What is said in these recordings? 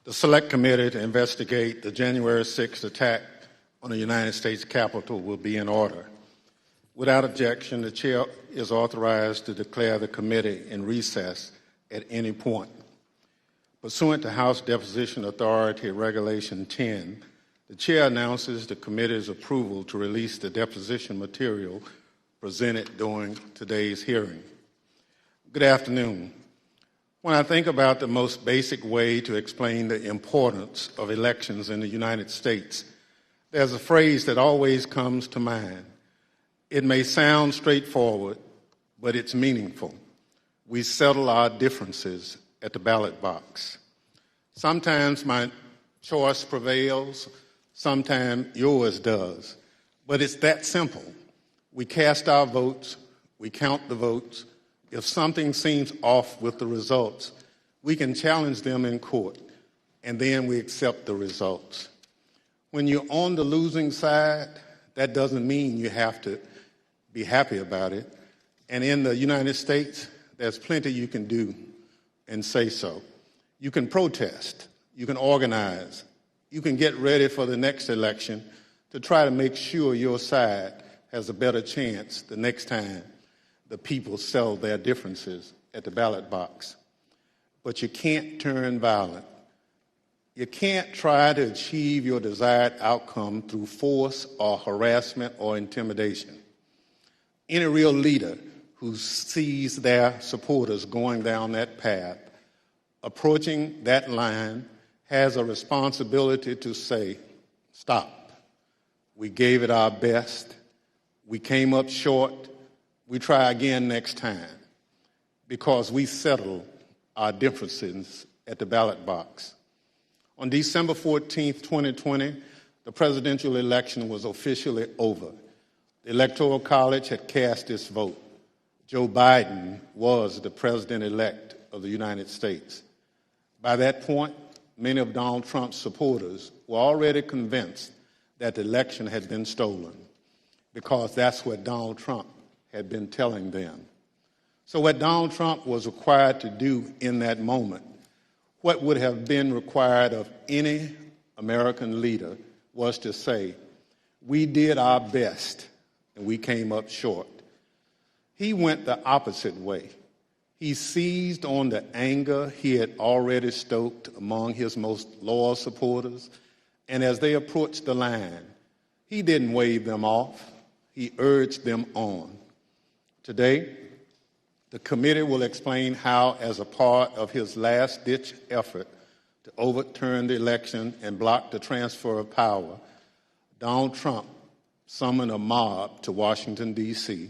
The Select Committee to investigate the January 6th attack on the United States Capitol will be in order. Without objection, the Chair is authorized to declare the committee in recess at any point. Pursuant to House Deposition Authority Regulation 10, the Chair announces the committee's approval to release the deposition material presented during today's hearing. Good afternoon. When I think about the most basic way to explain the importance of elections in the United States, there's a phrase that always comes to mind. It may sound straightforward, but it's meaningful. We settle our differences at the ballot box. Sometimes my choice prevails, sometimes yours does, but it's that simple. We cast our votes, we count the votes. If something seems off with the results, we can challenge them in court, and then we accept the results. When you're on the losing side, that doesn't mean you have to be happy about it. And in the United States, there's plenty you can do and say so. You can protest, you can organize, you can get ready for the next election to try to make sure your side has a better chance the next time the people settle their differences at the ballot box. But you can't turn violent. You can't try to achieve your desired outcome through force or harassment or intimidation. Any real leader who sees their supporters going down that path, approaching that line, has a responsibility to say, stop. We gave it our best. We came up short. We try again next time, because we settle our differences at the ballot box. On December 14, 2020, the presidential election was officially over. The Electoral College had cast its vote. Joe Biden was the president-elect of the United States. By that point, many of Donald Trump's supporters were already convinced that the election had been stolen, because that's what Donald Trump had been telling them. So what Donald Trump was required to do in that moment, what would have been required of any American leader, was to say, we did our best and we came up short. He went the opposite way. He seized on the anger he had already stoked among his most loyal supporters, and as they approached the line, he didn't wave them off, he urged them on. Today, the committee will explain how, as a part of his last-ditch effort to overturn the election and block the transfer of power, Donald Trump summoned a mob to Washington, D.C.,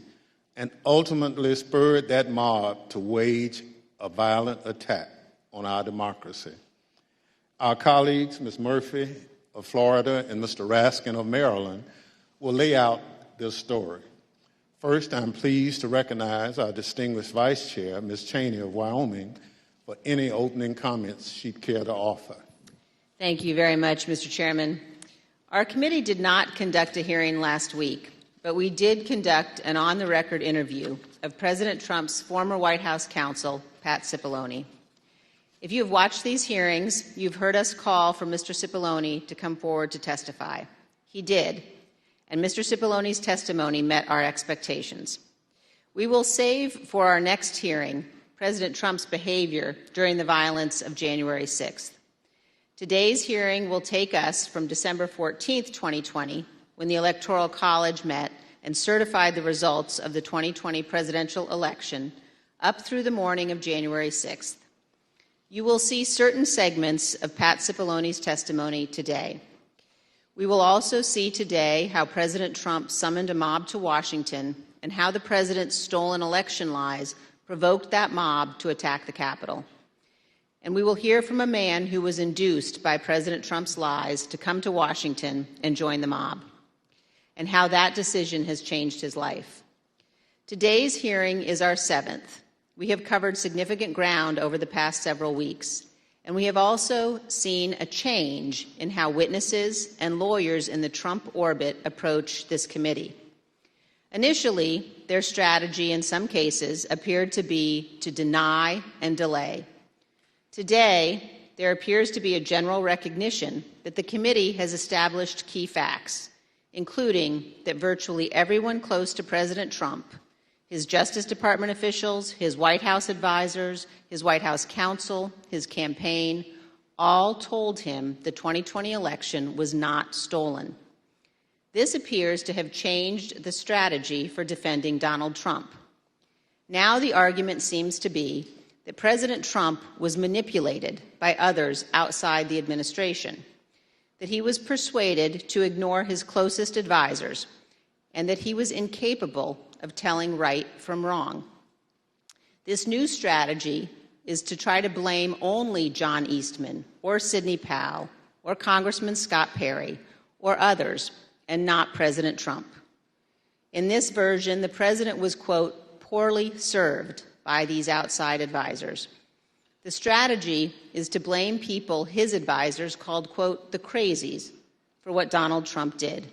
and ultimately spurred that mob to wage a violent attack on our democracy. Our colleagues, Ms. Murphy of Florida and Mr. Raskin of Maryland, will lay out this story. First, I'm pleased to recognize our distinguished Vice Chair, Ms. Cheney of Wyoming, for any opening comments she'd care to offer. Thank you very much, Mr. Chairman. Our committee did not conduct a hearing last week, but we did conduct an on-the-record interview of President Trump's former White House counsel, Pat Cipollone. If you have watched these hearings, you've heard us call for Mr. Cipollone to come forward to testify. He did. And Mr. Cipollone's testimony met our expectations. We will save for our next hearing President Trump's behavior during the violence of January 6th. Today's hearing will take us from December 14, 2020, when the Electoral College met and certified the results of the 2020 presidential election, up through the morning of January 6th. You will see certain segments of Pat Cipollone's testimony today. We will also see today how President Trump summoned a mob to Washington and how the president's stolen election lies provoked that mob to attack the Capitol. And we will hear from a man who was induced by President Trump's lies to come to Washington and join the mob, and how that decision has changed his life. Today's hearing is our 7th. We have covered significant ground over the past several weeks. And we have also seen a change in how witnesses and lawyers in the Trump orbit approach this committee. Initially, their strategy in some cases appeared to be to deny and delay. Today, there appears to be a general recognition that the committee has established key facts, including that virtually everyone close to President Trump, his Justice Department officials, his White House advisors, his White House counsel, his campaign, all told him the 2020 election was not stolen. This appears to have changed the strategy for defending Donald Trump. Now the argument seems to be that President Trump was manipulated by others outside the administration, that he was persuaded to ignore his closest advisors, and that he was incapable of telling right from wrong. This new strategy is to try to blame only John Eastman or Sidney Powell or Congressman Scott Perry or others, and not President Trump. In this version, the president was, quote, poorly served by these outside advisors. The strategy is to blame people his advisors called, quote, the crazies for what Donald Trump did.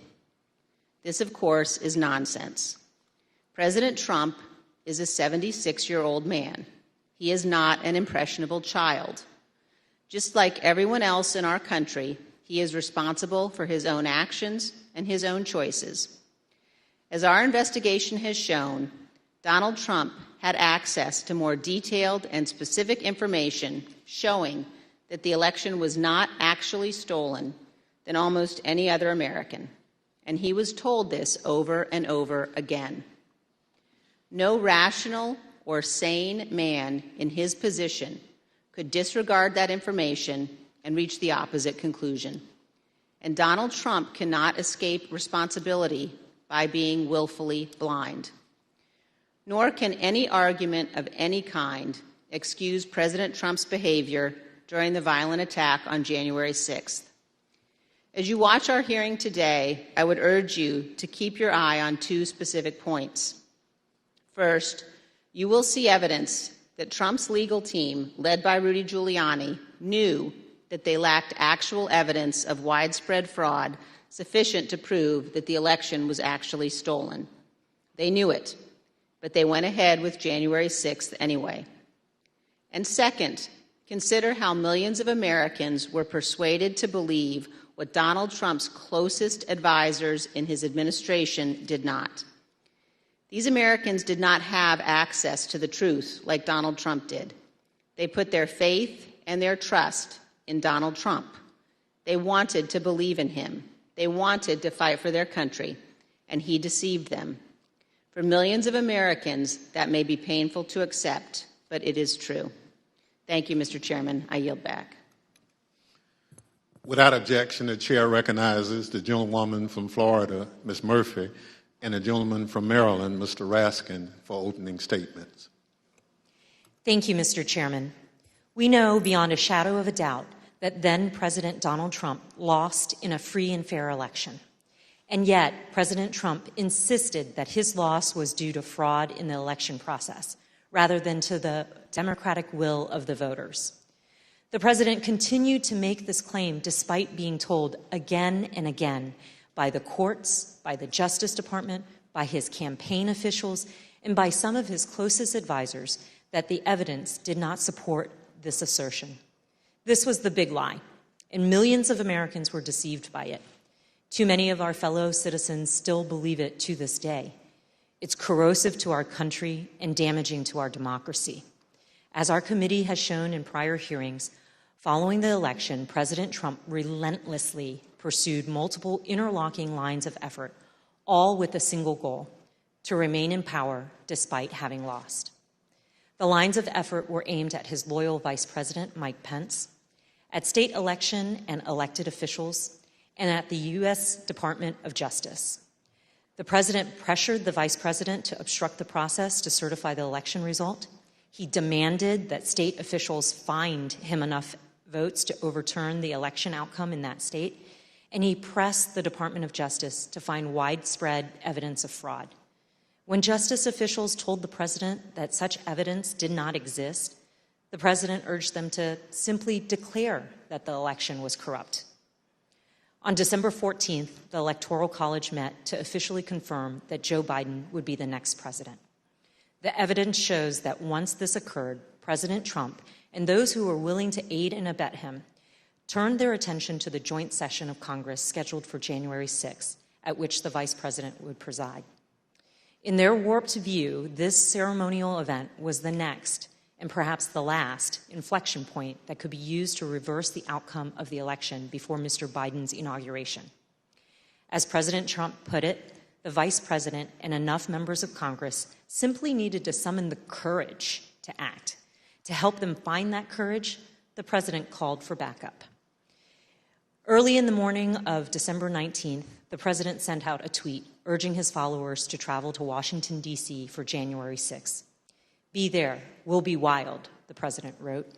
This, of course, is nonsense. President Trump is a 76-year-old man. He is not an impressionable child. Just like everyone else in our country, he is responsible for his own actions and his own choices. As our investigation has shown, Donald Trump had access to more detailed and specific information showing that the election was not actually stolen than almost any other American, and he was told this over and over again. No rational or sane man in his position could disregard that information and reach the opposite conclusion. And Donald Trump cannot escape responsibility by being willfully blind. Nor can any argument of any kind excuse President Trump's behavior during the violent attack on January 6th. As you watch our hearing today, I would urge you to keep your eye on two specific points. First, you will see evidence that Trump's legal team, led by Rudy Giuliani, knew that they lacked actual evidence of widespread fraud sufficient to prove that the election was actually stolen. They knew it, but they went ahead with January 6th anyway. And second, consider how millions of Americans were persuaded to believe what Donald Trump's closest advisors in his administration did not. These Americans did not have access to the truth like Donald Trump did. They put their faith and their trust in Donald Trump. They wanted to believe in him. They wanted to fight for their country, and he deceived them. For millions of Americans, that may be painful to accept, but it is true. Thank you, Mr. Chairman. I yield back. Without objection, the chair recognizes the gentlewoman from Florida, Ms. Murphy, and the gentleman from Maryland, Mr. Raskin, for opening statements. Thank you, Mr. Chairman. We know beyond a shadow of a doubt that then President Donald Trump lost in a free and fair election. And yet, President Trump insisted that his loss was due to fraud in the election process, rather than to the democratic will of the voters. The president continued to make this claim despite being told again and again by the courts, by the Justice Department, by his campaign officials, and by some of his closest advisors that the evidence did not support this assertion. This was the big lie, and millions of Americans were deceived by it. Too many of our fellow citizens still believe it to this day. It's corrosive to our country and damaging to our democracy. As our committee has shown in prior hearings, following the election, President Trump relentlessly pursued multiple interlocking lines of effort, all with a single goal: to remain in power despite having lost. The lines of effort were aimed at his loyal Vice President, Mike Pence, at state election and elected officials, and at the U.S. Department of Justice. The president pressured the vice president to obstruct the process to certify the election result. He demanded that state officials find him enough votes to overturn the election outcome in that state, and he pressed the Department of Justice to find widespread evidence of fraud. When justice officials told the president that such evidence did not exist, the president urged them to simply declare that the election was corrupt. On December 14th, the Electoral College met to officially confirm that Joe Biden would be the next president. The evidence shows that once this occurred, President Trump and those who were willing to aid and abet him turned their attention to the joint session of Congress scheduled for January 6, at which the Vice President would preside. In their warped view, this ceremonial event was the next, and perhaps the last, inflection point that could be used to reverse the outcome of the election before Mr. Biden's inauguration. As President Trump put it, the Vice President and enough members of Congress simply needed to summon the courage to act. To help them find that courage, the President called for backup. Early in the morning of December 19th, the President sent out a tweet urging his followers to travel to Washington, D.C. for January 6th. "Be there, we'll be wild," the President wrote.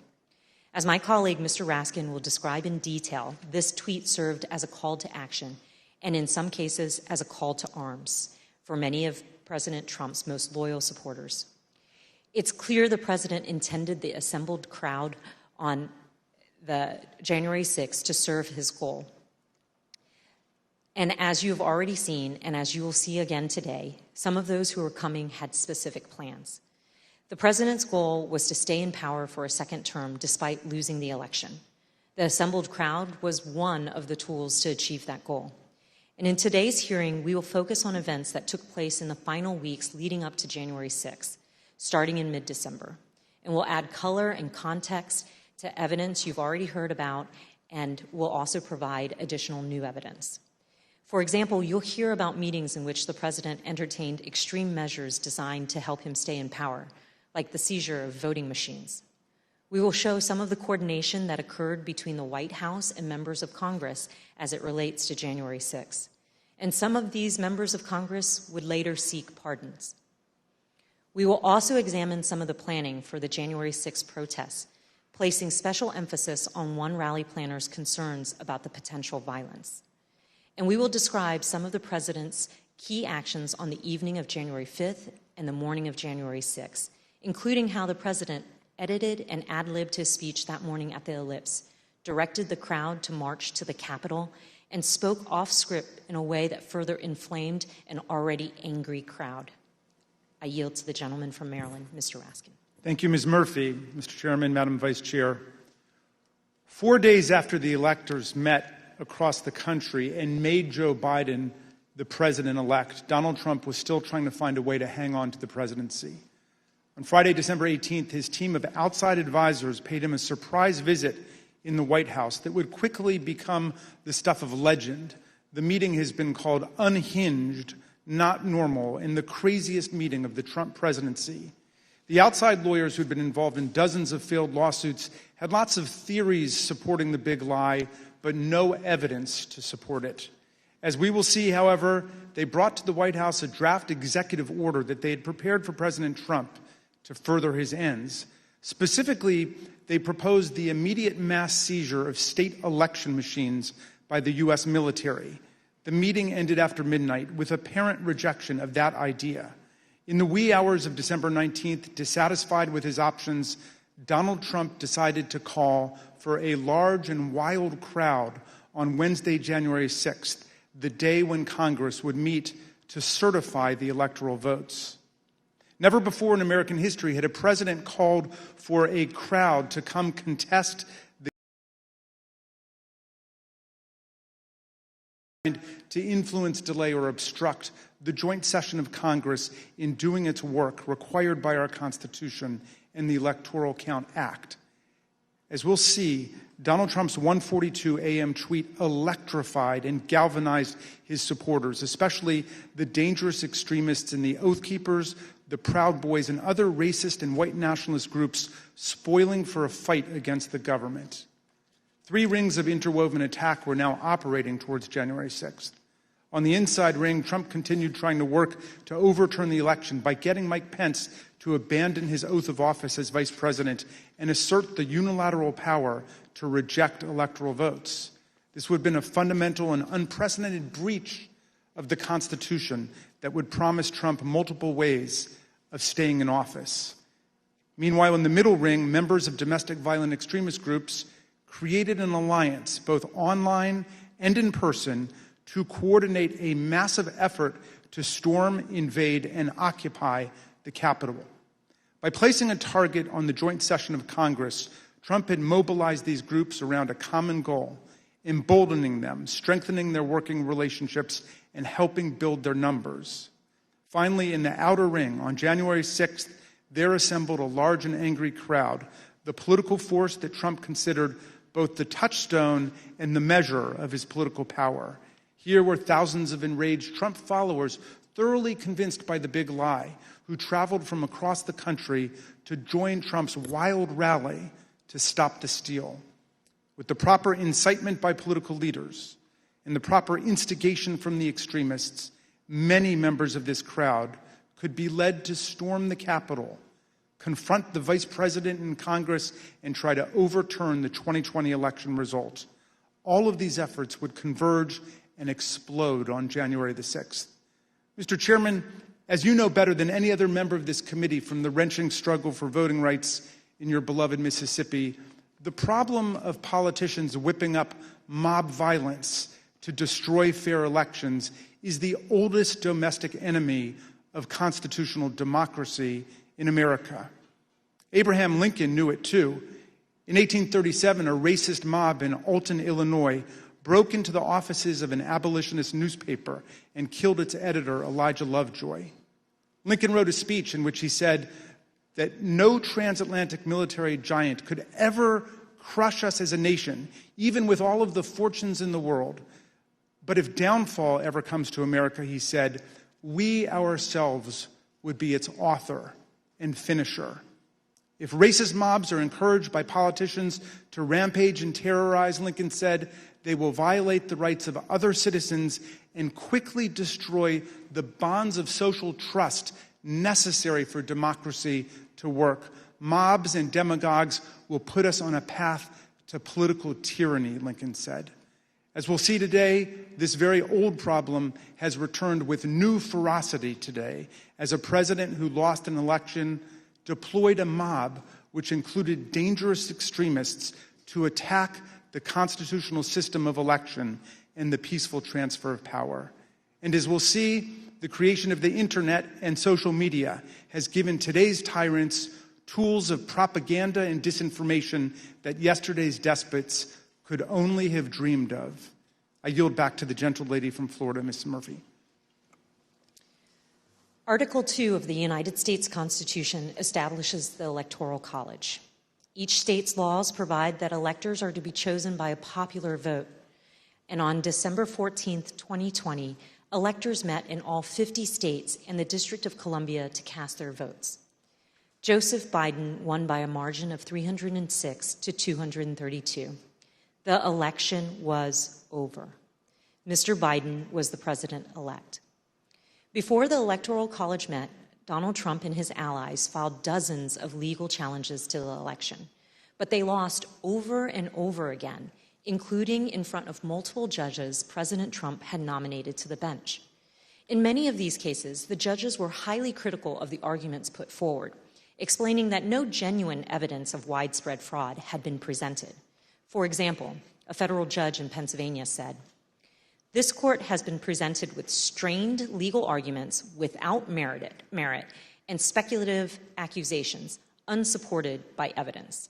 As my colleague, Mr. Raskin, will describe in detail, this tweet served as a call to action, and in some cases as a call to arms for many of President Trump's most loyal supporters. It's clear the President intended the assembled crowd on the January 6th to serve his goal. And as you've already seen, and as you will see again today, some of those who were coming had specific plans. The President's goal was to stay in power for a second term despite losing the election. The assembled crowd was one of the tools to achieve that goal. And in today's hearing, we will focus on events that took place in the final weeks leading up to January 6th, starting in mid-December. And we'll add color and context to evidence you've already heard about, and we'll also provide additional new evidence. For example, you'll hear about meetings in which the President entertained extreme measures designed to help him stay in power, like the seizure of voting machines. We will show some of the coordination that occurred between the White House and members of Congress as it relates to January 6th. And some of these members of Congress would later seek pardons. We will also examine some of the planning for the January 6th protests, placing special emphasis on one rally planner's concerns about the potential violence. And we will describe some of the President's key actions on the evening of January 5th and the morning of January 6th, including how the President edited and ad-libbed his speech that morning at the Ellipse, directed the crowd to march to the Capitol, and spoke off script in a way that further inflamed an already angry crowd. I yield to the gentleman from Maryland, Mr. Raskin. Thank you, Ms. Murphy. Mr. Chairman, Madam Vice Chair. 4 days after the electors met across the country and made Joe Biden the president-elect, Donald Trump was still trying to find a way to hang on to the presidency. On Friday, December 18th, his team of outside advisors paid him a surprise visit in the White House that would quickly become the stuff of legend. The meeting has been called unhinged, not normal, and the craziest meeting of the Trump presidency. The outside lawyers who'd been involved in dozens of failed lawsuits had lots of theories supporting the big lie, but no evidence to support it. As we will see, however, they brought to the White House a draft executive order that they had prepared for President Trump to further his ends. Specifically, they proposed the immediate mass seizure of state election machines by the U.S. military. The meeting ended after midnight with apparent rejection of that idea. In the wee hours of December 19th, dissatisfied with his options, Donald Trump decided to call for a large and wild crowd on Wednesday, January 6th, the day when Congress would meet to certify the electoral votes. Never before in American history had a president called for a crowd to come contest to influence, delay, or obstruct the joint session of Congress in doing its work required by our Constitution and the Electoral Count Act. As we'll see, Donald Trump's 1:42 a.m. tweet electrified and galvanized his supporters, especially the dangerous extremists in the Oath Keepers, the Proud Boys, and other racist and white nationalist groups spoiling for a fight against the government. 3 rings of interwoven attack were now operating towards January 6th. On the inside ring, Trump continued trying to work to overturn the election by getting Mike Pence to abandon his oath of office as vice president and assert the unilateral power to reject electoral votes. This would have been a fundamental and unprecedented breach of the Constitution that would promise Trump multiple ways of staying in office. Meanwhile, in the middle ring, members of domestic violent extremist groups created an alliance, both online and in person, to coordinate a massive effort to storm, invade, and occupy the Capitol. By placing a target on the joint session of Congress, Trump had mobilized these groups around a common goal, emboldening them, strengthening their working relationships, and helping build their numbers. Finally, in the outer ring, on January 6th, there assembled a large and angry crowd, the political force that Trump considered both the touchstone and the measure of his political power. Here were thousands of enraged Trump followers, thoroughly convinced by the big lie, who traveled from across the country to join Trump's wild rally to stop the steal. With the proper incitement by political leaders and the proper instigation from the extremists, many members of this crowd could be led to storm the Capitol, confront the vice president in Congress, and try to overturn the 2020 election result. All of these efforts would converge and explode on January the 6th. Mr. Chairman, as you know better than any other member of this committee from the wrenching struggle for voting rights in your beloved Mississippi, the problem of politicians whipping up mob violence to destroy fair elections is the oldest domestic enemy of constitutional democracy in America. Abraham Lincoln knew it too. In 1837, a racist mob in Alton, Illinois, broke into the offices of an abolitionist newspaper and killed its editor, Elijah Lovejoy. Lincoln wrote a speech in which he said that no transatlantic military giant could ever crush us as a nation, even with all of the fortunes in the world. But if downfall ever comes to America, he said, we ourselves would be its author and finisher. If racist mobs are encouraged by politicians to rampage and terrorize, Lincoln said, they will violate the rights of other citizens and quickly destroy the bonds of social trust necessary for democracy to work. Mobs and demagogues will put us on a path to political tyranny, Lincoln said. As we'll see today, this very old problem has returned with new ferocity today as a president who lost an election deployed a mob which included dangerous extremists to attack the constitutional system of election and the peaceful transfer of power. And as we'll see, the creation of the internet and social media has given today's tyrants tools of propaganda and disinformation that yesterday's despots could only have dreamed of. I yield back to the gentle lady from Florida, Ms. Murphy. Article 2 of the United States Constitution establishes the Electoral College. Each state's laws provide that electors are to be chosen by a popular vote. And on December 14th, 2020, electors met in all 50 states and the District of Columbia to cast their votes. Joseph Biden won by a margin of 306 to 232. The election was over. Mr. Biden was the president-elect. Before the Electoral College met, Donald Trump and his allies filed dozens of legal challenges to the election, but they lost over and over again, including in front of multiple judges President Trump had nominated to the bench. In many of these cases, the judges were highly critical of the arguments put forward, explaining that no genuine evidence of widespread fraud had been presented. For example, a federal judge in Pennsylvania said, "This court has been presented with strained legal arguments without merit and speculative accusations unsupported by evidence.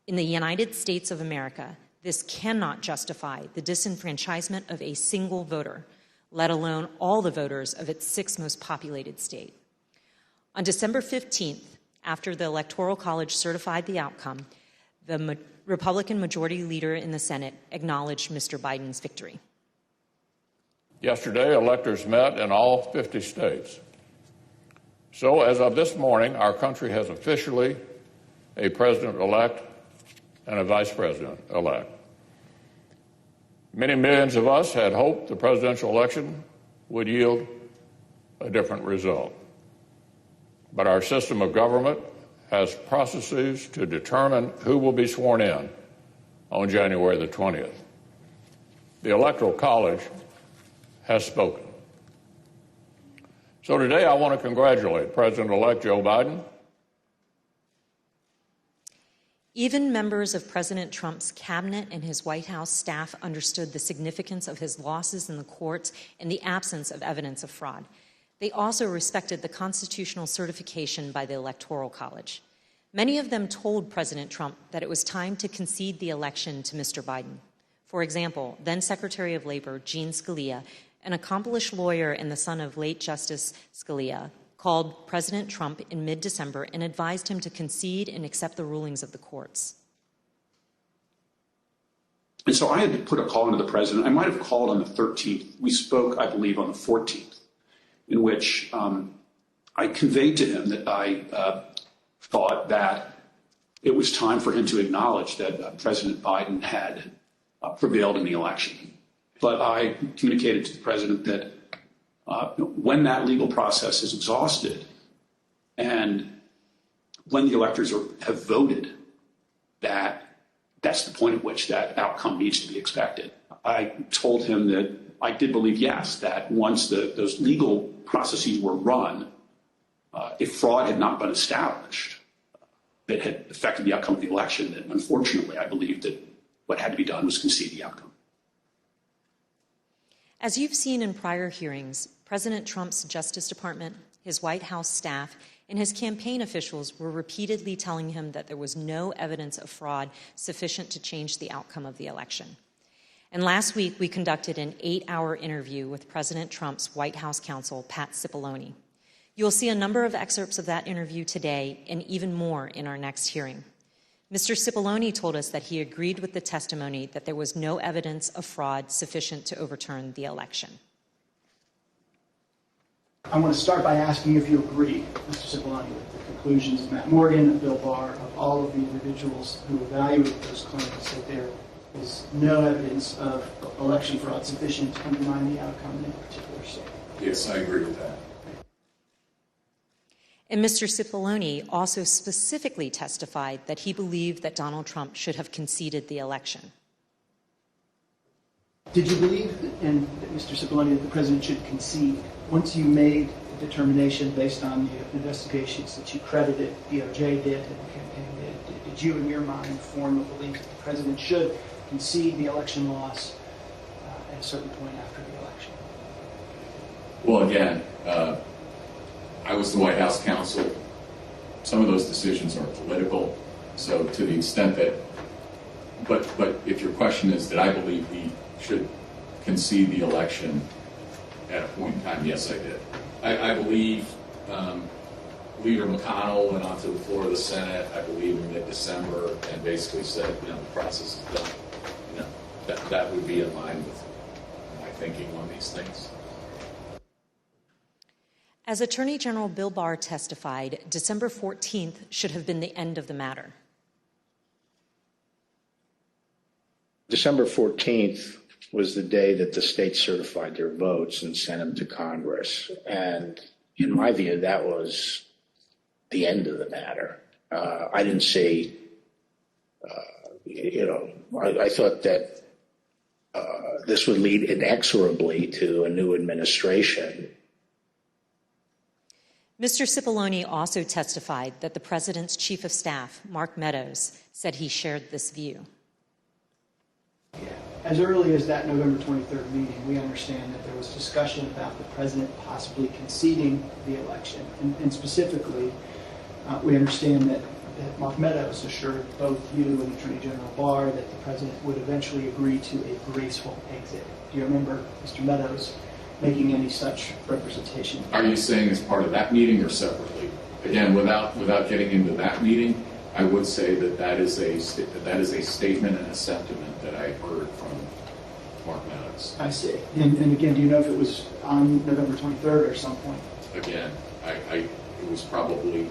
In the United States of America, this cannot justify the disenfranchisement of a single voter, let alone all the voters of its sixth most populated state." On December 15th, after the Electoral College certified the outcome, the Republican Majority Leader in the Senate acknowledged Mr. Biden's victory. Yesterday, electors met in all 50 states. So, as of this morning, our country has officially a president-elect and a vice president-elect. Many millions of us had hoped the presidential election would yield a different result. But our system of government has processes to determine who will be sworn in on January the 20th. The Electoral College has spoken. So today I want to congratulate President-elect Joe Biden. Even members of President Trump's cabinet and his White House staff understood the significance of his losses in the courts and the absence of evidence of fraud. They also respected the constitutional certification by the Electoral College. Many of them told President Trump that it was time to concede the election to Mr. Biden. For example, then Secretary of Labor Gene Scalia, an accomplished lawyer and the son of late Justice Scalia, called President Trump in mid-December and advised him to concede and accept the rulings of the courts. And so I had to put a call into the president. I might have called on the 13th. We spoke, I believe, on the 14th, in which I conveyed to him that I thought that it was time for him to acknowledge that President Biden had prevailed in the election. But I communicated to the president that when that legal process is exhausted and when the electors have voted, that's the point at which that outcome needs to be expected. I told him that I did believe, yes, that once those legal processes were run, if fraud had not been established that had affected the outcome of the election, then unfortunately I believed that what had to be done was concede the outcome. As you've seen in prior hearings, President Trump's Justice Department, his White House staff, and his campaign officials were repeatedly telling him that there was no evidence of fraud sufficient to change the outcome of the election. And last week, we conducted an 8-hour interview with President Trump's White House counsel, Pat Cipollone. You'll see a number of excerpts of that interview today and even more in our next hearing. Mr. Cipollone told us that he agreed with the testimony that there was no evidence of fraud sufficient to overturn the election. I want to start by asking if you agree, Mr. Cipollone, with the conclusions of Matt Morgan, of Bill Barr, of all of the individuals who evaluated those claims, that there is no evidence of election fraud sufficient to undermine the outcome in a particular state. Yes, I agree with that. And Mr. Cipollone also specifically testified that he believed that Donald Trump should have conceded the election. Did you believe, Mr. Cipollone, that the president should concede once you made the determination based on the investigations that you credited DOJ did and the campaign did? Did you, in your mind, form a belief that the president should concede the election loss at a certain point after the election? Well, again, I was the White House counsel. Some of those decisions are political, so to the extent that, but if your question is that I believe he should concede the election at a point in time, yes, I did. I believe Leader McConnell went onto the floor of the Senate, I believe in mid-December, and basically said, the process is done. That would be in line with my thinking on these things. As Attorney General Bill Barr testified, December 14th should have been the end of the matter. December 14th was the day that the states certified their votes and sent them to Congress. And in my view, that was the end of the matter. I didn't see, I thought that this would lead inexorably to a new administration. Mr. Cipollone also testified that the president's chief of staff, Mark Meadows, said he shared this view. As early as that November 23rd meeting, we understand that there was discussion about the president possibly conceding the election. And specifically, we understand that Mark Meadows assured both you and Attorney General Barr that the president would eventually agree to a graceful exit. Do you remember Mr. Meadows making any such representation? Are you saying as part of that meeting or separately? Again, without getting into that meeting, I would say that is a statement and a sentiment that I heard from Mark Meadows. I see. And again, do you know if it was on November 23rd or some point? Again, it was probably,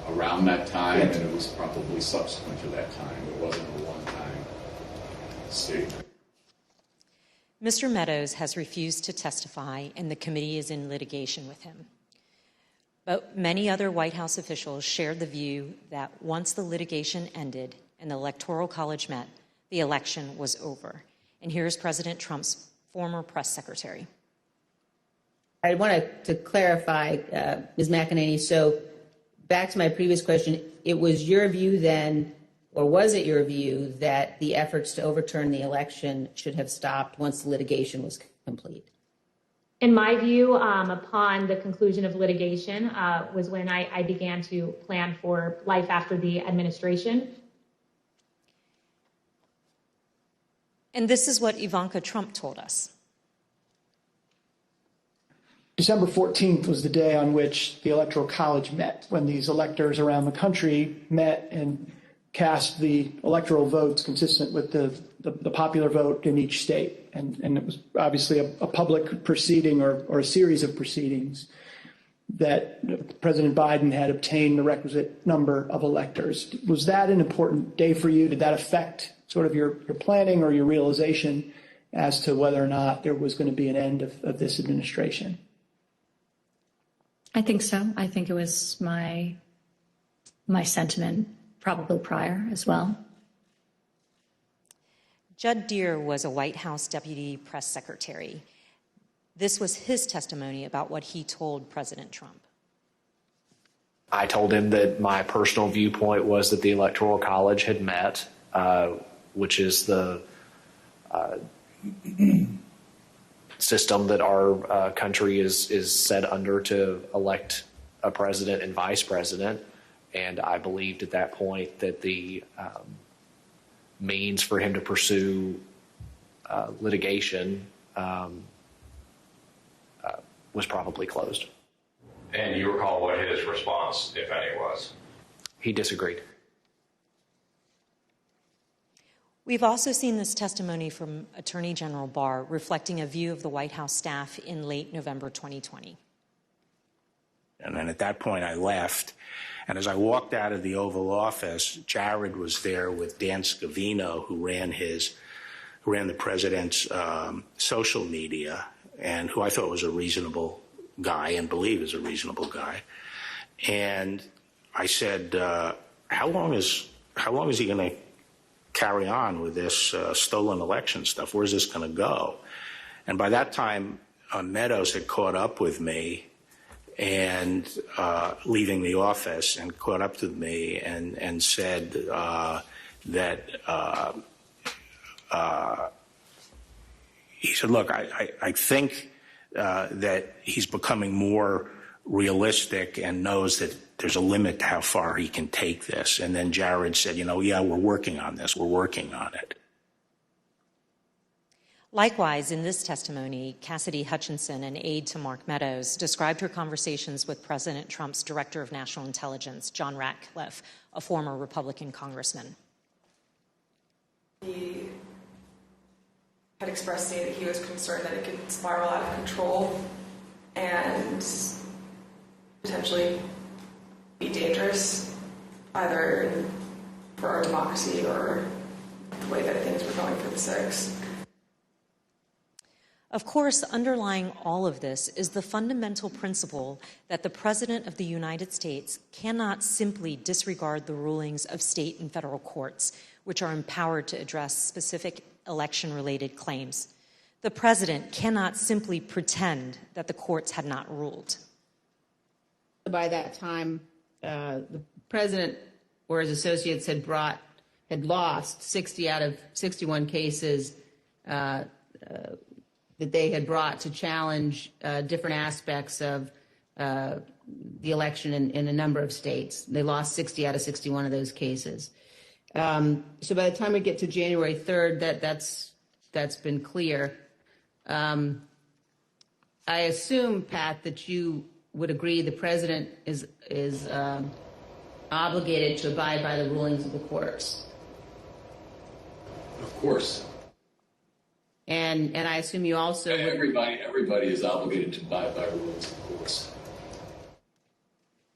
around that time, and it was probably subsequent to that time. It wasn't a one-time statement. Mr. Meadows has refused to testify, and the committee is in litigation with him. But many other White House officials shared the view that once the litigation ended and the Electoral College met, the election was over. And here's President Trump's former press secretary. I wanted to clarify, Ms. McEnany, so back to my previous question, it was your view then, or was it your view, that the efforts to overturn the election should have stopped once the litigation was complete? In my view, upon the conclusion of litigation was when I began to plan for life after the administration. And this is what Ivanka Trump told us. December 14th was the day on which the Electoral College met, when these electors around the country met and cast the electoral votes consistent with the popular vote in each state. And it was obviously a public proceeding or a series of proceedings that President Biden had obtained the requisite number of electors. Was that an important day for you? Did that affect sort of your planning or your realization as to whether or not there was going to be an end of this administration? I think so. I think it was my sentiment probably prior as well. Judd Deere was a White House deputy press secretary. This was his testimony about what he told President Trump. I told him that my personal viewpoint was that the Electoral College had met, which is the system that our country is set under to elect a president and vice president. And I believed at that point that the means for him to pursue litigation was probably closed. And you recall what his response, if any, was? He disagreed. We've also seen this testimony from Attorney General Barr reflecting a view of the White House staff in late November 2020. And then at that point I left. And as I walked out of the Oval Office, Jared was there with Dan Scavino, who ran the president's social media, and who I thought was a reasonable guy and believe is a reasonable guy. And I said, how long is he going to carry on with this stolen election stuff? Where's this going to go? And by that time, Meadows had caught up with me and leaving the office, and caught up with me and said that he said, look, I think that he's becoming more realistic and knows that there's a limit to how far he can take this. And then Jared said, yeah, we're working on this. We're working on it. Likewise, in this testimony, Cassidy Hutchinson, an aide to Mark Meadows, described her conversations with President Trump's Director of National Intelligence, John Ratcliffe, a former Republican congressman. He had expressed to me that he was concerned that it could spiral out of control and potentially be dangerous, either for our democracy or the way that things were going for the 6th. Of course, underlying all of this is the fundamental principle that the President of the United States cannot simply disregard the rulings of state and federal courts, which are empowered to address specific election-related claims. The President cannot simply pretend that the courts had not ruled. By that time, the President or his associates had lost 60 out of 61 cases that they had brought to challenge different aspects of the election in a number of states. They lost 60 out of 61 of those cases. So by the time we get to January 3rd, that's been clear. I assume, Pat, that you would agree the President is obligated to abide by the rulings of the courts. Of course. And I assume you also would... Everybody is obligated to abide by rules, of course.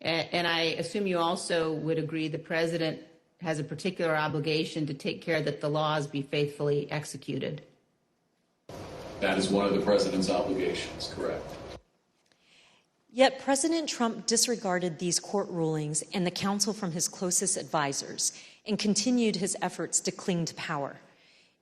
And I assume you also would agree the President has a particular obligation to take care that the laws be faithfully executed. That is one of the President's obligations, correct. Yet President Trump disregarded these court rulings and the counsel from his closest advisors and continued his efforts to cling to power.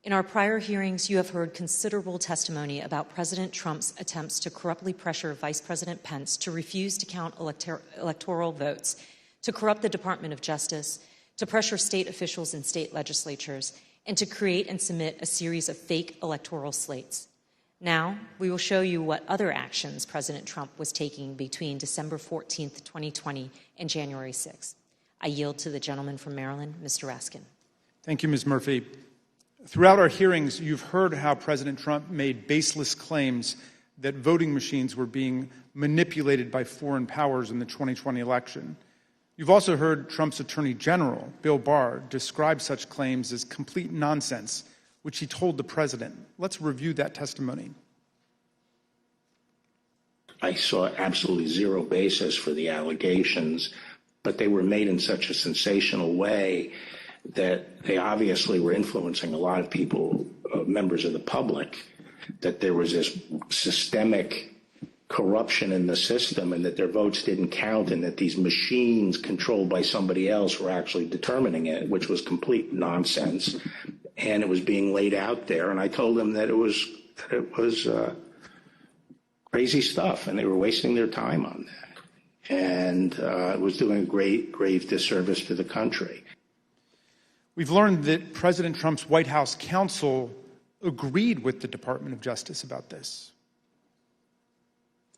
In our prior hearings, you have heard considerable testimony about President Trump's attempts to corruptly pressure Vice President Pence to refuse to count electoral votes, to corrupt the Department of Justice, to pressure state officials and state legislatures, and to create and submit a series of fake electoral slates. Now, we will show you what other actions President Trump was taking between December 14th, 2020 and January 6th. I yield to the gentleman from Maryland, Mr. Raskin. Thank you, Ms. Murphy. Throughout our hearings, you've heard how President Trump made baseless claims that voting machines were being manipulated by foreign powers in the 2020 election. You've also heard Trump's Attorney General, Bill Barr, describe such claims as complete nonsense, which he told the president. Let's review that testimony. I saw absolutely zero basis for the allegations, but they were made in such a sensational way that they obviously were influencing a lot of people, members of the public, that there was this systemic corruption in the system and that their votes didn't count and that these machines controlled by somebody else were actually determining it, which was complete nonsense. And it was being laid out there. And I told them that it was crazy stuff and they were wasting their time on that. And it was doing a grave disservice to the country. We've learned that President Trump's White House counsel agreed with the Department of Justice about this.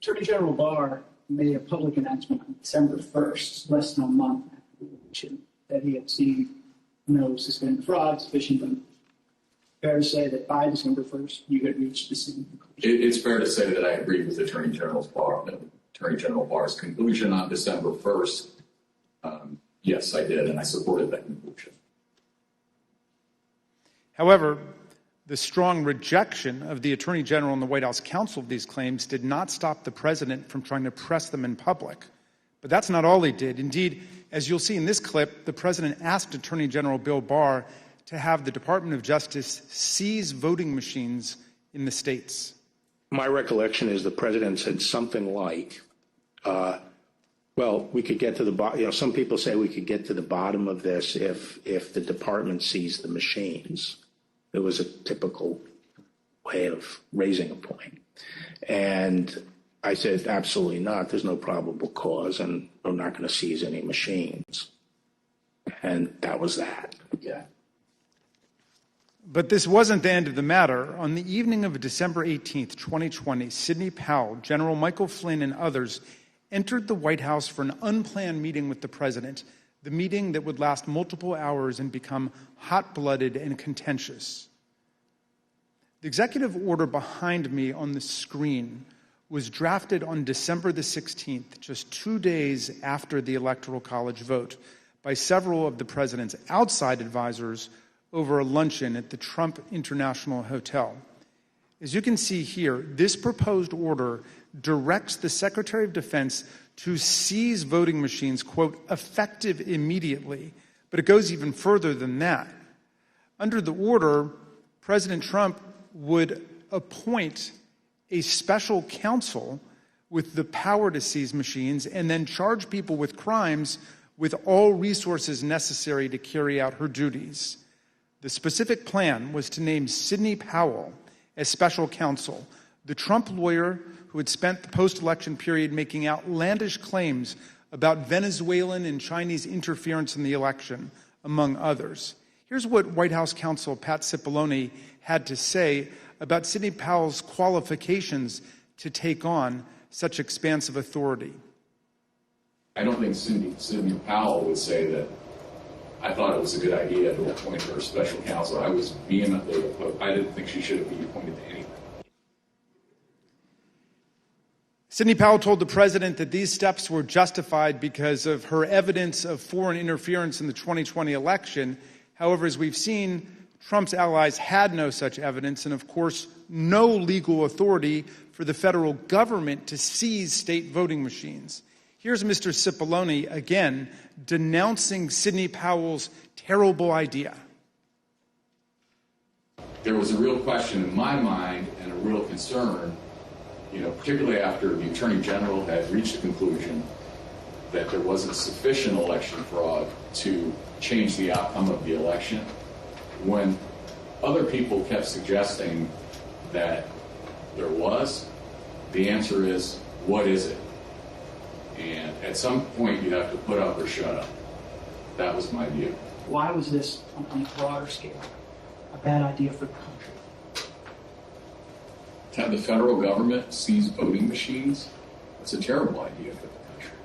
Attorney General Barr made a public announcement on December 1st, less than a month after the election, that he had seen no suspended fraud sufficient. Fair to say that by December 1st, you had reached the same conclusion? It's fair to say that I agree with Attorney General Barr's conclusion on December 1st. Yes, I did, and I supported that conclusion. However, the strong rejection of the Attorney General and the White House counsel of these claims did not stop the president from trying to press them in public. But that's not all he did. Indeed, as you'll see in this clip, the president asked Attorney General Bill Barr to have the Department of Justice seize voting machines in the states. My recollection is the president said something like, well, we could get to the bottom. Some people say we could get to the bottom of this if the department seized the machines. It was a typical way of raising a point. And I said, absolutely not. There's no probable cause, and I'm not going to seize any machines. And that was that. Yeah. But this wasn't the end of the matter. On the evening of December 18th, 2020, Sidney Powell, General Michael Flynn, and others entered the White House for an unplanned meeting with the president, the meeting that would last multiple hours and become hot-blooded and contentious. The executive order behind me on the screen was drafted on December the 16th, just 2 days after the Electoral College vote, by several of the president's outside advisors over a luncheon at the Trump International Hotel. As you can see here, this proposed order directs the Secretary of Defense to seize voting machines, quote, effective immediately. But it goes even further than that. Under the order, President Trump would appoint a special counsel with the power to seize machines and then charge people with crimes with all resources necessary to carry out her duties. The specific plan was to name Sidney Powell as special counsel, the Trump lawyer who had spent the post-election period making outlandish claims about Venezuelan and Chinese interference in the election, among others. Here's what White House counsel Pat Cipollone had to say about Sidney Powell's qualifications to take on such expansive authority. I don't think Sidney Powell would say that I thought it was a good idea to appoint her special counsel. I was vehemently opposed. I didn't think she should have been appointed to anything. Sidney Powell told the president that these steps were justified because of her evidence of foreign interference in the 2020 election. However, as we've seen, Trump's allies had no such evidence and, of course, no legal authority for the federal government to seize state voting machines. Here's Mr. Cipollone again denouncing Sidney Powell's terrible idea. There was a real question in my mind and a real concern, particularly after the Attorney General had reached the conclusion that there wasn't sufficient election fraud to change the outcome of the election. When other people kept suggesting that there was, the answer is, what is it? And at some point, you have to put up or shut up. That was my view. Why was this, on a broader scale, a bad idea for the country? To have the federal government seize voting machines, that's a terrible idea for the country.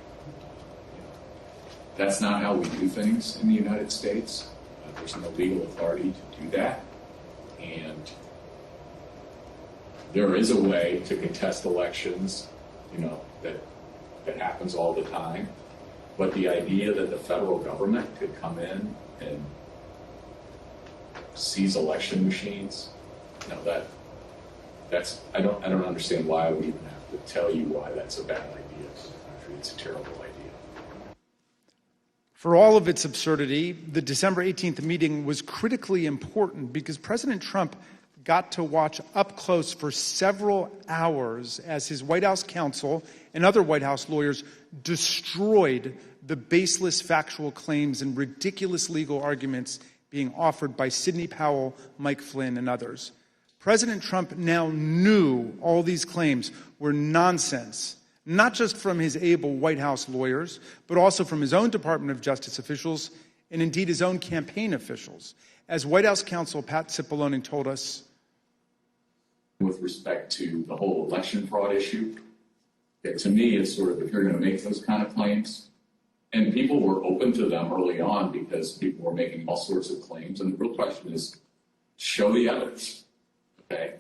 That's not how we do things in the United States. There's no legal authority to do that. And there is a way to contest elections, that happens all the time. But the idea that the federal government could come in and seize election machines, I don't understand why I would even have to tell you why that's a bad idea for the country. It's a terrible idea. For all of its absurdity, the December 18th meeting was critically important because President Trump got to watch up close for several hours as his White House counsel and other White House lawyers destroyed the baseless factual claims and ridiculous legal arguments being offered by Sidney Powell, Mike Flynn, and others. President Trump now knew all these claims were nonsense, not just from his able White House lawyers, but also from his own Department of Justice officials and indeed his own campaign officials. As White House counsel Pat Cipollone told us, with respect to the whole election fraud issue, to me, it's sort of, if you're going to make those kind of claims, and people were open to them early on because people were making all sorts of claims, and the real question is, show the evidence, okay?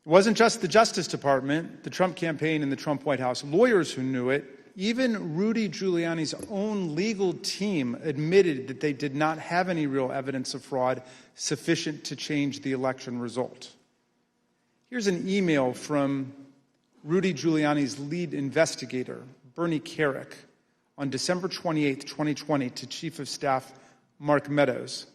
It wasn't just the Justice Department, the Trump campaign, and the Trump White House lawyers who knew it. Even Rudy Giuliani's own legal team admitted that they did not have any real evidence of fraud sufficient to change the election result. Here's an email from Rudy Giuliani's lead investigator, Bernie Kerik, on December 28, 2020, to Chief of Staff Mark Meadows.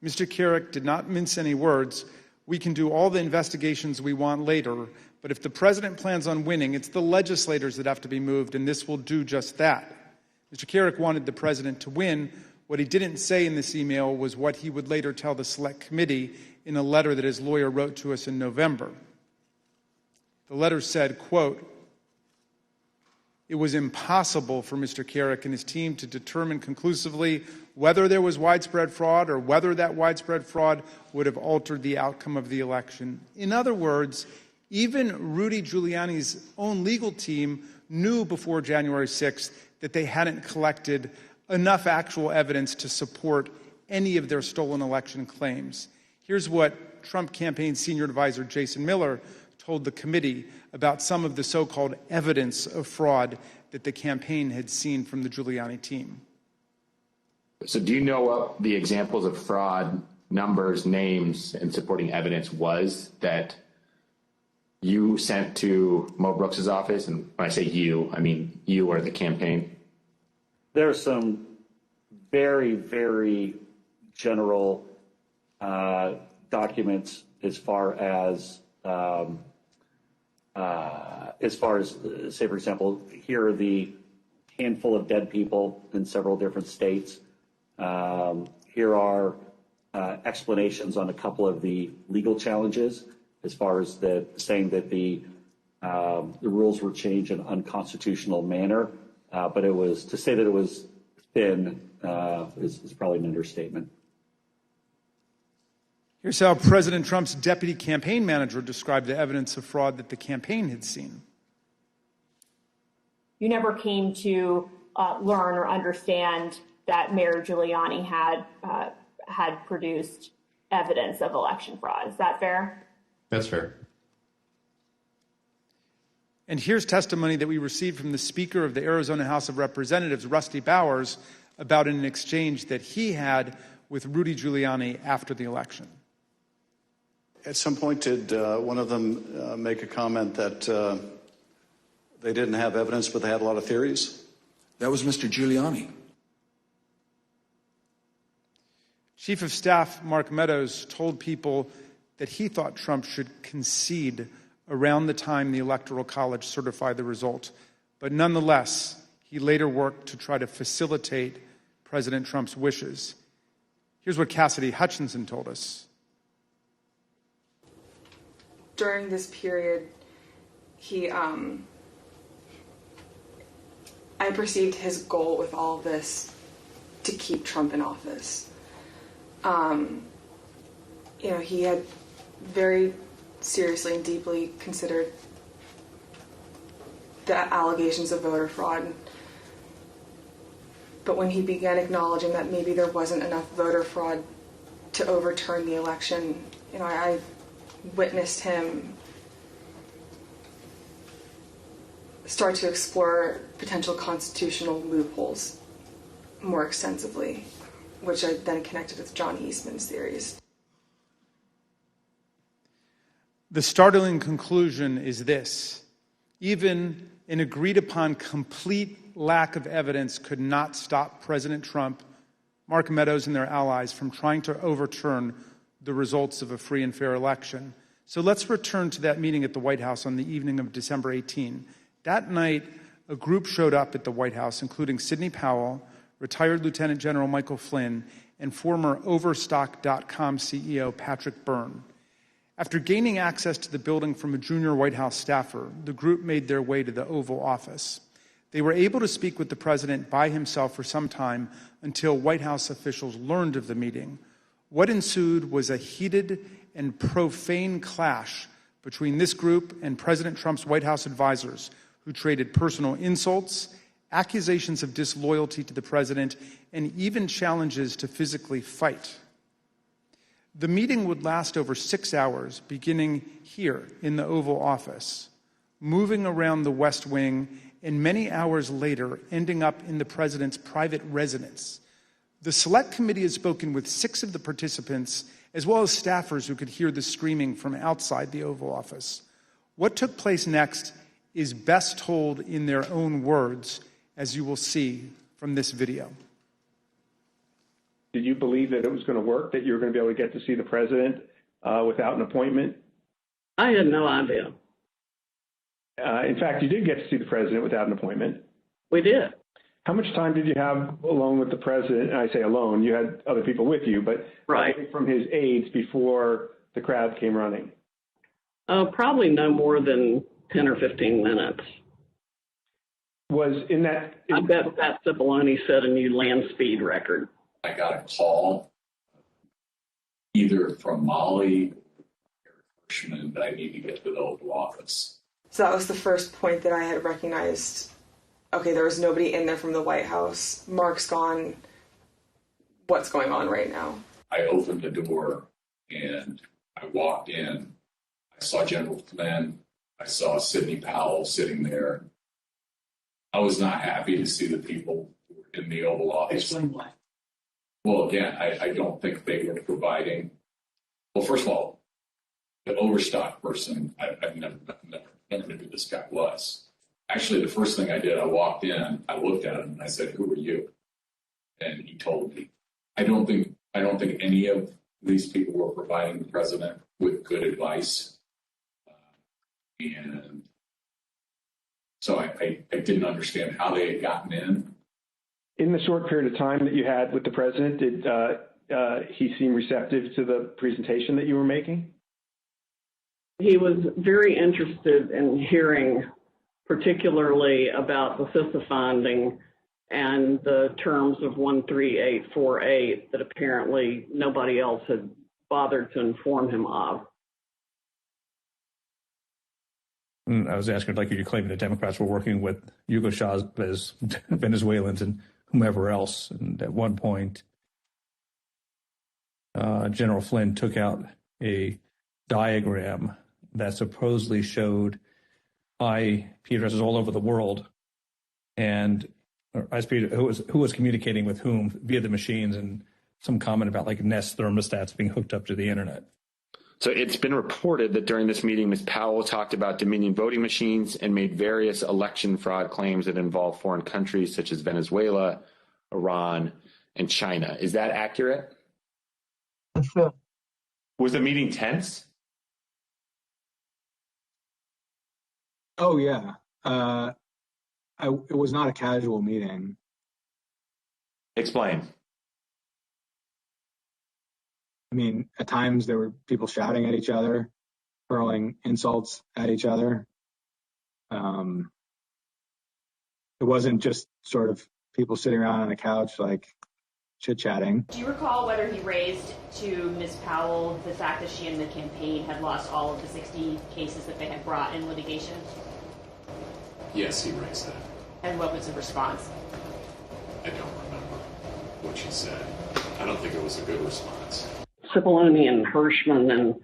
Mr. Kerik did not mince any words. We can do all the investigations we want later, but if the president plans on winning, it's the legislators that have to be moved, and this will do just that. Mr. Kerik wanted the president to win. What he didn't say in this email was what he would later tell the Select Committee in a letter that his lawyer wrote to us in November. The letter said, quote, "It was impossible for Mr. Kerik and his team to determine conclusively whether there was widespread fraud or whether that widespread fraud would have altered the outcome of the election." In other words, even Rudy Giuliani's own legal team knew before January 6th that they hadn't collected enough actual evidence to support any of their stolen election claims. Here's what Trump campaign senior advisor Jason Miller told the committee about some of the so-called evidence of fraud that the campaign had seen from the Giuliani team. So do you know what the examples of fraud, numbers, names, and supporting evidence was that you sent to Mo Brooks's office? And when I say you, I mean you or the campaign. There are some very, very general documents as far as, say, for example, here are the handful of dead people in several different states. Here are explanations on a couple of the legal challenges, as far as saying that the rules were changed in an unconstitutional manner. But it was, to say that it was thin is probably an understatement. Here's how President Trump's deputy campaign manager described the evidence of fraud that the campaign had seen. You never came to learn or understand that Mayor Giuliani had produced evidence of election fraud. Is that fair? That's fair. And here's testimony that we received from the Speaker of the Arizona House of Representatives, Rusty Bowers, about an exchange that he had with Rudy Giuliani after the election. At some point, did one of them make a comment that they didn't have evidence, but they had a lot of theories? That was Mr. Giuliani. Chief of Staff Mark Meadows told people that he thought Trump should concede around the time the Electoral College certified the result. But nonetheless, he later worked to try to facilitate President Trump's wishes. Here's what Cassidy Hutchinson told us. During this period, I perceived his goal with all of this to keep Trump in office. He had very seriously and deeply considered the allegations of voter fraud. But when he began acknowledging that maybe there wasn't enough voter fraud to overturn the election, I witnessed him start to explore potential constitutional loopholes more extensively, which I then connected with John Eastman's theories. The startling conclusion is this: even an agreed upon complete lack of evidence could not stop President Trump, Mark Meadows, and their allies from trying to overturn the results of a free and fair election. So let's return to that meeting at the White House on the evening of December 18. That night, a group showed up at the White House, including Sidney Powell, retired Lieutenant General Michael Flynn, and former Overstock.com CEO Patrick Byrne. After gaining access to the building from a junior White House staffer, the group made their way to the Oval Office. They were able to speak with the president by himself for some time until White House officials learned of the meeting. What ensued was a heated and profane clash between this group and President Trump's White House advisors, who traded personal insults, accusations of disloyalty to the president, and even challenges to physically fight. The meeting would last over 6 hours, beginning here in the Oval Office, moving around the West Wing, and many hours later, ending up in the president's private residence. The Select Committee has spoken with 6 of the participants, as well as staffers who could hear the screaming from outside the Oval Office. What took place next is best told in their own words, as you will see from this video. Did you believe that it was going to work, that you were going to be able to get to see the president without an appointment? I had no idea. In fact, you did get to see the president without an appointment. We did. How much time did you have alone with the president? And I say alone, you had other people with you, but right from his aides before the crowd came running? Probably no more than 10 or 15 minutes. Was in that... I bet Pat Cipollone set a new land speed record. I got a call either from Molly or Hirschman that I need to get to the Oval Office. So that was the first point that I had recognized, okay, there was nobody in there from the White House. Mark's gone. What's going on right now? I opened the door and I walked in. I saw General Flynn. I saw Sidney Powell sitting there. I was not happy to see the people in the Oval Office. Explain why. Well, again, I don't think they were providing. Well, first of all, the Overstock person, I've never knew who this guy was. Actually, the first thing I did, I walked in, I looked at him, and I said, "Who are you?" And he told me. I don't think any of these people were providing the president with good advice, and so I didn't understand how they had gotten in. In the short period of time that you had with the president, did he seem receptive to the presentation that you were making? He was very interested in hearing particularly about the CISA finding and the terms of 13848 that apparently nobody else had bothered to inform him of. I was asking, like, you're claiming the Democrats were working with Hugo Chavez, Venezuelans, and whomever else. And at one point, General Flynn took out a diagram that supposedly showed IP addresses all over the world, and who was communicating with whom via the machines, and some comment about like Nest thermostats being hooked up to the internet. So it's been reported that during this meeting, Ms. Powell talked about Dominion voting machines and made various election fraud claims that involve foreign countries such as Venezuela, Iran, and China. Is that accurate? Was the meeting tense? Oh, yeah. It was not a casual meeting. Explain. I mean, at times there were people shouting at each other, hurling insults at each other. It wasn't just sort of people sitting around on a couch, like chit-chatting. Do you recall whether he raised to Ms. Powell the fact that she and the campaign had lost all of the 60 cases that they had brought in litigation? Yes, he raised that. And what was the response? I don't remember what she said. I don't think it was a good response. Cipollone and Hirschman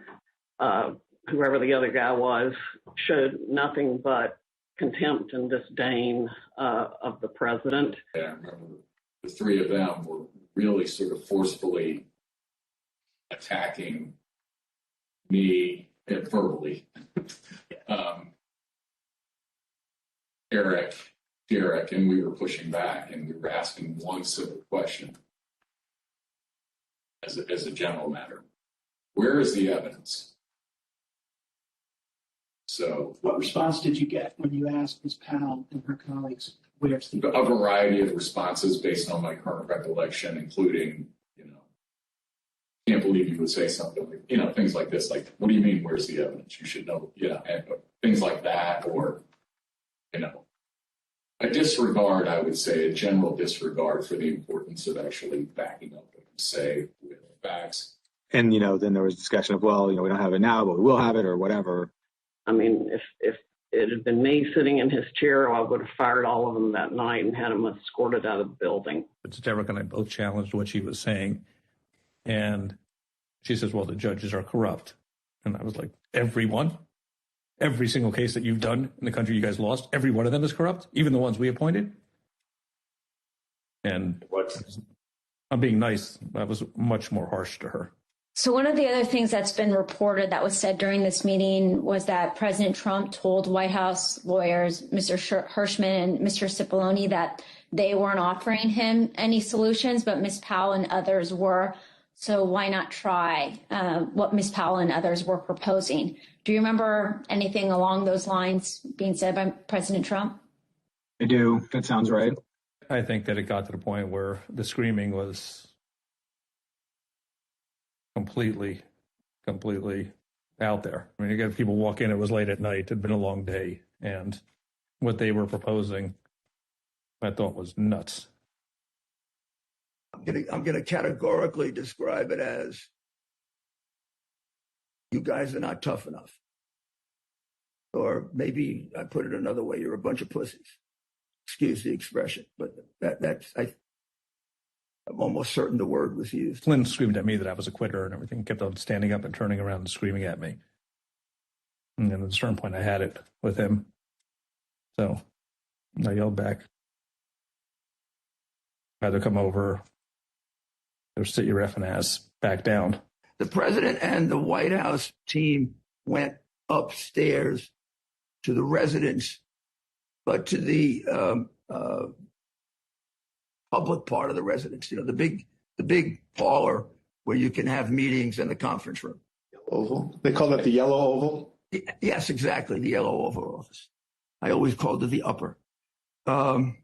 and whoever the other guy was showed nothing but contempt and disdain of the president. Yeah, I remember the three of them were really sort of forcefully attacking me verbally. Derek, and we were pushing back, and we were asking one simple question as a general matter. Where is the evidence? So, what response did you get when you asked Ms. Powell and her colleagues, where's the a variety of responses based on my current recollection, including, can't believe you would say something like, things like this, like, what do you mean, where's the evidence? You should know, and things like that, or, a disregard, I would say, a general disregard for the importance of actually backing up what you say with facts. And, then there was discussion of, well, we don't have it now, but we will have it or whatever. I mean, if it had been me sitting in his chair, I would have fired all of them that night and had them escorted out of the building. But Derek and I both challenged what she was saying. And she says, well, the judges are corrupt. And I was like, everyone? Every single case that you've done in the country you guys lost, every one of them is corrupt, even the ones we appointed? And I'm being nice. I was much more harsh to her. So one of the other things that's been reported that was said during this meeting was that President Trump told White House lawyers, Mr. Hirschman and Mr. Cipollone, that they weren't offering him any solutions, but Ms. Powell and others were. So why not try what Ms. Powell and others were proposing? Do you remember anything along those lines being said by President Trump? I do. That sounds right. I think that it got to the point where the screaming was completely out there. I mean, you got people walk in, it was late at night, it had been a long day, and what they were proposing, I thought was nuts. I'm going to categorically describe it as, you guys are not tough enough. Or maybe I put it another way, you're a bunch of pussies. Excuse the expression, but I'm almost certain the word was used. Flynn screamed at me that I was a quitter and everything, kept on standing up and turning around and screaming at me. And then at a certain point I had it with him. So I yelled back. Either come over or sit your effing ass back down. The president and the White House team went upstairs to the residence, but to the public part of the residence, the big parlor where you can have meetings in the conference room. Oval? They call that the yellow oval? Yes, exactly, the yellow oval office. I always called it the upper. And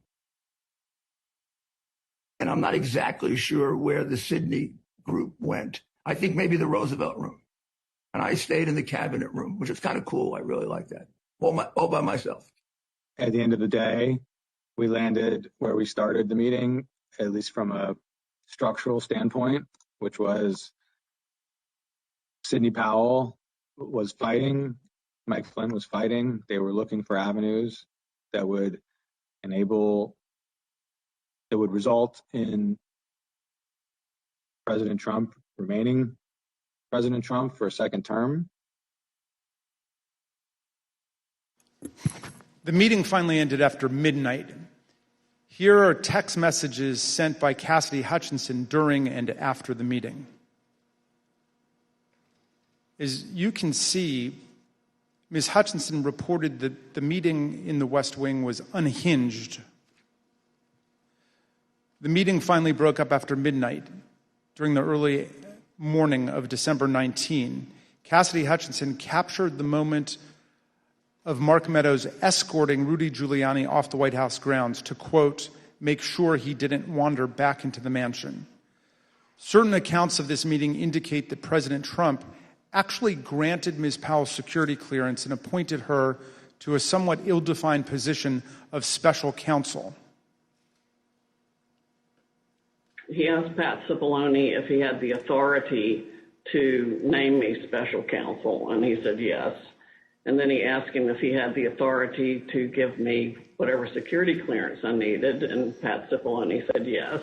I'm not exactly sure where the Sydney group went. I think maybe the Roosevelt room. And I stayed in the cabinet room, which is kind of cool. I really like that. All by myself. At the end of the day, we landed where we started the meeting, at least from a structural standpoint, which was Sidney Powell was fighting, Mike Flynn was fighting. They were looking for avenues that would result in President Trump remaining President Trump for a second term. The meeting finally ended after midnight. Here are text messages sent by Cassidy Hutchinson during and after the meeting. As you can see, Ms. Hutchinson reported that the meeting in the West Wing was unhinged. The meeting finally broke up after midnight during the early morning of December 19. Cassidy Hutchinson captured the moment of Mark Meadows escorting Rudy Giuliani off the White House grounds to, quote, make sure he didn't wander back into the mansion. Certain accounts of this meeting indicate that President Trump actually granted Ms. Powell's security clearance and appointed her to a somewhat ill-defined position of special counsel. he asked Pat Cipollone if he had the authority to name me special counsel, and he said yes. And then he asked him if he had the authority to give me whatever security clearance I needed, and Pat Cipollone said yes.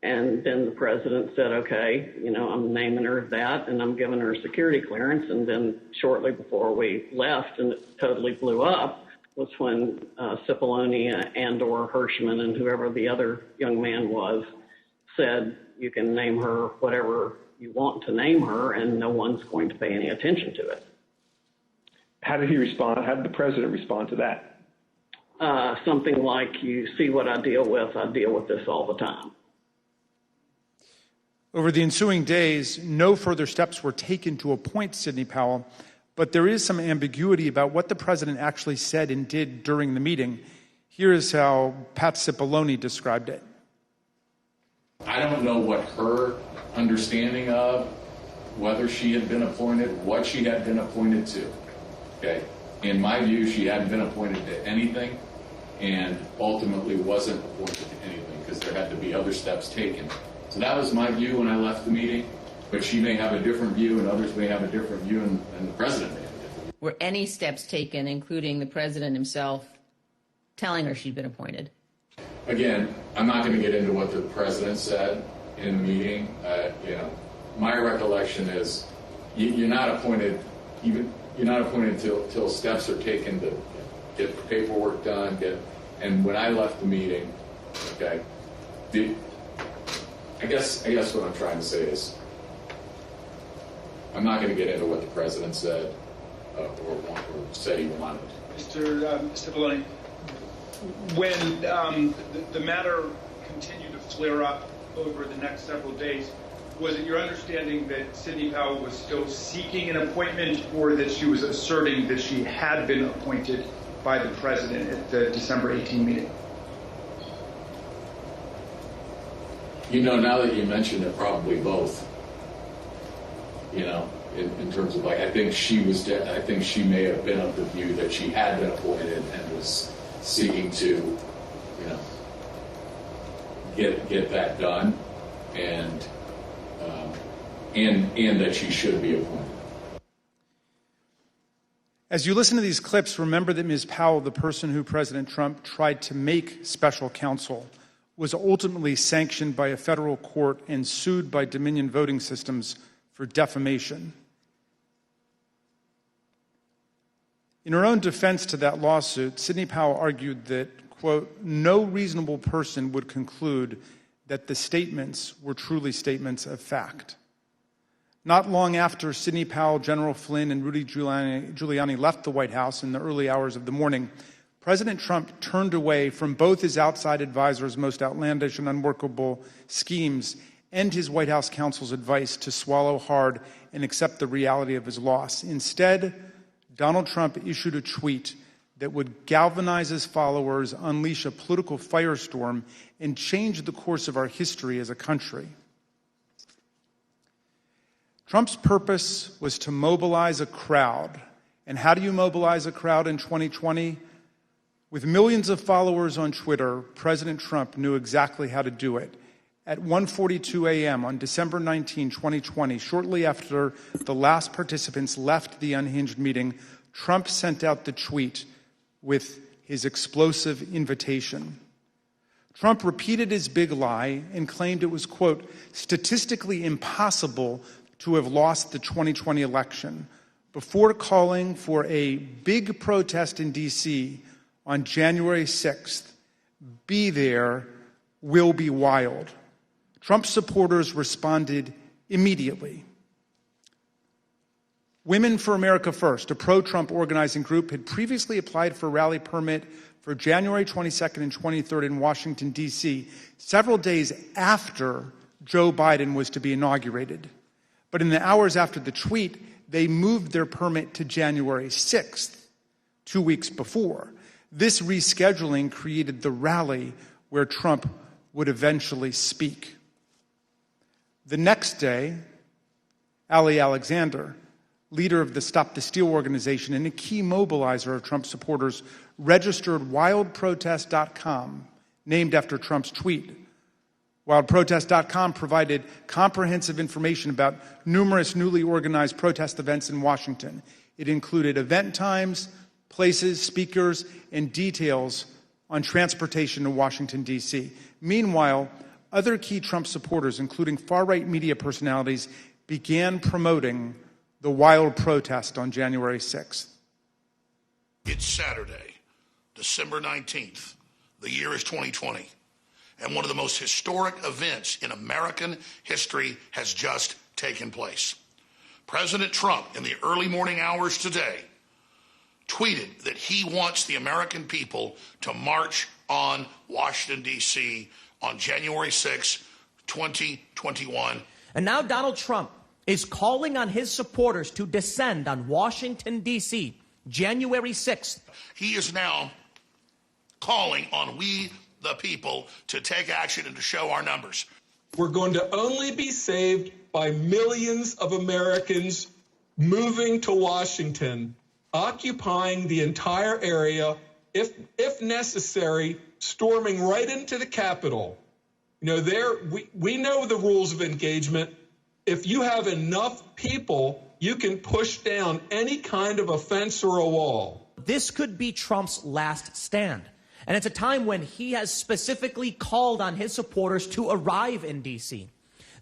And then the president said, okay, I'm naming her that, and I'm giving her security clearance. And then shortly before we left, and it totally blew up, was when Cipollone and/or Hirschman and whoever the other young man was said, you can name her whatever you want to name her, and no one's going to pay any attention to it. How did he respond? How did the president respond to that? Something like, you see what I deal with this all the time. Over the ensuing days, no further steps were taken to appoint Sidney Powell, but there is some ambiguity about what the president actually said and did during the meeting. Here is how Pat Cipollone described it. I don't know what her understanding of whether she had been appointed, what she had been appointed to. Okay. In my view, she hadn't been appointed to anything and ultimately wasn't appointed to anything because there had to be other steps taken. So that was my view when I left the meeting, but she may have a different view and others may have a different view and the president may have a different view. Were any steps taken, including the president himself, telling her she'd been appointed? Again, I'm not going to get into what the president said in the meeting. My recollection is you're not appointed until steps are taken to get the paperwork done. And when I left the meeting, okay, I guess what I'm trying to say is I'm not going to get into what the president said or said he wanted. Mr. Cipollone, when the matter continued to flare up over the next several days, was it your understanding that Sidney Powell was still seeking an appointment or that she was asserting that she had been appointed by the president at the December 18 meeting? Now that you mentioned it, probably both. In terms of I think she may have been of the view that she had been appointed and was seeking to, get that done, and that she should be appointed. As you listen to these clips, remember that Ms. Powell, the person who President Trump tried to make special counsel, was ultimately sanctioned by a federal court and sued by Dominion Voting Systems for defamation. In her own defense to that lawsuit, Sidney Powell argued that, quote, no reasonable person would conclude that the statements were truly statements of fact. Not long after Sidney Powell, General Flynn, and Rudy Giuliani left the White House in the early hours of the morning, President Trump turned away from both his outside advisors' most outlandish and unworkable schemes and his White House counsel's advice to swallow hard and accept the reality of his loss. Instead, Donald Trump issued a tweet that would galvanize his followers, unleash a political firestorm, and change the course of our history as a country. Trump's purpose was to mobilize a crowd. And how do you mobilize a crowd in 2020? With millions of followers on Twitter, President Trump knew exactly how to do it. At 1:42 a.m. on December 19, 2020, shortly after the last participants left the unhinged meeting, Trump sent out the tweet with his explosive invitation. Trump repeated his big lie and claimed it was, quote, statistically impossible to have lost the 2020 election before calling for a big protest in D.C. on January 6th. Be there, will be wild. Trump supporters responded immediately. Women for America First, a pro-Trump organizing group, had previously applied for a rally permit for January 22nd and 23rd in Washington, D.C., several days after Joe Biden was to be inaugurated. But in the hours after the tweet, they moved their permit to January 6th, 2 weeks before. This rescheduling created the rally where Trump would eventually speak. The next day, Ali Alexander, leader of the Stop the Steal organization and a key mobilizer of Trump supporters, registered wildprotest.com, named after Trump's tweet, WildProtest.com provided comprehensive information about numerous newly organized protest events in Washington. It included event times, places, speakers, and details on transportation to Washington, D.C. Meanwhile, other key Trump supporters, including far-right media personalities, began promoting the wild protest on January 6th. It's Saturday, December 19th. The year is 2020. And one of the most historic events in American history has just taken place. President Trump, in the early morning hours today, tweeted that he wants the American people to march on Washington, D.C. on January 6, 2021. And now Donald Trump is calling on his supporters to descend on Washington, D.C., January 6th. He is now calling on we, the people, to take action and to show our numbers. We're going to only be saved by millions of Americans moving to Washington, occupying the entire area, if necessary, storming right into the Capitol. You know, we know the rules of engagement. If you have enough people, you can push down any kind of a fence or a wall. This could be Trump's last stand. And it's a time when he has specifically called on his supporters to arrive in D.C.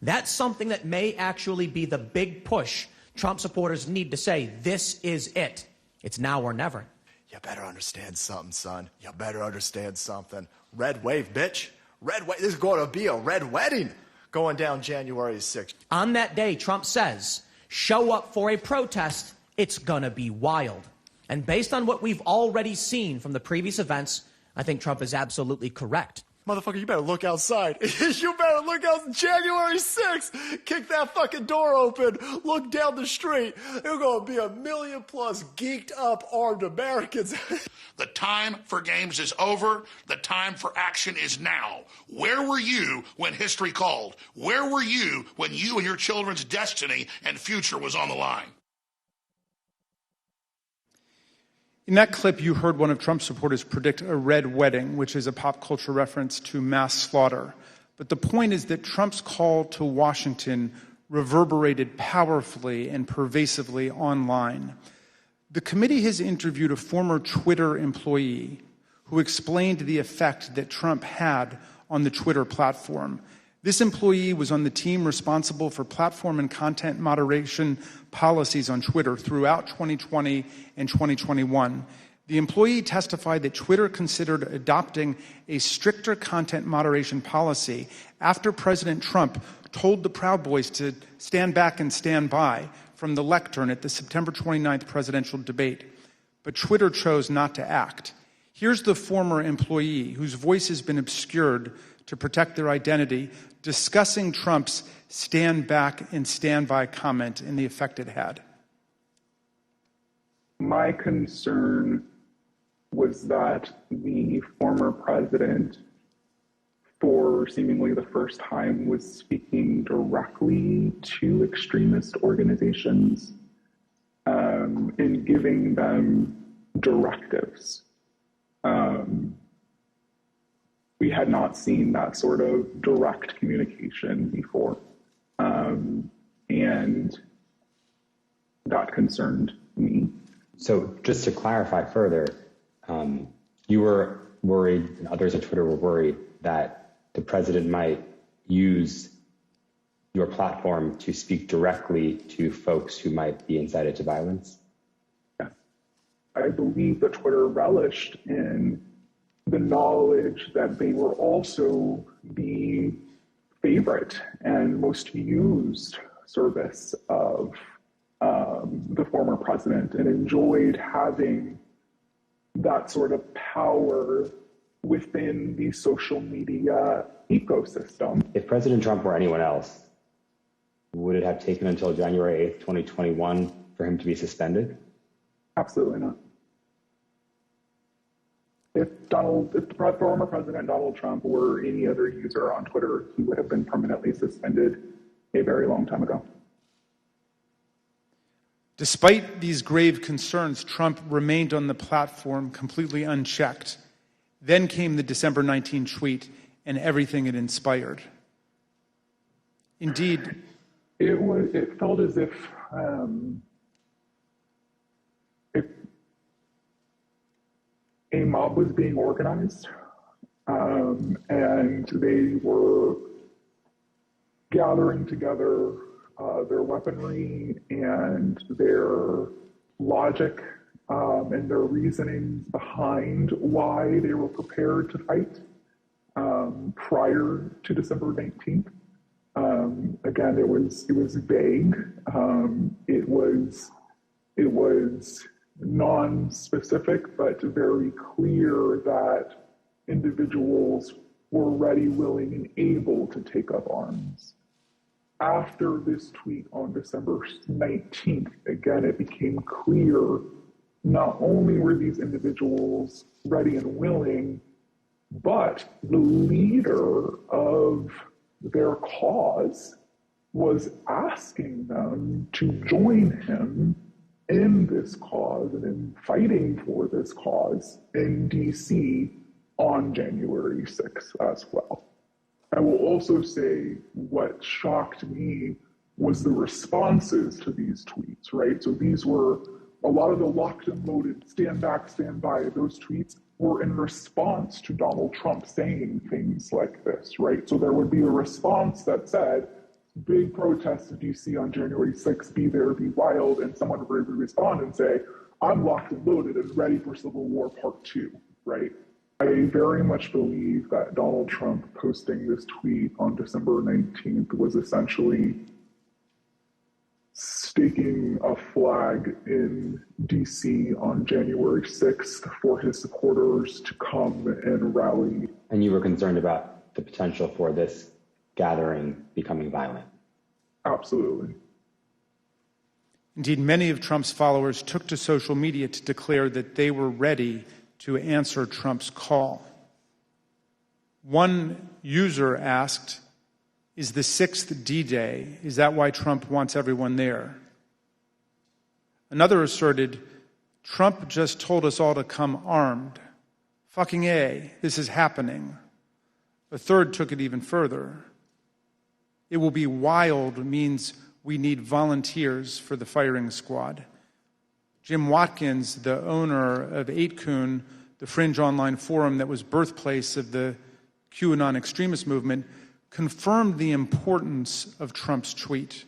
That's something that may actually be the big push Trump supporters need to say, this is it. It's now or never. You better understand something, son. You better understand something. Red wave, bitch. Red wave. This is going to be a red wedding going down January 6th. On that day, Trump says, show up for a protest. It's going to be wild. And based on what we've already seen from the previous events, I think Trump is absolutely correct. Motherfucker, you better look outside. You better look out January 6th. Kick that fucking door open. Look down the street. There's going to be 1 million plus geeked up armed Americans. The time for games is over. The time for action is now. Where were you when history called? Where were you when you and your children's destiny and future was on the line? In that clip, you heard one of Trump's supporters predict a red wedding, which is a pop culture reference to mass slaughter. But the point is that Trump's call to Washington reverberated powerfully and pervasively online. The committee has interviewed a former Twitter employee who explained the effect that Trump had on the Twitter platform. This employee was on the team responsible for platform and content moderation policies on Twitter throughout 2020 and 2021. The employee testified that Twitter considered adopting a stricter content moderation policy after President Trump told the Proud Boys to stand back and stand by from the lectern at the September 29th presidential debate. But Twitter chose not to act. Here's the former employee, whose voice has been obscured to protect their identity, discussing Trump's stand back and stand by comment and the effect it had. My concern was that the former president, for seemingly the first time, was speaking directly to extremist organizations and giving them directives. We had not seen that sort of direct communication before. And that concerned me. So just to clarify further, you were worried, and others at Twitter were worried, that the president might use your platform to speak directly to folks who might be incited to violence? Yes. I believe that Twitter relished in the knowledge that they were also the favorite and most used service of the former president, and enjoyed having that sort of power within the social media ecosystem. If President Trump were anyone else, would it have taken until January 8th, 2021 for him to be suspended? Absolutely not. If the former President Donald Trump were any other user on Twitter, he would have been permanently suspended a very long time ago. Despite these grave concerns, Trump remained on the platform completely unchecked. Then came the December 19 tweet and everything it inspired. Indeed. It felt as if a mob was being organized, and they were gathering together their weaponry and their logic and their reasoning behind why they were prepared to fight prior to December 19th. Again, it was vague. It was non-specific, but very clear that individuals were ready, willing, and able to take up arms. After this tweet on December 19th, again, it became clear not only were these individuals ready and willing, but the leader of their cause was asking them to join him in this cause and in fighting for this cause in DC on January 6th as well. I will also say what shocked me was the responses to these tweets, right? So these were a lot of the locked and loaded, stand back, stand by, those tweets were in response to Donald Trump saying things like this, right? So there would be a response that said, big protest in DC on January 6th, be there, be wild, and someone would respond and say, I'm locked and loaded and ready for Civil War Part 2, right? I very much believe that Donald Trump posting this tweet on December 19th was essentially staking a flag in DC on January 6th for his supporters to come and rally. And you were concerned about the potential for this gathering becoming violent? Absolutely. Indeed, many of Trump's followers took to social media to declare that they were ready to answer Trump's call. One user asked, is the 6th D-Day? Is that why Trump wants everyone there? Another asserted, Trump just told us all to come armed. Fucking A, this is happening. A third took it even further. It will be wild means we need volunteers for the firing squad. Jim Watkins, the owner of 8kun, the fringe online forum that was birthplace of the QAnon extremist movement, confirmed the importance of Trump's tweet.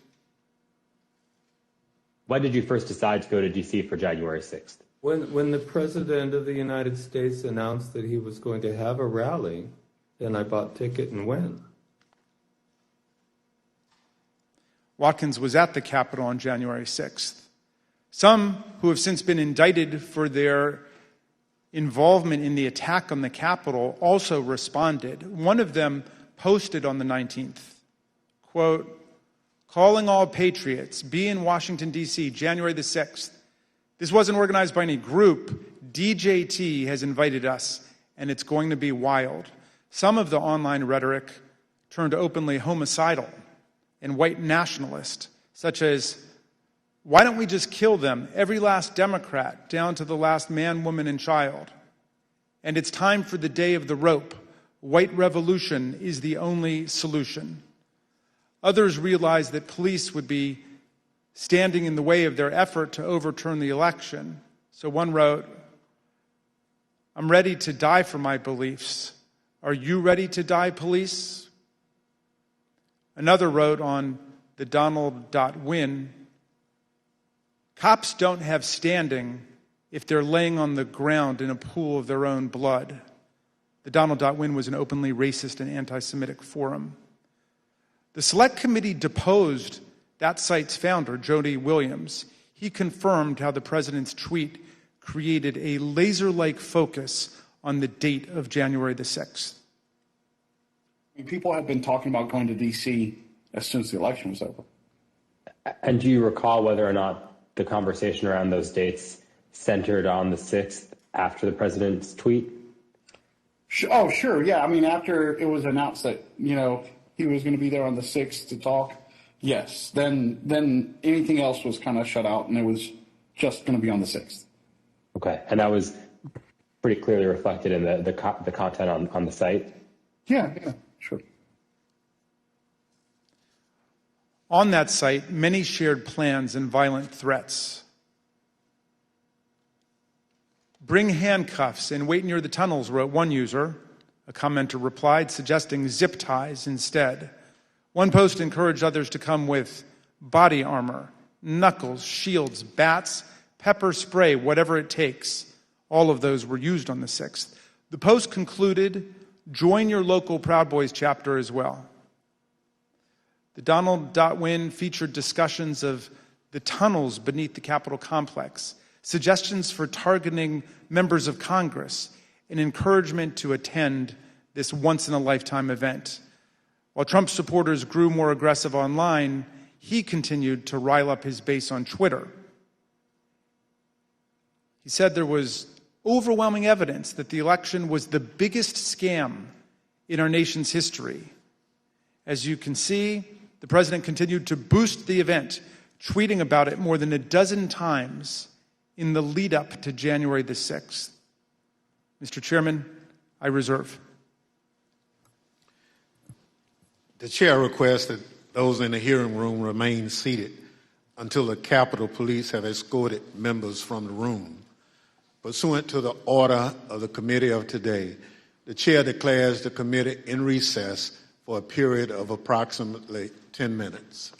Why did you first decide to go to DC for January 6th? When the President of the United States announced that he was going to have a rally, then I bought a ticket and went. Watkins was at the Capitol on January 6th. Some who have since been indicted for their involvement in the attack on the Capitol also responded. One of them posted on the 19th, quote, calling all patriots, be in Washington, D.C., January the 6th. This wasn't organized by any group. DJT has invited us, and it's going to be wild. Some of the online rhetoric turned openly homicidal and white nationalist, such as, why don't we just kill them, every last Democrat, down to the last man, woman, and child? And it's time for the day of the rope. White revolution is the only solution. Others realized that police would be standing in the way of their effort to overturn the election. So one wrote, I'm ready to die for my beliefs. Are you ready to die, police? Another wrote on the Donald.win, cops don't have standing if they're laying on the ground in a pool of their own blood. The Donald.win was an openly racist and anti-Semitic forum. The Select Committee deposed that site's founder, Jody Williams. He confirmed how the president's tweet created a laser-like focus on the date of January the 6th. People have been talking about going to D.C. as soon as the election was over. And do you recall whether or not the conversation around those dates centered on the 6th after the president's tweet? Oh, sure. Yeah. I mean, after it was announced that, he was going to be there on the 6th to talk, yes. Then anything else was kind of shut out, and it was just going to be on the 6th. Okay. And that was pretty clearly reflected in the content on the site? Yeah, sure. On that site, many shared plans and violent threats. Bring handcuffs and wait near the tunnels, wrote one user. A commenter replied, suggesting zip ties instead. One post encouraged others to come with body armor, knuckles, shields, bats, pepper spray, whatever it takes. All of those were used on the 6th. The post concluded, join your local Proud Boys chapter as well. The Donald.win featured discussions of the tunnels beneath the Capitol complex, suggestions for targeting members of Congress, and encouragement to attend this once-in-a-lifetime event. While Trump supporters grew more aggressive online, he continued to rile up his base on Twitter. He said there was overwhelming evidence that the election was the biggest scam in our nation's history. As you can see, the president continued to boost the event, tweeting about it more than a dozen times in the lead up to January the 6th. Mr. Chairman, I reserve. The chair requests that those in the hearing room remain seated until the Capitol Police have escorted members from the room. Pursuant to the order of the committee of today, the chair declares the committee in recess for a period of approximately 10 minutes.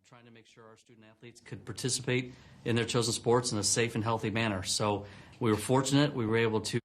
trying to make sure our student athletes could participate in their chosen sports in a safe and healthy manner. So we were fortunate. We were able to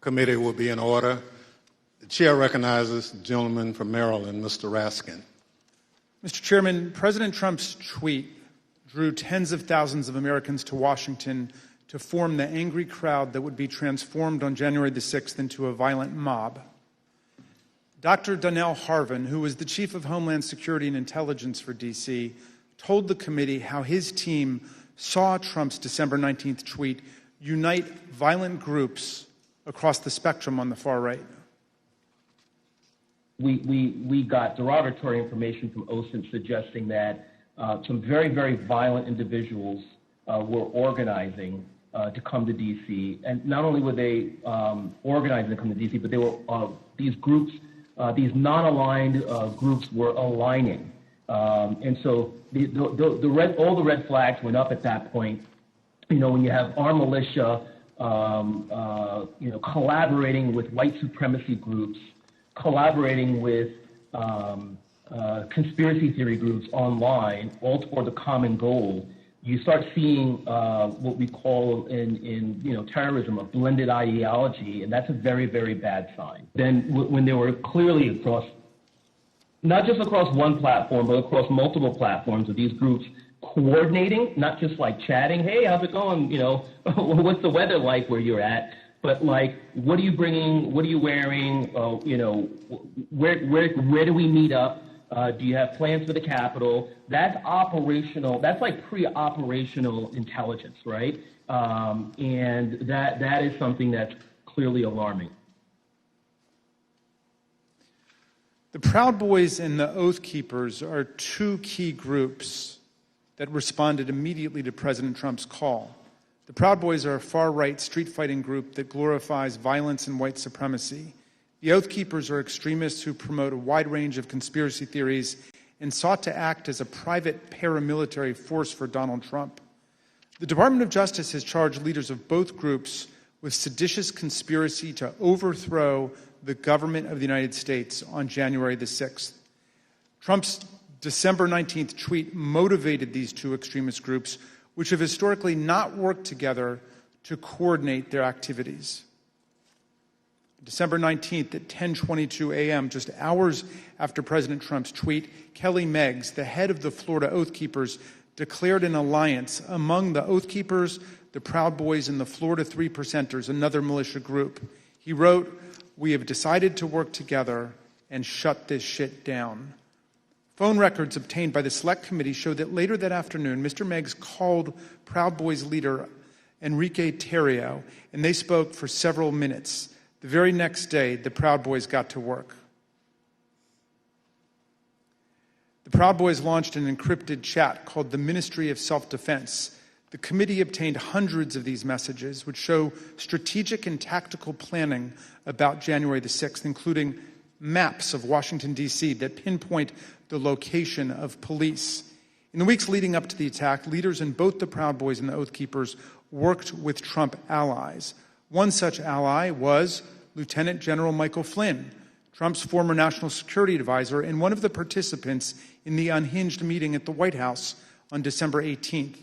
committee will be in order. The chair recognizes the gentleman from Maryland, Mr. Raskin. Mr. Chairman, President Trump's tweet drew tens of thousands of Americans to Washington to form the angry crowd that would be transformed on January the 6th into a violent mob. Dr. Donnell Harvin, who was the Chief of Homeland Security and Intelligence for D.C., told the committee how his team saw Trump's December 19th tweet unite violent groups across the spectrum on the far right. We got derogatory information from OSINT suggesting that some very, very violent individuals were organizing to come to D.C. And not only were they organizing to come to D.C., but they were these groups, these non-aligned groups were aligning. And so all the red flags went up at that point. You know, when you have armed militia, collaborating with white supremacy groups, collaborating with conspiracy theory groups online, all toward the common goal, you start seeing what we call in terrorism a blended ideology, and that's a very, very bad sign. Then when they were clearly across, not just across one platform, but across multiple platforms of these groups coordinating, not just like chatting, hey, how's it going? You know, what's the weather like where you're at? But like, what are you bringing? What are you wearing? Where do we meet up? Do you have plans for the Capitol? That's operational. That's like pre-operational intelligence, right? And that is something that's clearly alarming. The Proud Boys and the Oath Keepers are two key groups that responded immediately to President Trump's call. The Proud Boys are a far-right street-fighting group that glorifies violence and white supremacy. The Oath Keepers are extremists who promote a wide range of conspiracy theories and sought to act as a private paramilitary force for Donald Trump. The Department of Justice has charged leaders of both groups with seditious conspiracy to overthrow the government of the United States on January the 6th. Trump's December 19th tweet motivated these two extremist groups, which have historically not worked together to coordinate their activities. December 19th at 10:22 a.m., just hours after President Trump's tweet, Kelly Meggs, the head of the Florida Oath Keepers, declared an alliance among the Oath Keepers, the Proud Boys, and the Florida Three Percenters, another militia group. He wrote, "We have decided to work together and shut this shit down." Phone records obtained by the Select Committee show that later that afternoon, Mr. Meggs called Proud Boys leader Enrique Tarrio, and they spoke for several minutes. The very next day, the Proud Boys got to work. The Proud Boys launched an encrypted chat called the Ministry of Self-Defense. The committee obtained hundreds of these messages, which show strategic and tactical planning about January the 6th, including maps of Washington, D.C. that pinpoint the location of police. In the weeks leading up to the attack, leaders in both the Proud Boys and the Oath Keepers worked with Trump allies. One such ally was Lieutenant General Michael Flynn, Trump's former national security advisor and one of the participants in the unhinged meeting at the White House on December 18th.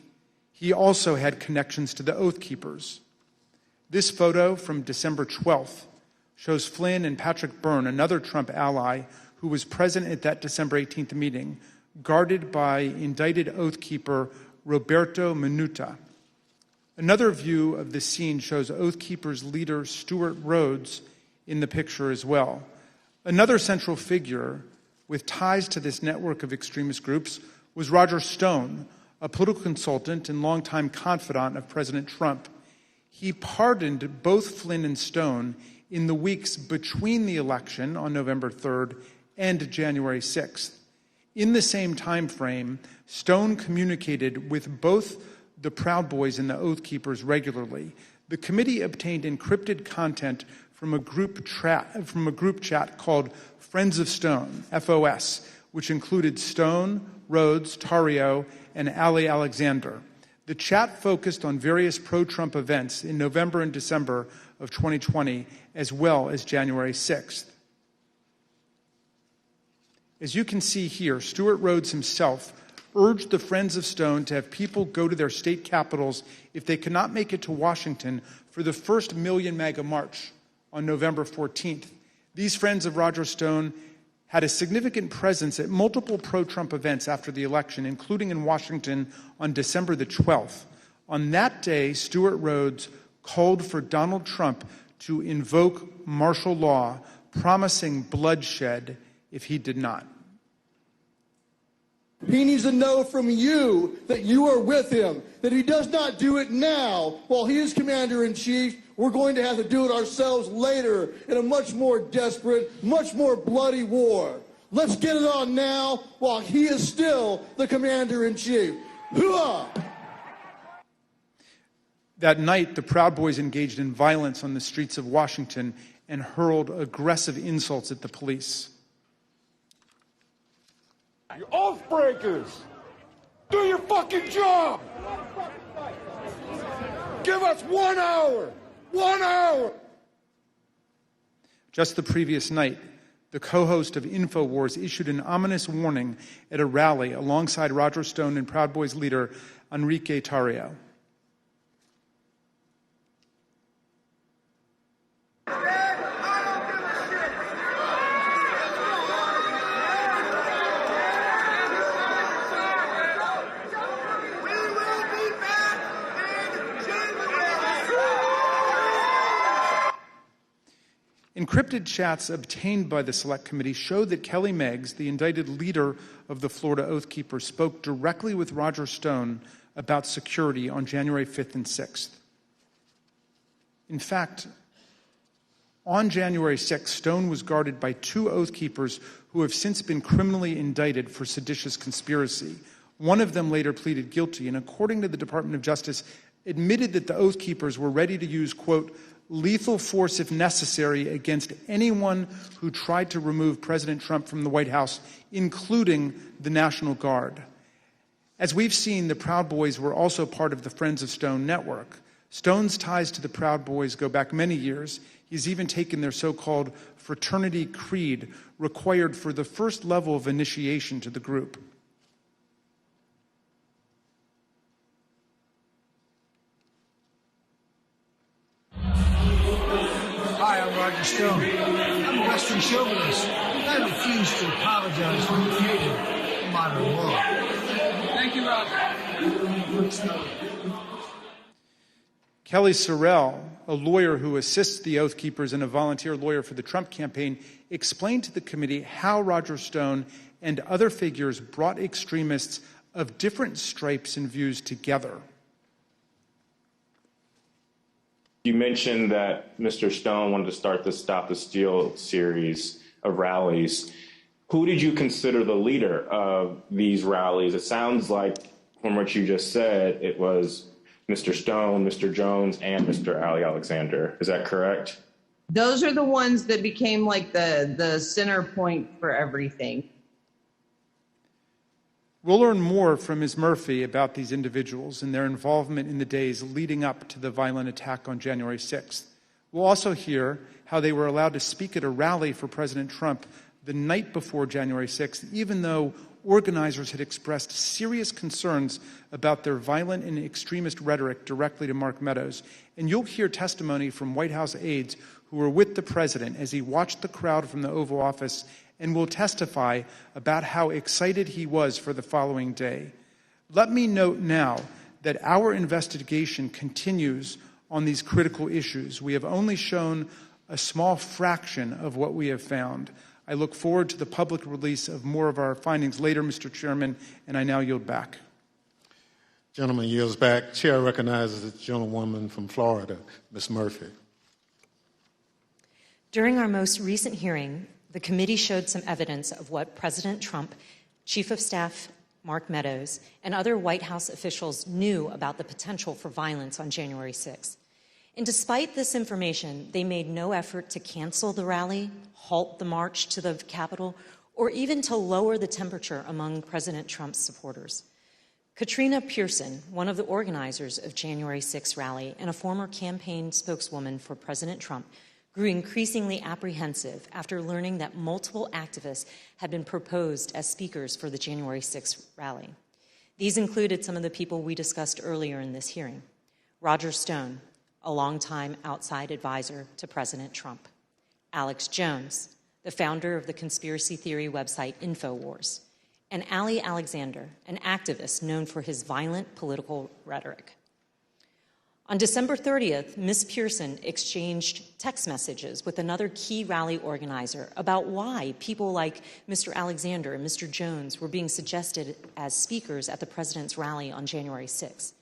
He also had connections to the Oath Keepers. This photo from December 12th shows Flynn and Patrick Byrne, another Trump ally who was present at that December 18th meeting, guarded by indicted Oath Keeper Roberto Minuta. Another view of the scene shows Oath Keepers leader Stuart Rhodes in the picture as well. Another central figure with ties to this network of extremist groups was Roger Stone, a political consultant and longtime confidant of President Trump. He pardoned both Flynn and Stone in the weeks between the election on November 3rd and January 6th. In the same time frame, Stone communicated with both the Proud Boys and the Oath Keepers regularly. The committee obtained encrypted content from a group chat called Friends of Stone, FOS, which included Stone, Rhodes, Tarrio, and Ali Alexander. The chat focused on various pro-Trump events in November and December of 2020, as well as January 6th. As you can see here, Stuart Rhodes himself urged the Friends of Stone to have people go to their state capitals if they could not make it to Washington for the first Million MAGA March on November 14th. These friends of Roger Stone had a significant presence at multiple pro-Trump events after the election, including in Washington on December the 12th. On that day, Stuart Rhodes called for Donald Trump to invoke martial law, promising bloodshed if he did not. He needs to know from you that you are with him, that he does not do it now while he is commander-in-chief. We're going to have to do it ourselves later in a much more desperate, much more bloody war. Let's get it on now while he is still the commander-in-chief. Hooah! That night, the Proud Boys engaged in violence on the streets of Washington and hurled aggressive insults at the police. You oath breakers! Do your fucking job! Give us 1 hour! 1 hour! Just the previous night, the co-host of InfoWars issued an ominous warning at a rally alongside Roger Stone and Proud Boys leader Enrique Tarrio. Encrypted chats obtained by the Select Committee show that Kelly Meggs, the indicted leader of the Florida Oath Keepers, spoke directly with Roger Stone about security on January 5th and 6th. In fact, on January 6th, Stone was guarded by 2 Oath Keepers who have since been criminally indicted for seditious conspiracy. One of them later pleaded guilty, and according to the Department of Justice, admitted that the Oath Keepers were ready to use, quote, lethal force if necessary against anyone who tried to remove President Trump from the White House, including the National Guard. As we've seen, the Proud Boys were also part of the Friends of Stone network. Stone's ties to the Proud Boys go back many years. He's even taken their so-called fraternity creed, required for the first level of initiation to the group. Hi, I'm Roger Stone. I'm a Western chauvinist. I refuse to apologize for creating modern law. Thank you, Roger. Kelly Sorrell, a lawyer who assists the Oath Keepers and a volunteer lawyer for the Trump campaign, explained to the committee how Roger Stone and other figures brought extremists of different stripes and views together. You mentioned that Mr. Stone wanted to start the Stop the Steal series of rallies. Who did you consider the leader of these rallies? It sounds like, from what you just said, it was Mr. Stone, Mr. Jones, and Mr. Ali Alexander. Is that correct? Those are the ones that became like the center point for everything. We'll learn more from Ms. Murphy about these individuals and their involvement in the days leading up to the violent attack on January 6th. We'll also hear how they were allowed to speak at a rally for President Trump the night before January 6th, even though organizers had expressed serious concerns about their violent and extremist rhetoric directly to Mark Meadows. And you'll hear testimony from White House aides who were with the president as he watched the crowd from the Oval Office and will testify about how excited he was for the following day. Let me note now that our investigation continues on these critical issues. We have only shown a small fraction of what we have found. I look forward to the public release of more of our findings later, Mr. Chairman, and I now yield back. Gentleman yields back. Chair recognizes the gentlewoman from Florida, Ms. Murphy. During our most recent hearing, the committee showed some evidence of what President Trump, Chief of Staff Mark Meadows, and other White House officials knew about the potential for violence on January 6th. And despite this information, they made no effort to cancel the rally, halt the march to the Capitol, or even to lower the temperature among President Trump's supporters. Katrina Pearson, one of the organizers of January 6th rally and a former campaign spokeswoman for President Trump, grew increasingly apprehensive after learning that multiple activists had been proposed as speakers for the January 6th rally. These included some of the people we discussed earlier in this hearing: Roger Stone, a longtime outside advisor to President Trump; Alex Jones, the founder of the conspiracy theory website InfoWars; and Ali Alexander, an activist known for his violent political rhetoric. On December 30th, Ms. Pearson exchanged text messages with another key rally organizer about why people like Mr. Alexander and Mr. Jones were being suggested as speakers at the president's rally on January 6th.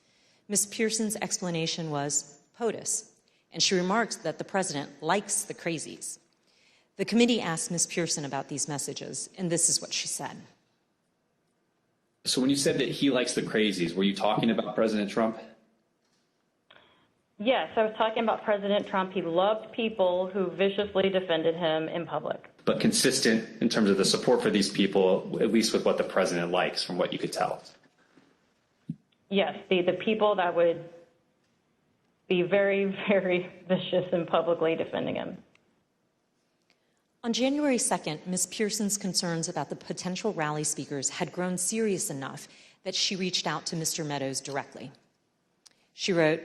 Ms. Pearson's explanation was POTUS, and she remarked that the president likes the crazies. The committee asked Ms. Pearson about these messages, and this is what she said. So when you said that he likes the crazies, were you talking about President Trump? Yes, I was talking about President Trump. He loved people who viciously defended him in public. But consistent in terms of the support for these people, at least with what the president likes, from what you could tell. Yes, the people that would be very, very vicious and publicly defending him. On January 2nd, Ms. Pearson's concerns about the potential rally speakers had grown serious enough that she reached out to Mr. Meadows directly. She wrote,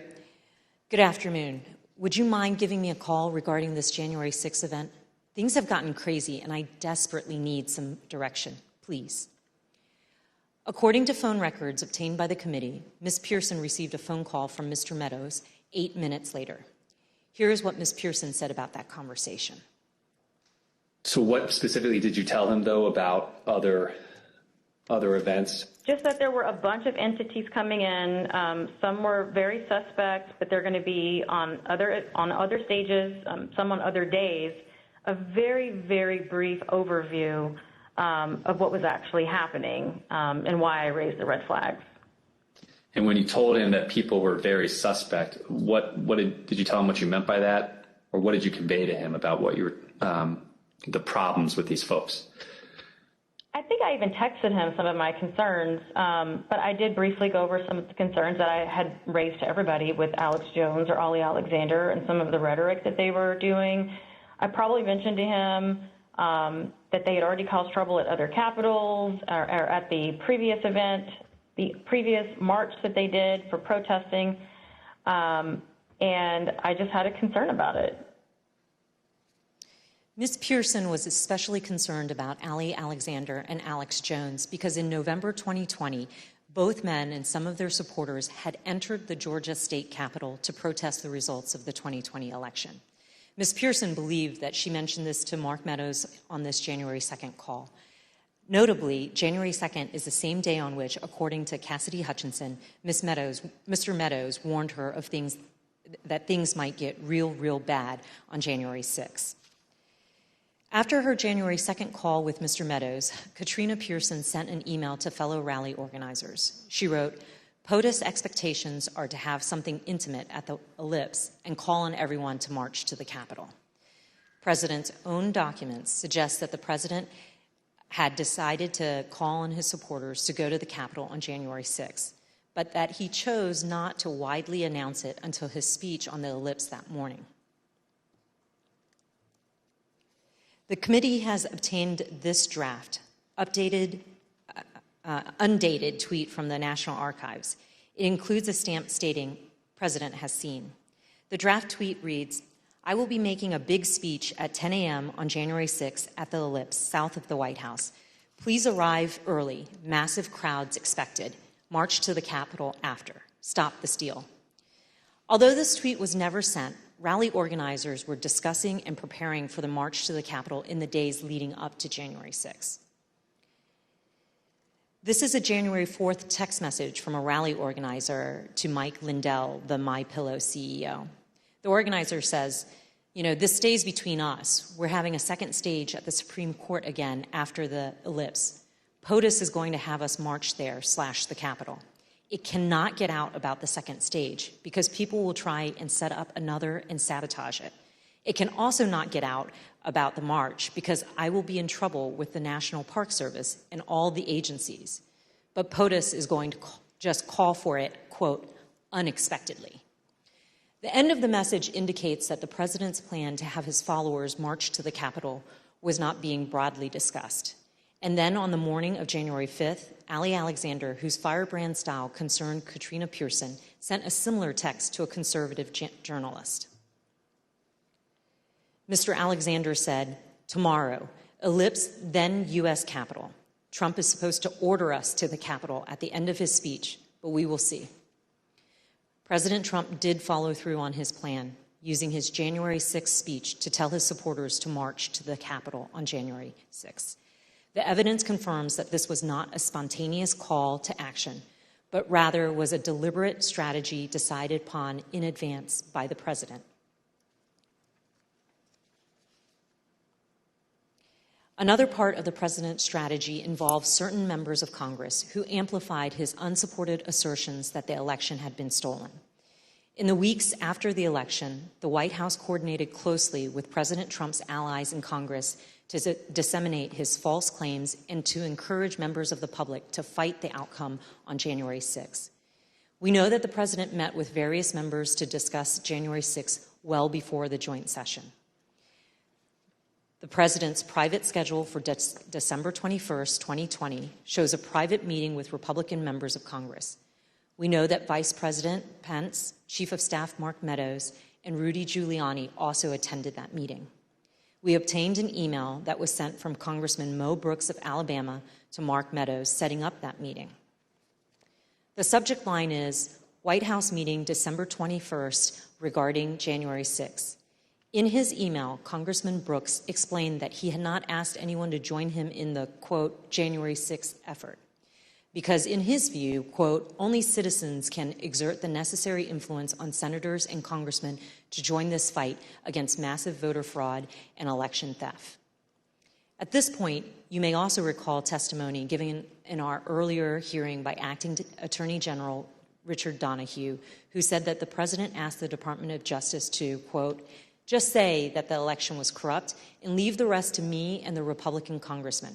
"Good afternoon. Would you mind giving me a call regarding this January 6th event? Things have gotten crazy and I desperately need some direction, please." According to phone records obtained by the committee, Ms. Pearson received a phone call from Mr. Meadows 8 minutes later. Here is what Ms. Pearson said about that conversation. So what specifically did you tell him, though, about other events? Just that there were a bunch of entities coming in. Some were very suspect, but they're going to be on other stages, some on other days. A very, very brief overview of what was actually happening and why I raised the red flags. And when you told him that people were very suspect, what did you tell him what you meant by that, or what did you convey to him about what you were the problems with these folks? I think I even texted him some of my concerns, but I did briefly go over some of the concerns that I had raised to everybody with Alex Jones or Ali Alexander and some of the rhetoric that they were doing. I probably mentioned to him that they had already caused trouble at other capitals or at the previous event, the previous march that they did for protesting, and I just had a concern about it. Ms. Pearson was especially concerned about Ali Alexander and Alex Jones because in November 2020, both men and some of their supporters had entered the Georgia state capitol to protest the results of the 2020 election. Ms. Pearson believed that she mentioned this to Mark Meadows on this January 2nd call. Notably, January 2nd is the same day on which, according to Cassidy Hutchinson, Mr. Meadows warned her of that things might get real bad on January 6th. After her January 2nd call with Mr. Meadows, Katrina Pearson sent an email to fellow rally organizers. She wrote, "POTUS expectations are to have something intimate at the Ellipse and call on everyone to march to the Capitol." President's own documents suggest that the president had decided to call on his supporters to go to the Capitol on January 6th, but that he chose not to widely announce it until his speech on the Ellipse that morning. The committee has obtained this draft, undated tweet from the National Archives. It includes a stamp stating, "President has seen." The draft tweet reads, "I will be making a big speech at 10 a.m. on January 6th at the Ellipse, south of the White House. Please arrive early. Massive crowds expected. March to the Capitol after. Stop the steal." Although this tweet was never sent, rally organizers were discussing and preparing for the march to the Capitol in the days leading up to January 6th. This is a January 4th text message from a rally organizer to Mike Lindell, the MyPillow CEO. The organizer says, "This stays between us. We're having a second stage at the Supreme Court again after the Ellipse. POTUS is going to have us march there / the Capitol. It cannot get out about the second stage because people will try and set up another and sabotage it. It can also not get out about the march because I will be in trouble with the National Park Service and all the agencies. But POTUS is going to just call for it, quote, unexpectedly." The end of the message indicates that the president's plan to have his followers march to the Capitol was not being broadly discussed. And then on the morning of January 5th, Ali Alexander, whose firebrand style concerned Katrina Pearson, sent a similar text to a conservative journalist. Mr. Alexander said, "Tomorrow, ellipse, then U.S. Capitol. Trump is supposed to order us to the Capitol at the end of his speech, but we will see." President Trump did follow through on his plan, using his January 6th speech to tell his supporters to march to the Capitol on January 6th. The evidence confirms that this was not a spontaneous call to action, but rather was a deliberate strategy decided upon in advance by the president. Another part of the president's strategy involved certain members of Congress who amplified his unsupported assertions that the election had been stolen. In the weeks after the election, the White House coordinated closely with President Trump's allies in Congress to disseminate his false claims and to encourage members of the public to fight the outcome on January 6th. We know that the president met with various members to discuss January 6th well before the joint session. The president's private schedule for December 21st, 2020 shows a private meeting with Republican members of Congress. We know that Vice President Pence, Chief of Staff Mark Meadows, and Rudy Giuliani also attended that meeting. We obtained an email that was sent from Congressman Mo Brooks of Alabama to Mark Meadows setting up that meeting. The subject line is White House meeting December 21st regarding January 6th. In his email, Congressman Brooks explained that he had not asked anyone to join him in the, quote, January 6th effort, because in his view, quote, only citizens can exert the necessary influence on senators and congressmen to join this fight against massive voter fraud and election theft. At this point, you may also recall testimony given in our earlier hearing by Acting Attorney General Richard Donahue, who said that the president asked the Department of Justice to, quote, just say that the election was corrupt and leave the rest to me and the Republican congressman.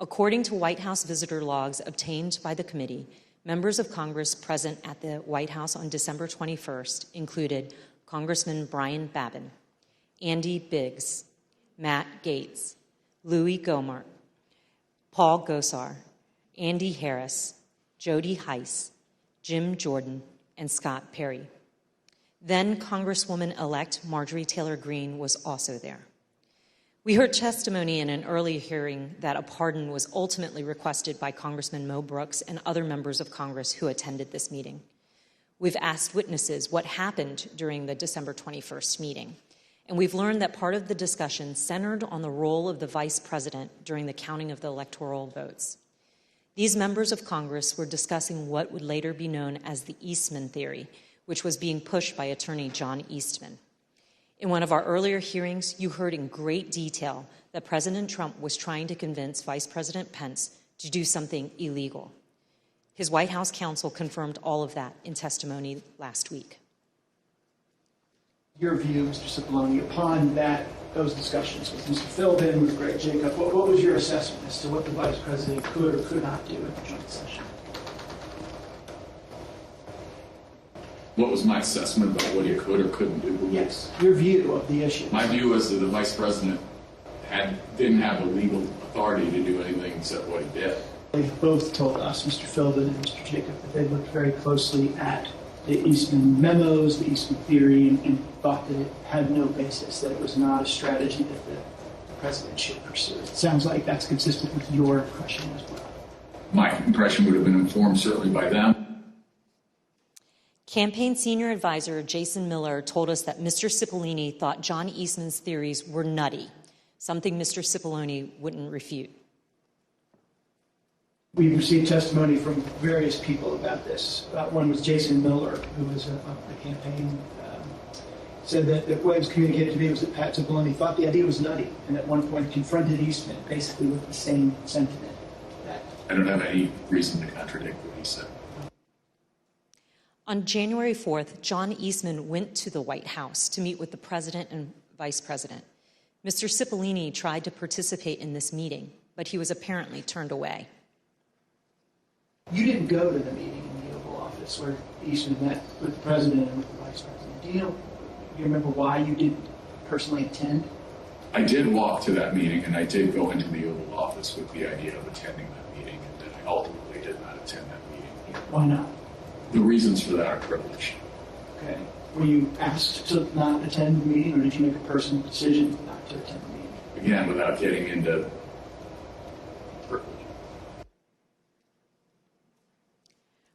According to White House visitor logs obtained by the committee, members of Congress present at the White House on December 21st included Congressman Brian Babin, Andy Biggs, Matt Gaetz, Louis Gohmert, Paul Gosar, Andy Harris, Jody Heiss, Jim Jordan, and Scott Perry. Then Congresswoman-elect Marjorie Taylor Greene was also there. We heard testimony in an early hearing that a pardon was ultimately requested by Congressman Mo Brooks and other members of Congress who attended this meeting. We've asked witnesses what happened during the December 21st meeting, and we've learned that part of the discussion centered on the role of the vice president during the counting of the electoral votes. These members of Congress were discussing what would later be known as the Eastman theory, which was being pushed by attorney John Eastman. In one of our earlier hearings, you heard in great detail that President Trump was trying to convince Vice President Pence to do something illegal. His White House counsel confirmed all of that in testimony last week. Your view, Mr. Cipollone, upon those discussions with Mr. Philbin, with Greg Jacob, what was your assessment as to what the Vice President could or could not do at the joint session? What was my assessment about what he could or couldn't do? Yes, your view of the issue. My view was that the vice president didn't have a legal authority to do anything except what he did. They've both told us, Mr. Philbin and Mr. Jacob, that they looked very closely at the Eastman memos, the Eastman theory, and thought that it had no basis, that it was not a strategy that the president should pursue. It sounds like that's consistent with your impression as well. My impression would have been informed certainly by them. Campaign senior advisor Jason Miller told us that Mr. Cipollone thought John Eastman's theories were nutty, something Mr. Cipollone wouldn't refute. We've received testimony from various people about this. One was Jason Miller, who was a campaign, said that what was communicated to me was that Pat Cipollone thought the idea was nutty, and at one point confronted Eastman basically with the same sentiment. I don't have any reason to contradict what he said. On January 4th, John Eastman went to the White House to meet with the president and vice president. Mr. Cipollone tried to participate in this meeting, but he was apparently turned away. You didn't go to the meeting in the Oval Office where Eastman met with the president and with the vice president. Do you remember why you didn't personally attend? I did walk to that meeting, and I did go into the Oval Office with the idea of attending that meeting, and then I ultimately did not attend that meeting. Why not? The reasons for that are privilege. Okay. Were you asked to not attend the meeting, or did you make a personal decision not to attend the meeting? Again, without getting into privilege.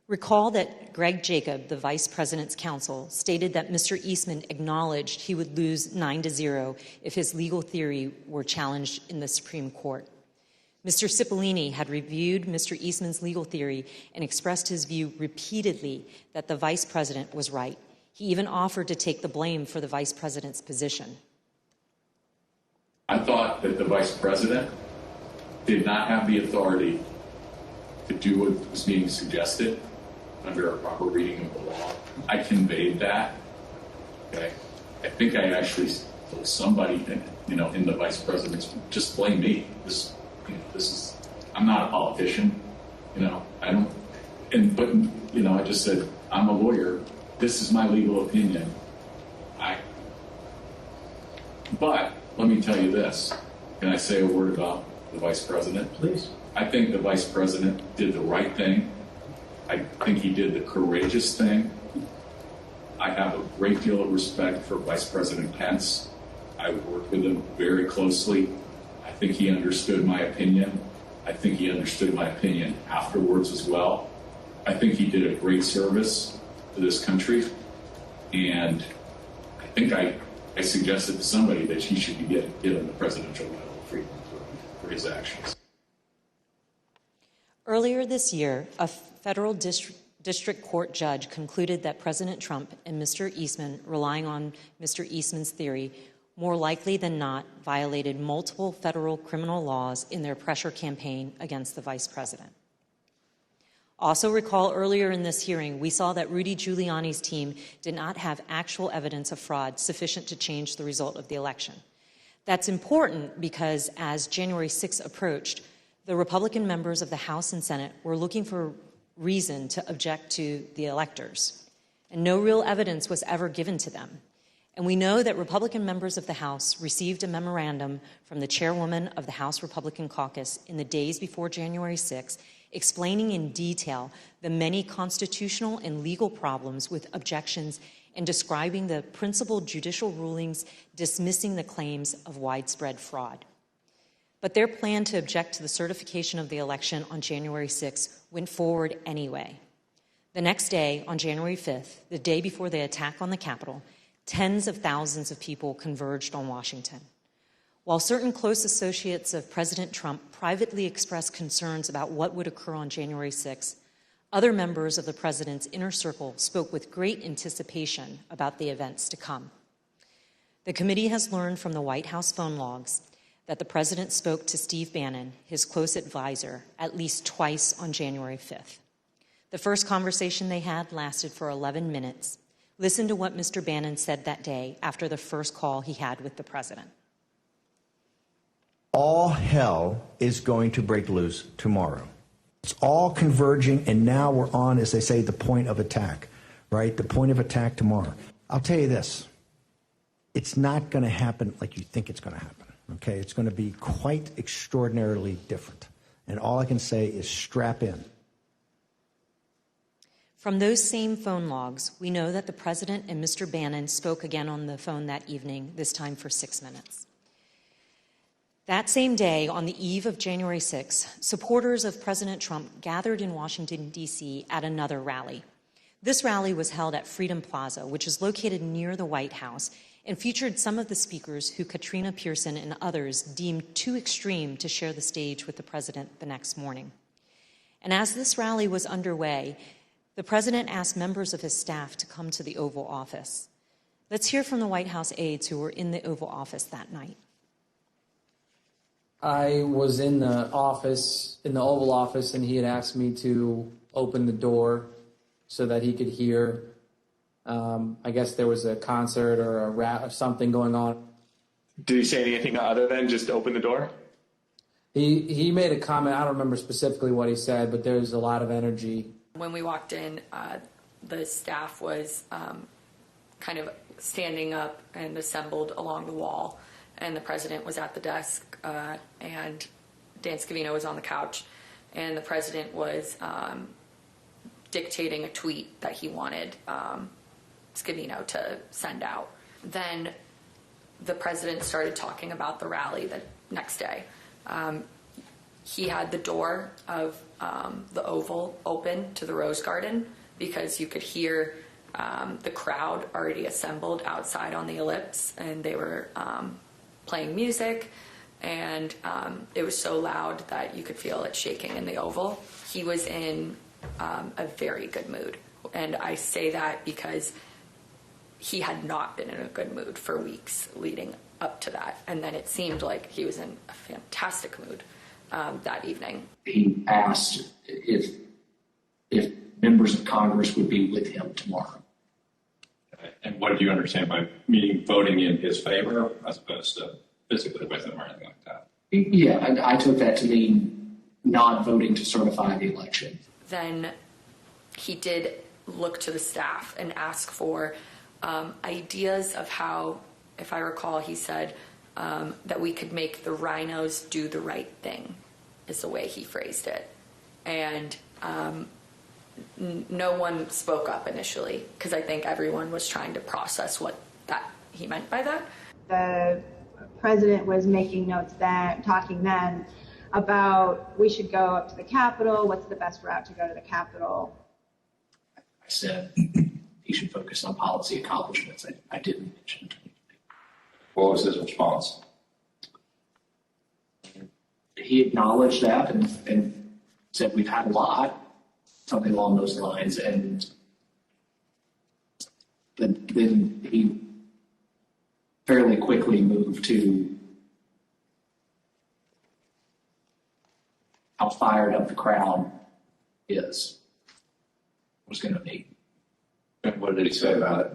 Recall that Greg Jacob, the vice president's counsel, stated that Mr. Eastman acknowledged he would lose 9-0 if his legal theory were challenged in the Supreme Court. Mr. Cipollini had reviewed Mr. Eastman's legal theory and expressed his view repeatedly that the vice president was right. He even offered to take the blame for the vice president's position. I thought that the vice president did not have the authority to do what was being suggested under a proper reading of the law. I conveyed that. Okay. I think I actually told somebody that, in the vice president's, just blame me. This is, I'm not a politician. I don't, but I just said, I'm a lawyer. This is my legal opinion. But let me tell you this. Can I say a word about the vice president? Please. I think the vice president did the right thing. I think he did the courageous thing. I have a great deal of respect for Vice President Pence. I worked with him very closely. I think he understood my opinion. I think he understood my opinion afterwards as well. I think he did a great service to this country. And I think I suggested to somebody that he should be given the Presidential Medal of Freedom for his actions. Earlier this year, a federal district court judge concluded that President Trump and Mr. Eastman, relying on Mr. Eastman's theory, more likely than not violated multiple federal criminal laws in their pressure campaign against the vice president. Also recall earlier in this hearing, we saw that Rudy Giuliani's team did not have actual evidence of fraud sufficient to change the result of the election. That's important because as January 6 approached, the Republican members of the House and Senate were looking for reason to object to the electors, and no real evidence was ever given to them. And we know that Republican members of the House received a memorandum from the chairwoman of the House Republican Caucus in the days before January 6, explaining in detail the many constitutional and legal problems with objections and describing the principled judicial rulings dismissing the claims of widespread fraud. But their plan to object to the certification of the election on January 6 went forward anyway. The next day, on January 5th, the day before the attack on the Capitol, tens of thousands of people converged on Washington. While certain close associates of President Trump privately expressed concerns about what would occur on January 6, other members of the president's inner circle spoke with great anticipation about the events to come. The committee has learned from the White House phone logs that the president spoke to Steve Bannon, his close advisor, at least twice on January 5th. The first conversation they had lasted for 11 minutes. Listen to what Mr. Bannon said that day after the first call he had with the president. All hell is going to break loose tomorrow. It's all converging, and now we're on, as they say, the point of attack, right? The point of attack tomorrow. I'll tell you this. It's not going to happen like you think it's going to happen. Okay, it's going to be quite extraordinarily different. And all I can say is strap in. From those same phone logs, we know that the president and Mr. Bannon spoke again on the phone that evening, this time for 6 minutes. That same day, on the eve of January 6, supporters of President Trump gathered in Washington, D.C. at another rally. This rally was held at Freedom Plaza, which is located near the White House, and featured some of the speakers who Katrina Pearson and others deemed too extreme to share the stage with the president the next morning. And as this rally was underway, the president asked members of his staff to come to the Oval Office. Let's hear from the White House aides who were in the Oval Office that night. I was in the office, in the Oval Office, and he had asked me to open the door so that he could hear. I guess there was a concert or a rap or something going on. Did he say anything other than just open the door? He made a comment. I don't remember specifically what he said, but there was a lot of energy. When we walked in, the staff was kind of standing up and assembled along the wall. and the president was at the desk, and Dan Scavino was on the couch, and the president was dictating a tweet that he wanted Scavino to send out. Then the president started talking about the rally the next day. He had the door of the Oval open to the Rose Garden because you could hear the crowd already assembled outside on the ellipse, and they were playing music, and it was so loud that you could feel it shaking in the Oval. He was in a very good mood, and I say that because he had not been in a good mood for weeks leading up to that, and then it seemed like he was in a fantastic mood that evening. He asked if members of Congress would be with him tomorrow. And what did you understand by meaning voting in his favor as opposed to physically with him or anything like that? Yeah, I took that to mean not voting to certify the election. Then he did look to the staff and ask for ideas of how, if I recall, he said that we could make the rhinos do the right thing, is the way he phrased it. And no one spoke up initially because I think everyone was trying to process what that he meant by that. The president was making notes then, talking then about we should go up to the Capitol. What's the best route to go to the Capitol? I said he should focus on policy accomplishments. I didn't mention it. What was his response? He acknowledged that and said we've had a lot, something along those lines, and then he fairly quickly moved to how fired up the crowd was going to be. And what did he say about it?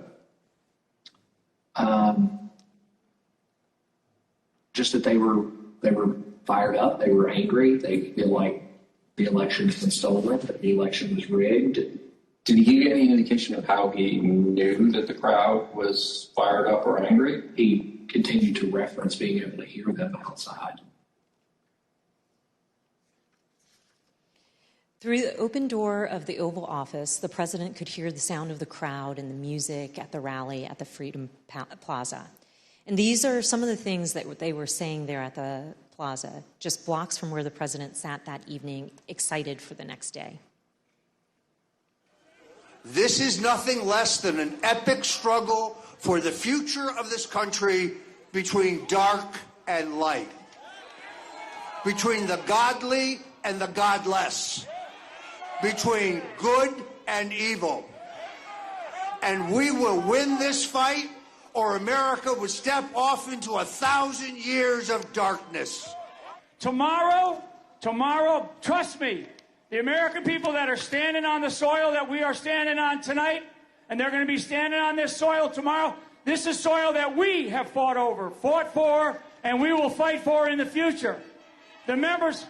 Just that they were fired up, they were angry, they feel like the election has been stolen, that the election was rigged. Did he give any indication of how he knew that the crowd was fired up or angry? He continued to reference being able to hear them outside. Through the open door of the Oval Office, the president could hear the sound of the crowd and the music at the rally at the Freedom Plaza. And these are some of the things that they were saying there at the plaza, just blocks from where the president sat that evening, excited for the next day. This is nothing less than an epic struggle for the future of this country between dark and light, between the godly and the godless, between good and evil. And we will win this fight, or America would step off into 1,000 years of darkness. Tomorrow, trust me, the American people that are standing on the soil that we are standing on tonight, and they're going to be standing on this soil tomorrow, this is soil that we have fought for, and we will fight for in the future. The members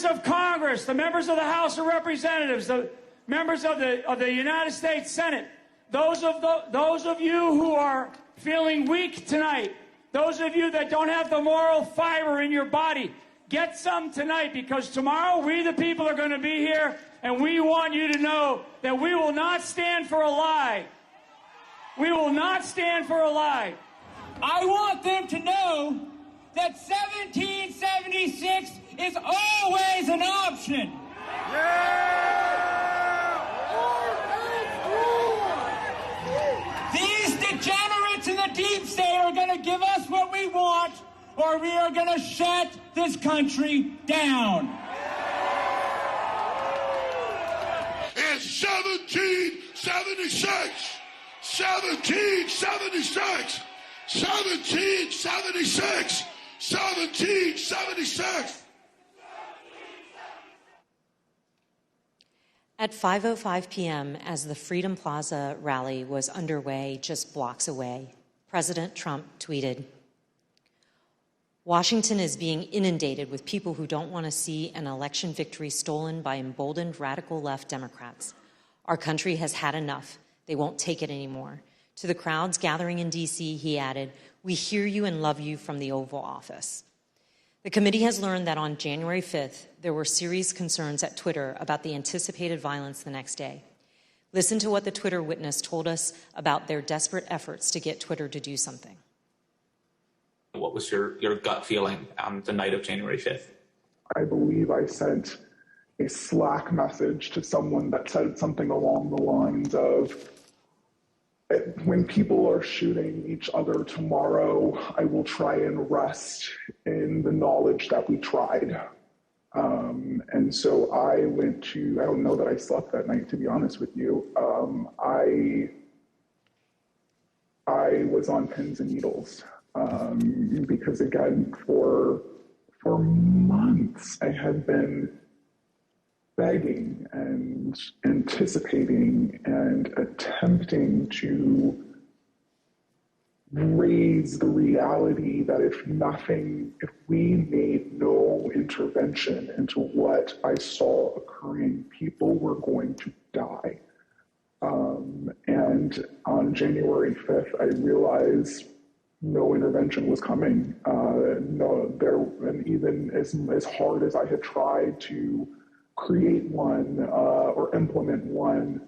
of Congress, the members of the House of Representatives, the members of the United States Senate, those of you who are feeling weak tonight, those of you that don't have the moral fiber in your body, get some tonight, because tomorrow we the people are going to be here, and we want you to know that we will not stand for a lie. We will not stand for a lie. I want them to know that 1776 is always an option. These degenerates in the deep state are going to give us what we want, or we are going to shut this country down. It's 1776! 1776! 1776! 1776! At 5:05 p.m., as the Freedom Plaza rally was underway just blocks away, President Trump tweeted, "Washington is being inundated with people who don't want to see an election victory stolen by emboldened radical left Democrats. Our country has had enough. They won't take it anymore." To the crowds gathering in D.C., he added, We hear you and love you from the Oval Office. The committee has learned that on January 5th, there were serious concerns at Twitter about the anticipated violence the next day. Listen to what the Twitter witness told us about their desperate efforts to get Twitter to do something. What was your gut feeling on the night of January 5th? I believe I sent a Slack message to someone that said something along the lines of, when people are shooting each other tomorrow, I will try and rest in the knowledge that we tried. And so I went to, I don't know that I slept that night, to be honest with you. I was on pins and needles because, again, for months I had been begging and anticipating and attempting to raise the reality that if we made no intervention into what I saw occurring, people were going to die. And on January 5th, I realized no intervention was coming. And even as hard as I had tried to create one or implement one,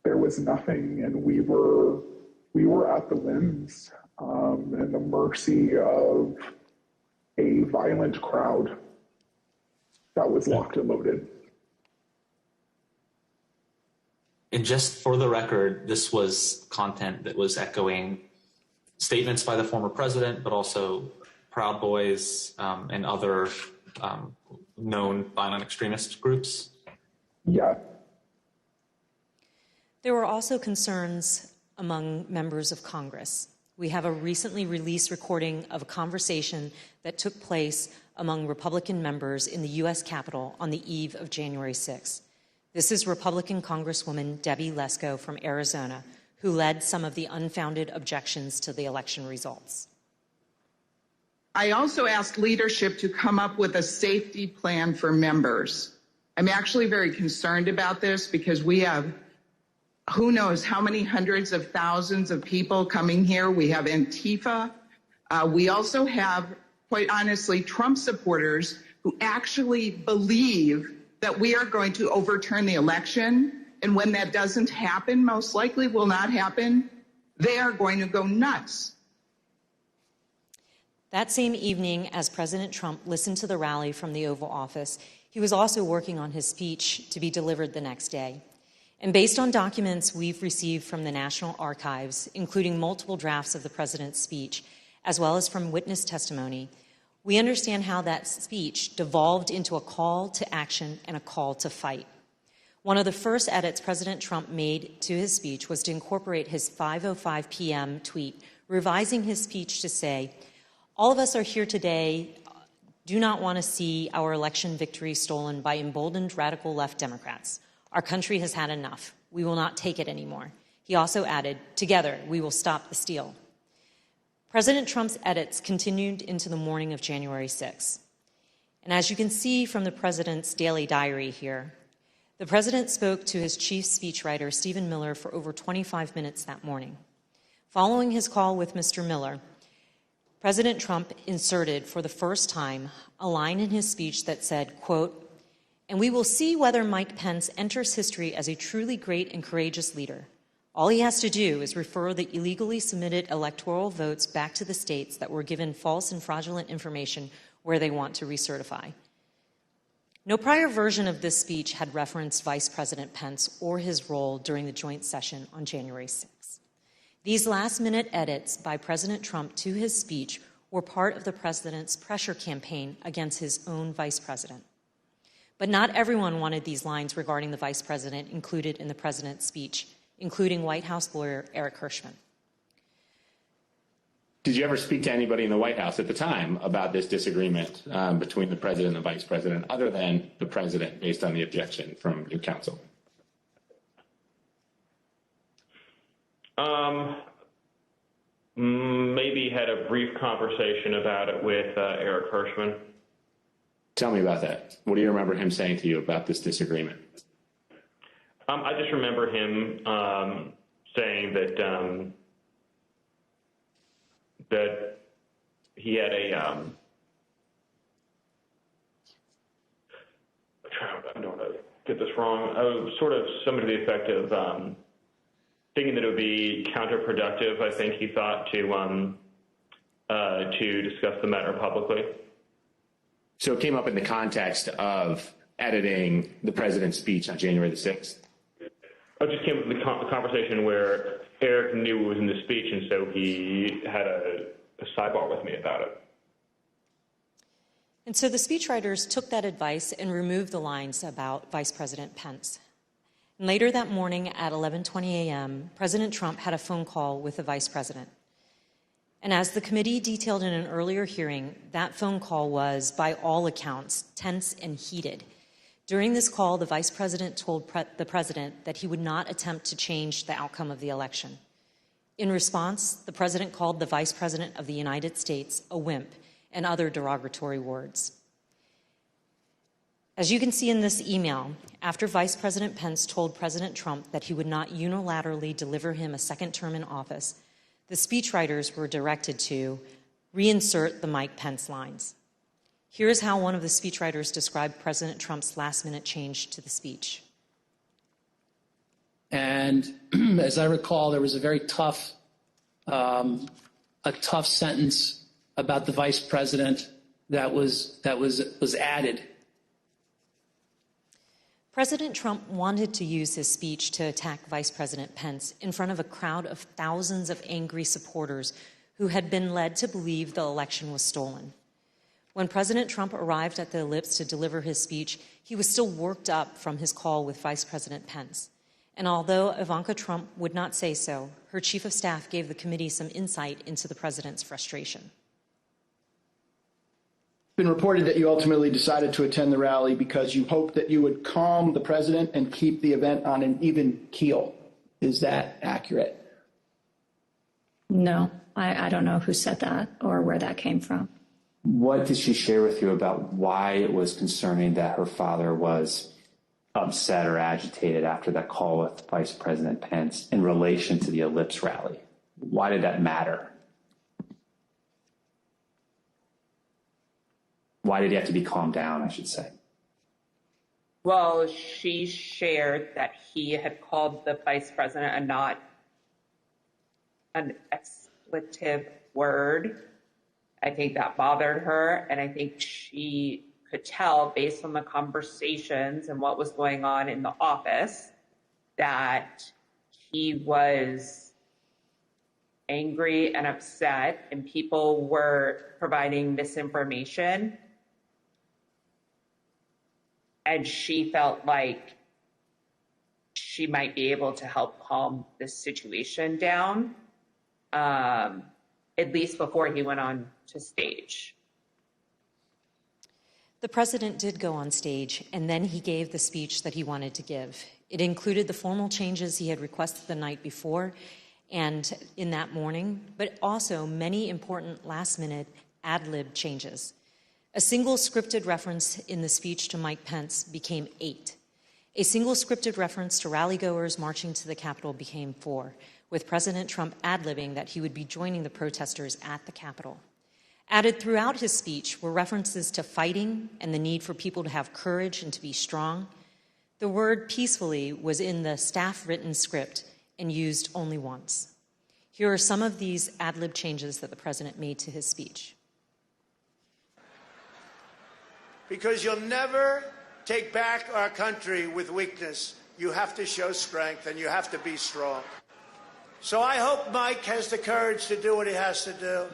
there was nothing, and we were at the whims and the mercy of a violent crowd that was locked and loaded. And just for the record, this was content that was echoing statements by the former president, but also Proud Boys and other known violent extremist groups? Yeah. There were also concerns among members of Congress. We have a recently released recording of a conversation that took place among Republican members in the U.S. Capitol on the eve of January 6th. This is Republican Congresswoman Debbie Lesko from Arizona, who led some of the unfounded objections to the election results. I also asked leadership to come up with a safety plan for members. I'm actually very concerned about this because we have who knows how many hundreds of thousands of people coming here. We have Antifa. We also have, quite honestly, Trump supporters who actually believe that we are going to overturn the election. And when that doesn't happen, most likely will not happen, they are going to go nuts. That same evening, as President Trump listened to the rally from the Oval Office, he was also working on his speech to be delivered the next day. And based on documents we've received from the National Archives, including multiple drafts of the president's speech, as well as from witness testimony, we understand how that speech devolved into a call to action and a call to fight. One of the first edits President Trump made to his speech was to incorporate his 5:05 p.m. tweet, revising his speech to say, "All of us are here today, do not want to see our election victory stolen by emboldened radical left Democrats. Our country has had enough. We will not take it anymore." He also added, "Together, we will stop the steal." President Trump's edits continued into the morning of January 6th. And as you can see from the president's daily diary here, the president spoke to his chief speechwriter, Stephen Miller, for over 25 minutes that morning. Following his call with Mr. Miller, President Trump inserted for the first time a line in his speech that said, quote, "And we will see whether Mike Pence enters history as a truly great and courageous leader. All he has to do is refer the illegally submitted electoral votes back to the states that were given false and fraudulent information where they want to recertify." No prior version of this speech had referenced Vice President Pence or his role during the joint session on January 6th. These last-minute edits by President Trump to his speech were part of the president's pressure campaign against his own vice president. But not everyone wanted these lines regarding the vice president included in the president's speech, including White House lawyer Eric Hirschman. Did you ever speak to anybody in the White House at the time about this disagreement between the president and the vice president, other than the president, based on the objection from your counsel? Maybe had a brief conversation about it with Eric Hirschman. Tell me about that. What do you remember him saying to you about this disagreement? I just remember him saying that he had a I don't want to get this wrong. Sort of something to the effect of thinking that it would be counterproductive. I think he thought to discuss the matter publicly. So it came up in the context of editing the president's speech on January the 6th? I just came up with the conversation where Eric knew it was in the speech, and so he had a sidebar with me about it. And so the speechwriters took that advice and removed the lines about Vice President Pence. And later that morning at 11:20 a.m., President Trump had a phone call with the vice president. And as the committee detailed in an earlier hearing, that phone call was, by all accounts, tense and heated. During this call, the vice president told the president that he would not attempt to change the outcome of the election. In response, the president called the vice president of the United States a wimp and other derogatory words. As you can see in this email, after Vice President Pence told President Trump that he would not unilaterally deliver him a second term in office, the speechwriters were directed to reinsert the Mike Pence lines. Here's how one of the speechwriters described President Trump's last-minute change to the speech. And as I recall, there was a very tough sentence about the vice president that was added. President Trump wanted to use his speech to attack Vice President Pence in front of a crowd of thousands of angry supporters who had been led to believe the election was stolen. When President Trump arrived at the Ellipse to deliver his speech, he was still worked up from his call with Vice President Pence. And although Ivanka Trump would not say so, her chief of staff gave the committee some insight into the president's frustration. It's been reported that you ultimately decided to attend the rally because you hoped that you would calm the president and keep the event on an even keel. Is that accurate? No, I don't know who said that or where that came from. What did she share with you about why it was concerning that her father was upset or agitated after that call with Vice President Pence in relation to the Ellipse rally? Why did that matter? Why did he have to be calmed down, I should say? Well, she shared that he had called the vice president a not an expletive word. I think that bothered her, and I think she could tell based on the conversations and what was going on in the office that he was angry and upset, and people were providing misinformation. And she felt like she might be able to help calm this situation down, at least before he went on to stage. The president did go on stage, and then he gave the speech that he wanted to give. It included the formal changes he had requested the night before and in that morning, but also many important last-minute ad-lib changes. A single scripted reference in the speech to Mike Pence became 8. A single scripted reference to rally-goers marching to the Capitol became 4, with President Trump ad-libbing that he would be joining the protesters at the Capitol. Added throughout his speech were references to fighting and the need for people to have courage and to be strong. The word peacefully was in the staff-written script and used only once. Here are some of these ad-lib changes that the president made to his speech. Because you'll never take back our country with weakness. You have to show strength, and you have to be strong. So I hope Mike has the courage to do what he has to do,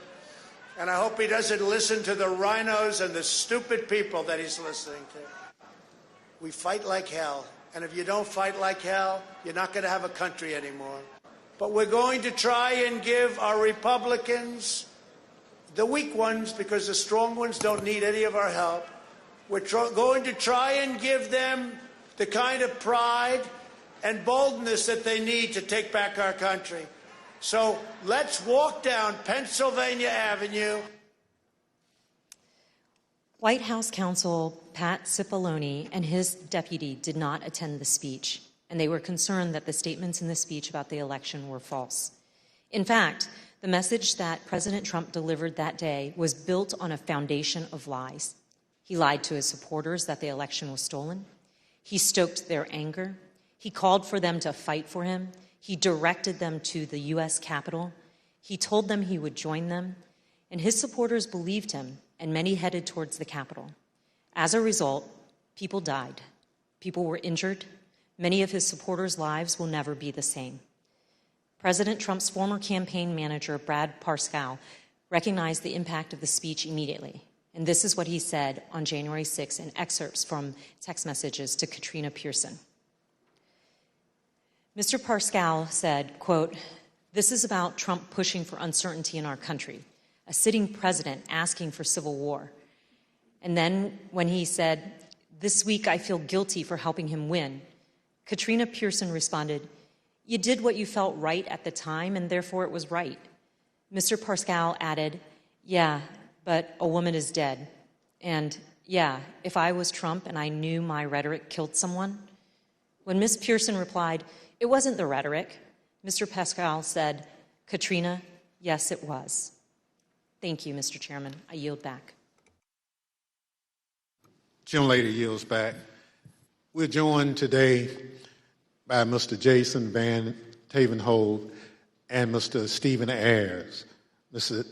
and I hope he doesn't listen to the rhinos and the stupid people that he's listening to. We fight like hell, and if you don't fight like hell, you're not going to have a country anymore. But we're going to try and give our Republicans, the weak ones, because the strong ones don't need any of our help, we're going to try and give them the kind of pride and boldness that they need to take back our country. So let's walk down Pennsylvania Avenue. White House counsel Pat Cipollone and his deputy did not attend the speech, and they were concerned that the statements in the speech about the election were false. In fact, The message that President Trump delivered that day was built on a foundation of lies. He lied to his supporters that the election was stolen. He stoked their anger. He called for them to fight for him. He directed them to the U.S. Capitol. He told them he would join them. And his supporters believed him, and many headed towards the Capitol. As a result, people died. People were injured. Many of his supporters' lives will never be the same. President Trump's former campaign manager, Brad Parscale, recognized the impact of the speech immediately. And this is what he said on January 6 in excerpts from text messages to Katrina Pearson. Mr. Parscale said, quote, "This is about Trump pushing for uncertainty in our country, a sitting president asking for civil war." And then when he said, "This week I feel guilty for helping him win," Katrina Pearson responded, "You did what you felt right at the time, and therefore it was right." Mr. Parscale added, "Yeah, but a woman is dead. And yeah, if I was Trump and I knew my rhetoric killed someone." When Ms. Pearson replied, "It wasn't the rhetoric," Mr. Parscale said, "Katrina, yes, it was." Thank you, Mr. Chairman. I yield back. Gentlelady yields back. We're joined today by Mr. Jason Van Tavenhove and Mr. Stephen Ayers. Mr.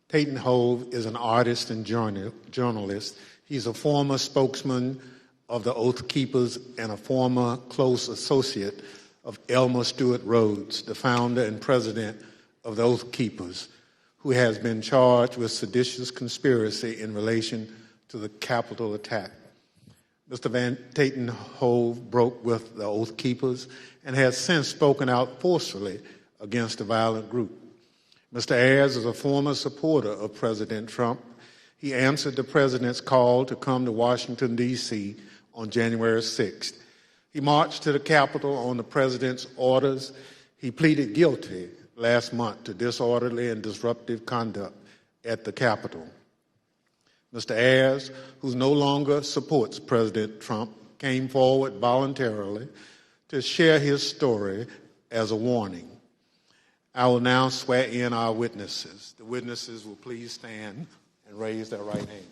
Tavenhove is an artist and journalist. He's a former spokesman of the Oath Keepers and a former close associate of Elmer Stewart Rhodes, the founder and president of the Oath Keepers, who has been charged with seditious conspiracy in relation to the Capitol attack. Mr. Van Tavenhove broke with the Oath Keepers and has since spoken out forcefully against the violent group. Mr. Ayers is a former supporter of President Trump. He answered the president's call to come to Washington, D.C. on January 6th. He marched to the Capitol on the president's orders. He pleaded guilty last month to disorderly and disruptive conduct at the Capitol. Mr. Ayers, who no longer supports President Trump, came forward voluntarily to share his story as a warning. I will now swear in our witnesses. The witnesses will please stand and raise their right hand.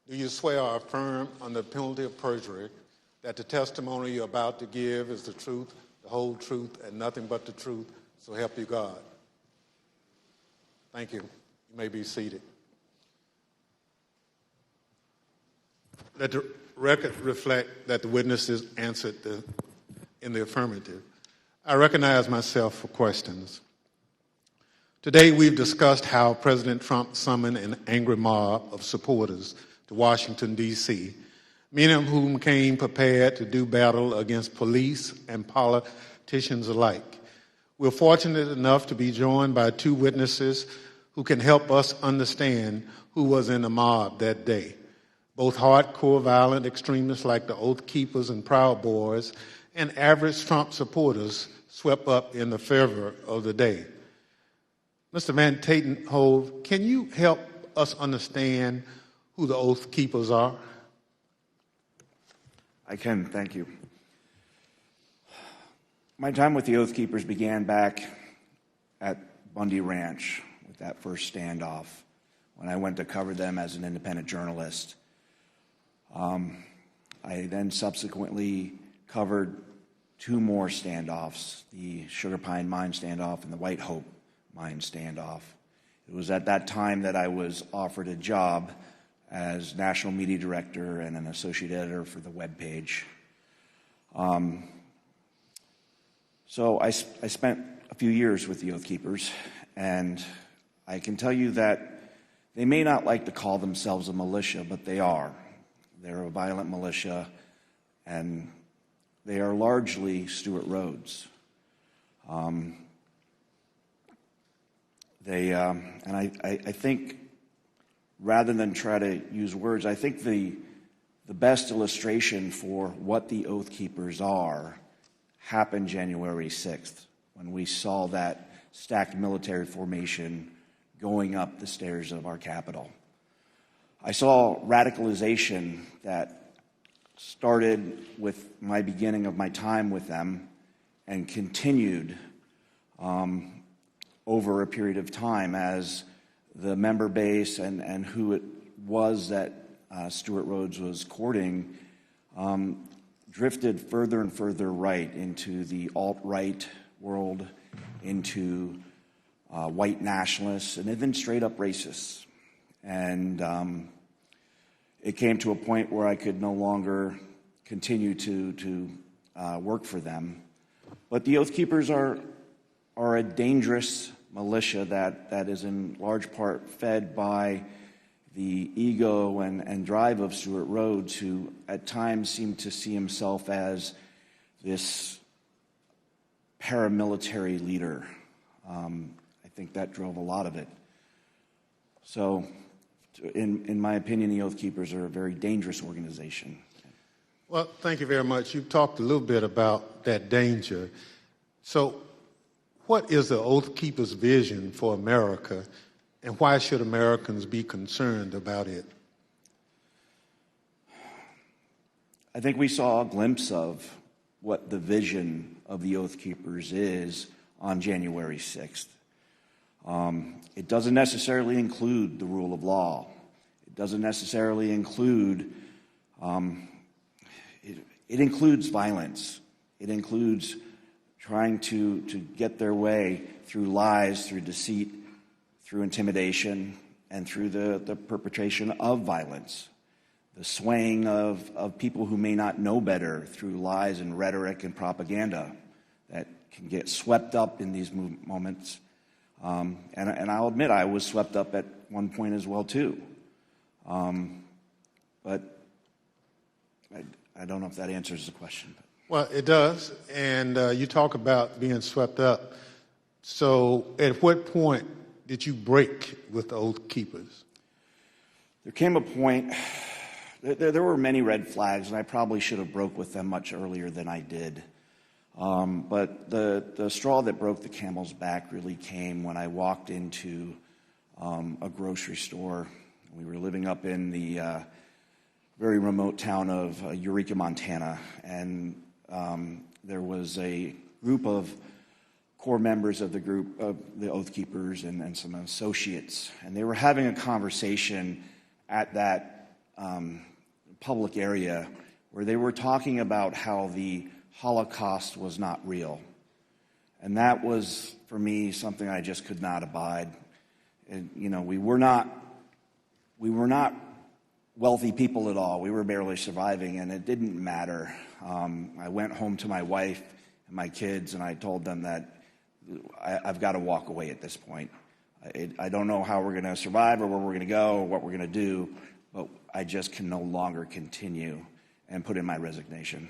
Do you swear or affirm under penalty of perjury that the testimony you're about to give is the truth, the whole truth, and nothing but the truth, so help you God? Thank you. You may be seated. Let the record reflect that the witnesses answered in the affirmative. I recognize myself for questions. Today we've discussed how President Trump summoned an angry mob of supporters to Washington, D.C., many of whom came prepared to do battle against police and politicians alike. We're fortunate enough to be joined by two witnesses who can help us understand who was in the mob that day. Both hardcore violent extremists like the Oath Keepers and Proud Boys and average Trump supporters swept up in the fervor of the day. Mr. Van Tavenhove, can you help us understand who the Oath Keepers are? I can, thank you. My time with the Oath Keepers began back at Bundy Ranch with that first standoff when I went to cover them as an independent journalist. I then subsequently covered two more standoffs, the Sugar Pine Mine standoff and the White Hope Mine standoff. It was at that time that I was offered a job as national media director and an associate editor for the webpage. So I spent a few years with the Oath Keepers, and I can tell you that they may not like to call themselves a militia, but they are. They're a violent militia, and they are largely Stewart Rhodes. And I think, rather than try to use words, I think the best illustration for what the Oath Keepers are happened January 6th, when we saw that stacked military formation going up the stairs of our Capitol. I saw radicalization that started with my beginning of my time with them and continued over a period of time as the member base and who it was that Stuart Rhodes was courting drifted further and further right into the alt-right world, into white nationalists, and even straight up racists. And it came to a point where I could no longer continue to work for them. But the Oath Keepers are a dangerous militia that is in large part fed by the ego and drive of Stuart Rhodes, who at times seemed to see himself as this paramilitary leader. I think that drove a lot of it. So, in my opinion, the Oath Keepers are a very dangerous organization. Well, thank you very much. You've talked a little bit about that danger. So, what is the Oath Keepers' vision for America, and why should Americans be concerned about it? I think we saw a glimpse of what the vision of the Oath Keepers is on January 6th. It doesn't necessarily include the rule of law. It doesn't necessarily include, it includes violence. It includes trying to get their way through lies, through deceit, through intimidation, and through the perpetration of violence. The swaying of people who may not know better through lies and rhetoric and propaganda that can get swept up in these moments. And I'll admit I was swept up at one point as well, too. But I don't know if that answers the question. Well, it does. And you talk about being swept up. So at what point did you break with the Oath Keepers? There came a point, there were many red flags, and I probably should have broke with them much earlier than I did. But the straw that broke the camel's back really came when I walked into a grocery store. We were living up in the very remote town of Eureka, Montana, and there was a group of core members of the group of the Oath Keepers and some associates, and they were having a conversation at that public area where they were talking about how the Holocaust was not real. And that was, for me, something I just could not abide. And, you know, we were not wealthy people at all. We were barely surviving, and it didn't matter. I went home to my wife and my kids, and I told them that I've got to walk away at this point. I don't know how we're going to survive or where we're going to go or what we're going to do, but I just can no longer continue, and put in my resignation.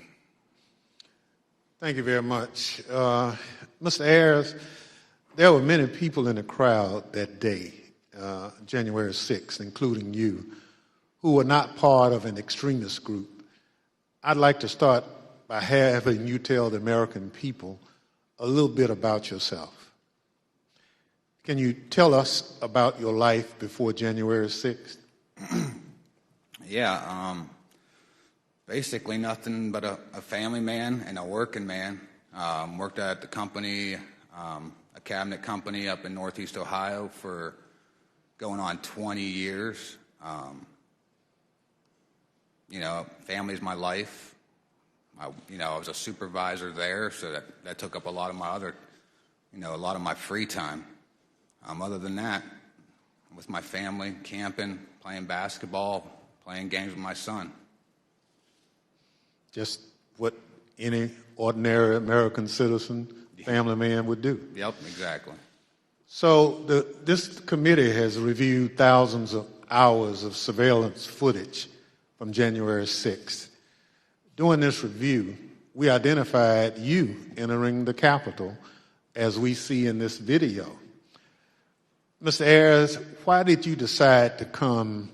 Thank you very much. Mr. Ayers, there were many people in the crowd that day, January 6th, including you, who were not part of an extremist group. I'd like to start by having you tell the American people a little bit about yourself. Can you tell us about your life before January 6th? Yeah, basically nothing but a family man and a working man. Worked at the company, a cabinet company up in Northeast Ohio for going on 20 years. You know, family's my life. I was a supervisor there, so that took up a lot of my a lot of my free time. Other than that, with my family, camping, playing basketball, playing games with my son. Just what any ordinary American citizen, family man would do. Yep, exactly. So this committee has reviewed thousands of hours of surveillance footage from January 6th. During this review, we identified you entering the Capitol as we see in this video. Mr. Ayers, why did you decide to come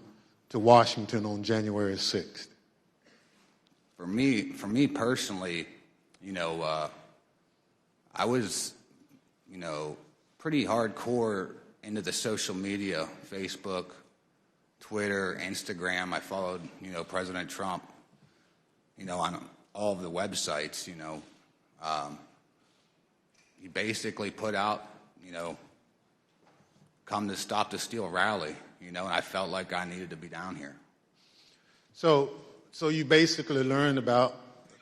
to Washington on January 6th? For me personally, I was, pretty hardcore into the social media, Facebook, Twitter, Instagram. I followed, President Trump, on all of the websites, he basically put out, come to Stop the Steal rally, and I felt like I needed to be down here. So you basically learned about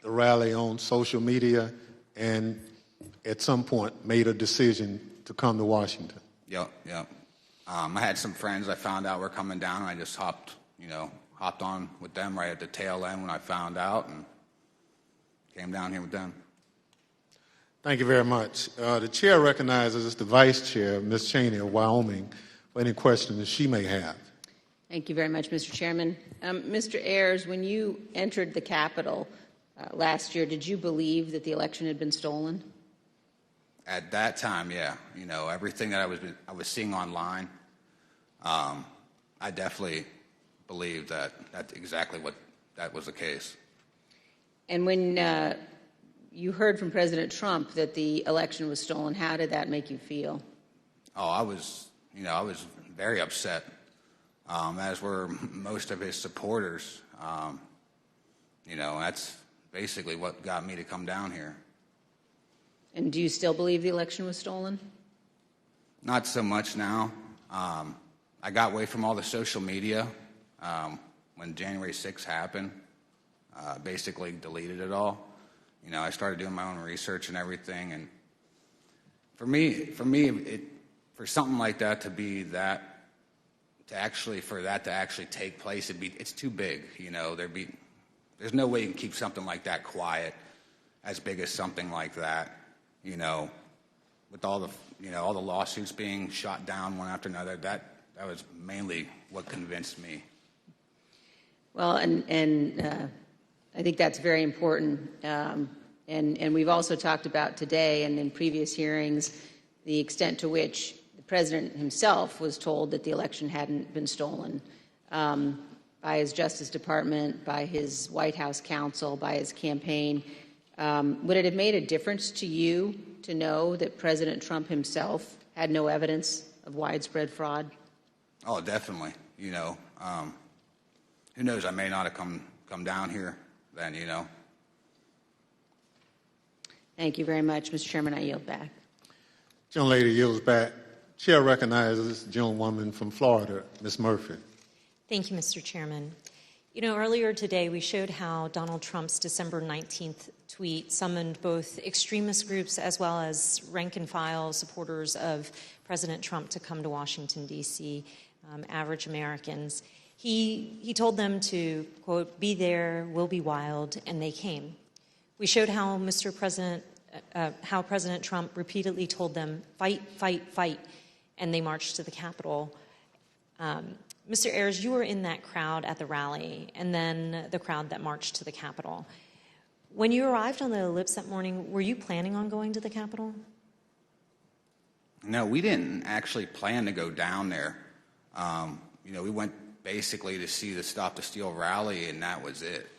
the rally on social media and at some point made a decision to come to Washington. Yep. I had some friends I found out were coming down, and I just hopped on with them right at the tail end when I found out and came down here with them. Thank you very much. The chair recognizes the vice chair, Ms. Cheney of Wyoming, for any questions she may have. Thank you very much, Mr. Chairman. Mr. Ayers, when you entered the Capitol last year, did you believe that the election had been stolen? At that time, yeah. Everything that I was seeing online, I definitely believed that that's exactly what that was the case. And when you heard from President Trump that the election was stolen, how did that make you feel? Oh, I was very upset, as were most of his supporters. That's basically what got me to come down here. And do you still believe the election was stolen? Not so much now. I got away from all the social media when January 6th happened. Basically deleted it all. I started doing my own research and everything. And for me, for something like that to be that, for that to actually take place, it's too big. There's no way you can keep something like that quiet, as big as something like that. With all the lawsuits being shot down one after another, that was mainly what convinced me. Well, and I think that's very important. And we've also talked about today and in previous hearings the extent to which the president himself was told that the election hadn't been stolen by his Justice Department, by his White House counsel, by his campaign. Would it have made a difference to you to know that President Trump himself had no evidence of widespread fraud? Oh, definitely. Who knows? I may not have come down here then. Thank you very much, Mr. Chairman. I yield back. Gentlelady yields back. Chair recognizes the gentlewoman from Florida, Ms. Murphy. Thank you, Mr. Chairman. Earlier today we showed how Donald Trump's December 19th tweet summoned both extremist groups as well as rank-and-file supporters of President Trump to come to Washington, D.C., average Americans. He told them to, quote, be there, we'll be wild, and they came. We showed how how President Trump repeatedly told them, fight, fight, fight, and they marched to the Capitol. Mr. Ayers, you were in that crowd at the rally, and then the crowd that marched to the Capitol. When you arrived on the ellipse that morning, were you planning on going to the Capitol? No, we didn't actually plan to go down there. We went basically to see the Stop the Steal rally, and that was it.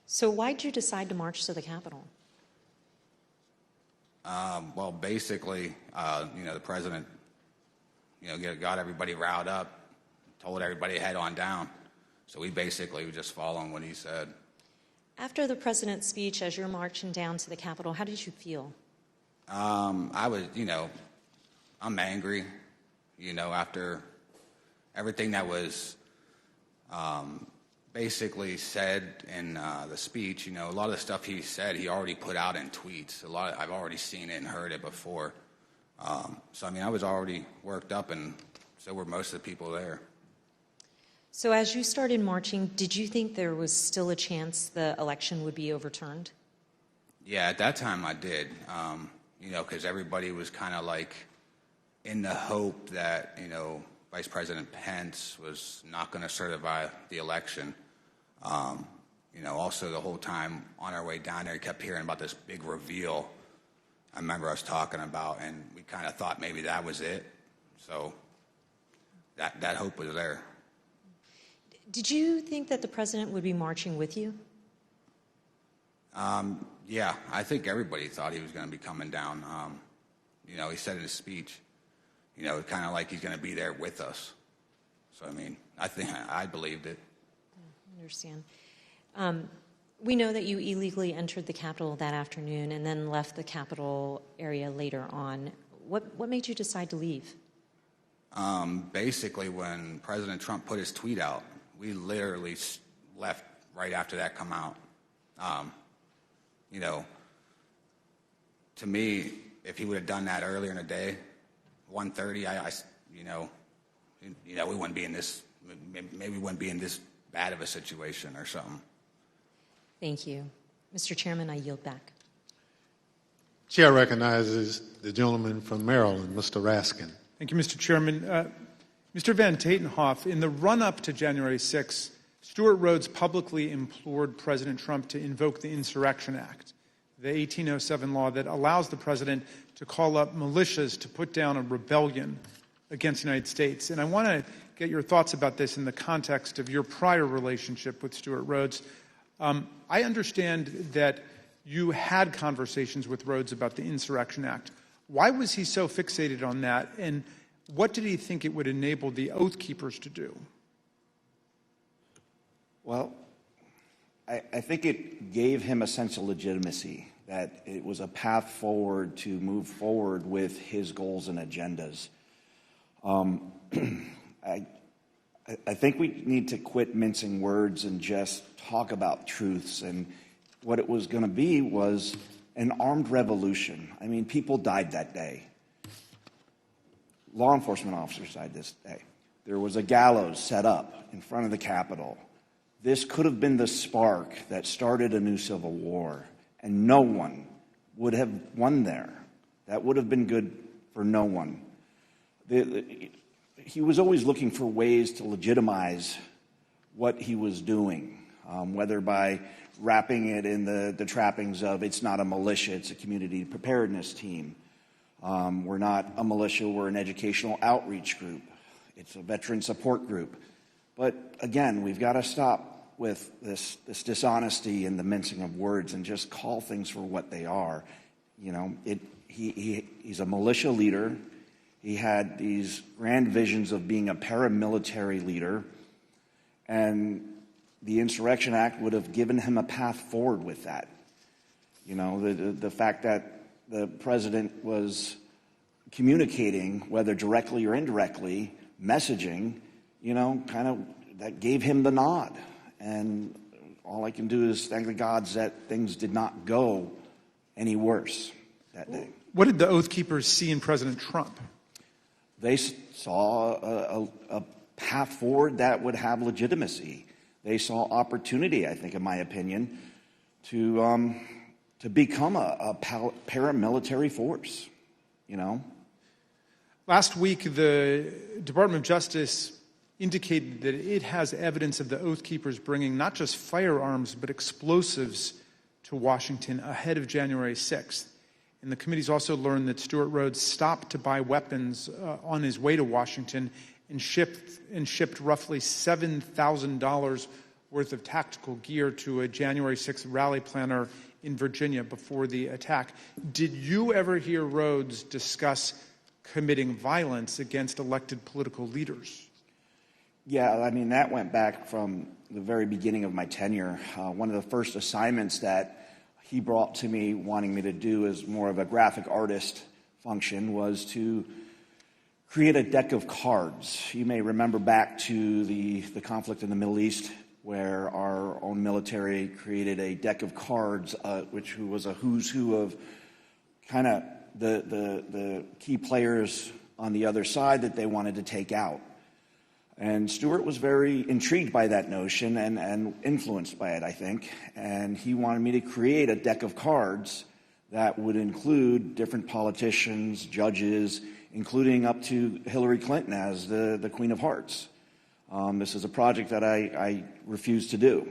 So why did you decide to march to the Capitol? Well, basically, the president, got everybody riled up, told everybody to head on down. So we basically were just following what he said. After the president's speech, as you're marching down to the Capitol, how did you feel? I was, I'm angry, after everything that was basically said in the speech. A lot of the stuff he said, he already put out in tweets. I've already seen it and heard it before. So, I was already worked up, and so were most of the people there. So as you started marching, did you think there was still a chance the election would be overturned? Yeah, at that time I did, because everybody was kind of like in the hope that, Vice President Pence was not going to certify the election. Also the whole time on our way down there, we kept hearing about this big reveal I remember us talking about, and we kind of thought maybe that was it. So that hope was there. Did you think that the president would be marching with you? Yeah, I think everybody thought he was going to be coming down. He said in his speech, kind of like he's going to be there with us. So, I think I believed it. I understand. We know that you illegally entered the Capitol that afternoon and then left the Capitol area later on. What made you decide to leave? Basically, when President Trump put his tweet out, we literally left right after that come out. You know, to me, if he would have done that earlier in the day, 1:30, we wouldn't be in this. Maybe we wouldn't be in this bad of a situation or something. Thank you. Mr. Chairman, I yield back. Chair recognizes the gentleman from Maryland, Mr. Raskin. Thank you, Mr. Chairman. Mr. Van Tatenhoff, in the run-up to January 6th, Stuart Rhodes publicly implored President Trump to invoke the Insurrection Act, the 1807 law that allows the president to call up militias to put down a rebellion against the United States. And I want to get your thoughts about this in the context of your prior relationship with Stuart Rhodes. I understand that you had conversations with Rhodes about the Insurrection Act. Why was he so fixated on that, and what did he think it would enable the Oath Keepers to do? Well, I think it gave him a sense of legitimacy, that it was a path forward to move forward with his goals and agendas. I think we need to quit mincing words and just talk about truths. And what it was going to be was an armed revolution. I mean, people died that day. Law enforcement officers died this day. There was a gallows set up in front of the Capitol. This could have been the spark that started a new civil war, and no one would have won there. That would have been good for no one. He was always looking for ways to legitimize what he was doing, whether by wrapping it in the trappings of it's not a militia, it's a community preparedness team. We're not a militia, we're an educational outreach group. It's a veteran support group. But again, we've got to stop with this dishonesty and the mincing of words and just call things for what they are. You know, he's a militia leader. He had these grand visions of being a paramilitary leader, and the Insurrection Act would have given him a path forward with that. You know, the fact that the president was communicating, whether directly or indirectly, messaging, you know, kind of that gave him the nod. And all I can do is thank the gods that things did not go any worse that day. What did the Oath Keepers see in President Trump? They saw a path forward that would have legitimacy. They saw opportunity, I think, in my opinion, to become a paramilitary force, you know. Last week, the Department of Justice indicated that it has evidence of the Oath Keepers bringing not just firearms, but explosives to Washington ahead of January 6th. And the committee's also learned that Stuart Rhodes stopped to buy weapons on his way to Washington and shipped roughly $7,000 worth of tactical gear to a January 6th rally planner in Virginia before the attack. Did you ever hear Rhodes discuss committing violence against elected political leaders? Yeah, I mean, that went back from the very beginning of my tenure. One of the first assignments that he brought to me, wanting me to do as more of a graphic artist function, was to create a deck of cards. You may remember back to the conflict in the Middle East, where our own military created a deck of cards, which was a who's who of kind of the key players on the other side that they wanted to take out. And Stuart was very intrigued by that notion and influenced by it, I think. And he wanted me to create a deck of cards that would include different politicians, judges, including up to Hillary Clinton as the Queen of Hearts. This is a project that I refused to do.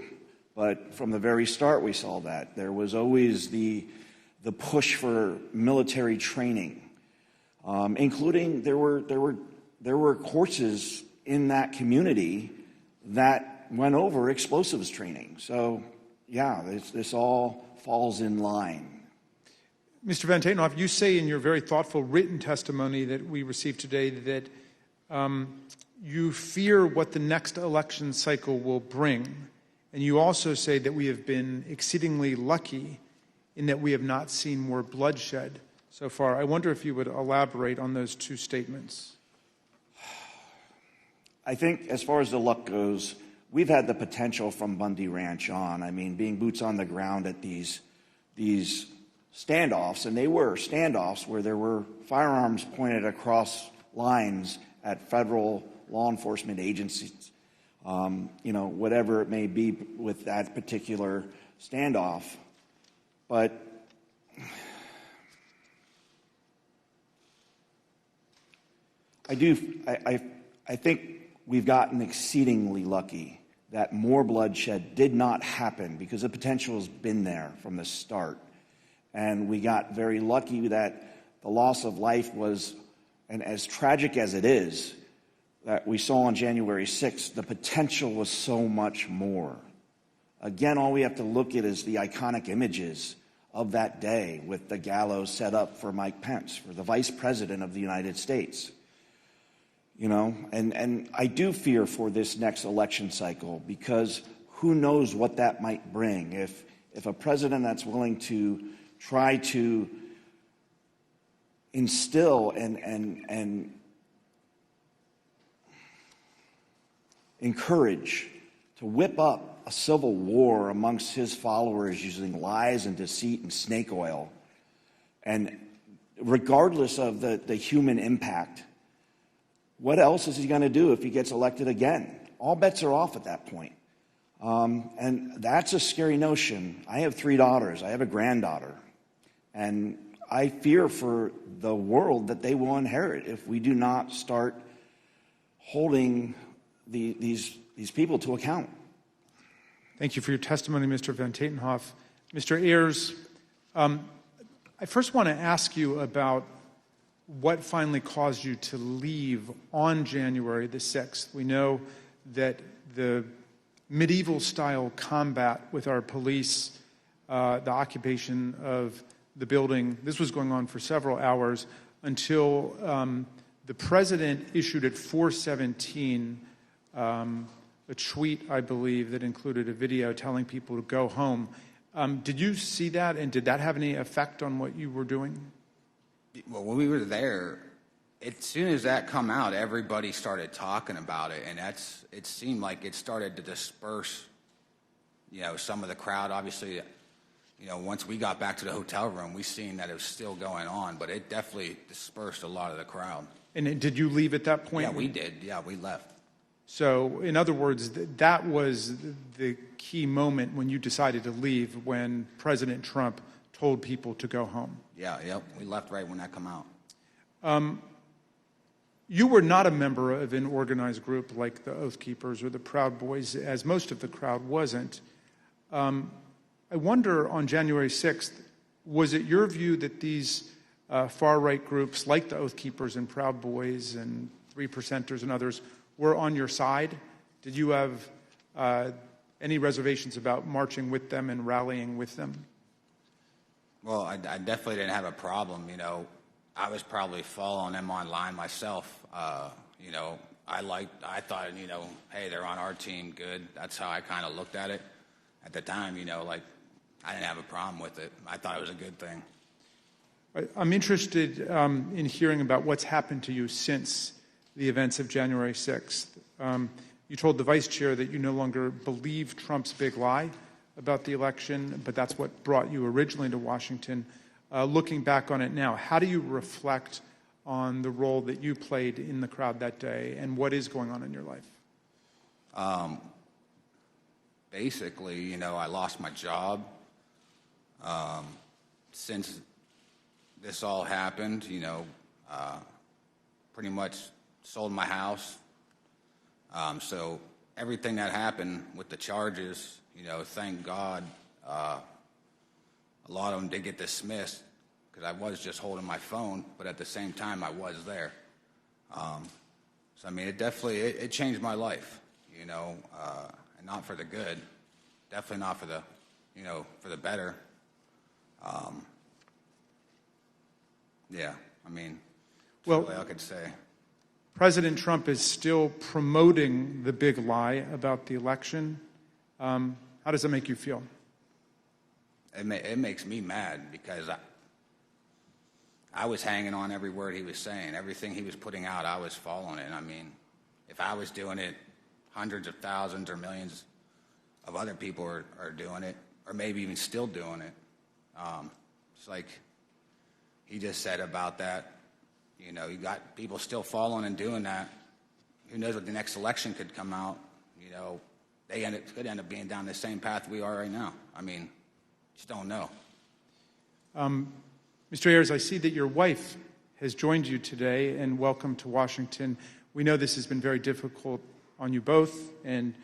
But from the very start, we saw that. There was always the push for military training, including there were courses in that community that went over explosives training. So, yeah, this all falls in line. Mr. Van Tatenhoff, you say in your very thoughtful written testimony that we received today that you fear what the next election cycle will bring, And you also say that we have been exceedingly lucky in that we have not seen more bloodshed so far. I wonder if you would elaborate on those two statements. I think as far as the luck goes, we've had the potential from Bundy Ranch on. I mean, being boots on the ground at these standoffs, and they were standoffs where there were firearms pointed across lines at federal law enforcement agencies, whatever it may be with that particular standoff. But I think we've gotten exceedingly lucky that more bloodshed did not happen because the potential has been there from the start. And we got very lucky that the loss of life was, and as tragic as it is, that we saw on January 6th, the potential was so much more. Again, all we have to look at is the iconic images of that day with the gallows set up for Mike Pence, for the Vice President of the United States. And I do fear for this next election cycle because who knows what that might bring. If a president that's willing to try to instill and encourage to whip up a civil war amongst his followers using lies and deceit and snake oil, and regardless of the human impact, what else is he going to do if he gets elected again? All bets are off at that point. And that's a scary notion. I have 3 daughters. I have a granddaughter. And I fear for the world that they will inherit if we do not start holding these people to account. Thank you for your testimony, Mr. Van Tatenhoff. Mr. Ayers, I first want to ask you about what finally caused you to leave on January the 6th. We know that the medieval-style combat with our police, the occupation of the building, this was going on for several hours until the president issued at 4:17 a tweet, I believe, that included a video telling people to go home. Did you see that, and did that have any effect on what you were doing? Well, when we were there, as soon as that come out, everybody started talking about it, and it seemed like it started to disperse, some of the crowd. Obviously, once we got back to the hotel room, we seen that it was still going on, but it definitely dispersed a lot of the crowd. And did you leave at that point? Yeah, we did. Yeah, we left. So, in other words, that was the key moment when you decided to leave, when President Trump told people to go home. Yeah, we left right when that come out. You were not a member of an organized group like the Oath Keepers or the Proud Boys, as most of the crowd wasn't. I wonder, on January 6th, was it your view that these far-right groups like the Oath Keepers and Proud Boys and 3%ers and others were on your side? Did you have any reservations about marching with them and rallying with them? Well, I definitely didn't have a problem. I was probably following them online myself. I thought, hey, they're on our team, good. That's how I kind of looked at it at the time. I didn't have a problem with it. I thought it was a good thing. I'm interested in hearing about what's happened to you since the events of January 6th. You told the vice chair that you no longer believe Trump's big lie about the election, but that's what brought you originally to Washington. Looking back on it now, how do you reflect on the role that you played in the crowd that day, and what is going on in your life? Basically, I lost my job. Since this all happened, pretty much sold my house. So everything that happened with the charges, thank God, a lot of them did get dismissed because I was just holding my phone, but at the same time I was there. So I mean, it definitely it changed my life, and not for the good, definitely not for the, for the better. Yeah, I mean, that's all I could say. President Trump is still promoting the big lie about the election. How does that make you feel? It makes me mad because I was hanging on every word he was saying. Everything he was putting out, I was following it. I mean, if I was doing it, hundreds of thousands or millions of other people are doing it, or maybe even still doing it. It's like he just said about that. You know, you got people still following and doing that. Who knows what the next election could come out? You know, could end up being down the same path we are right now. I mean, just don't know. Mr. Ayers, I see that your wife has joined you today, and welcome to Washington. We know this has been very difficult on you both and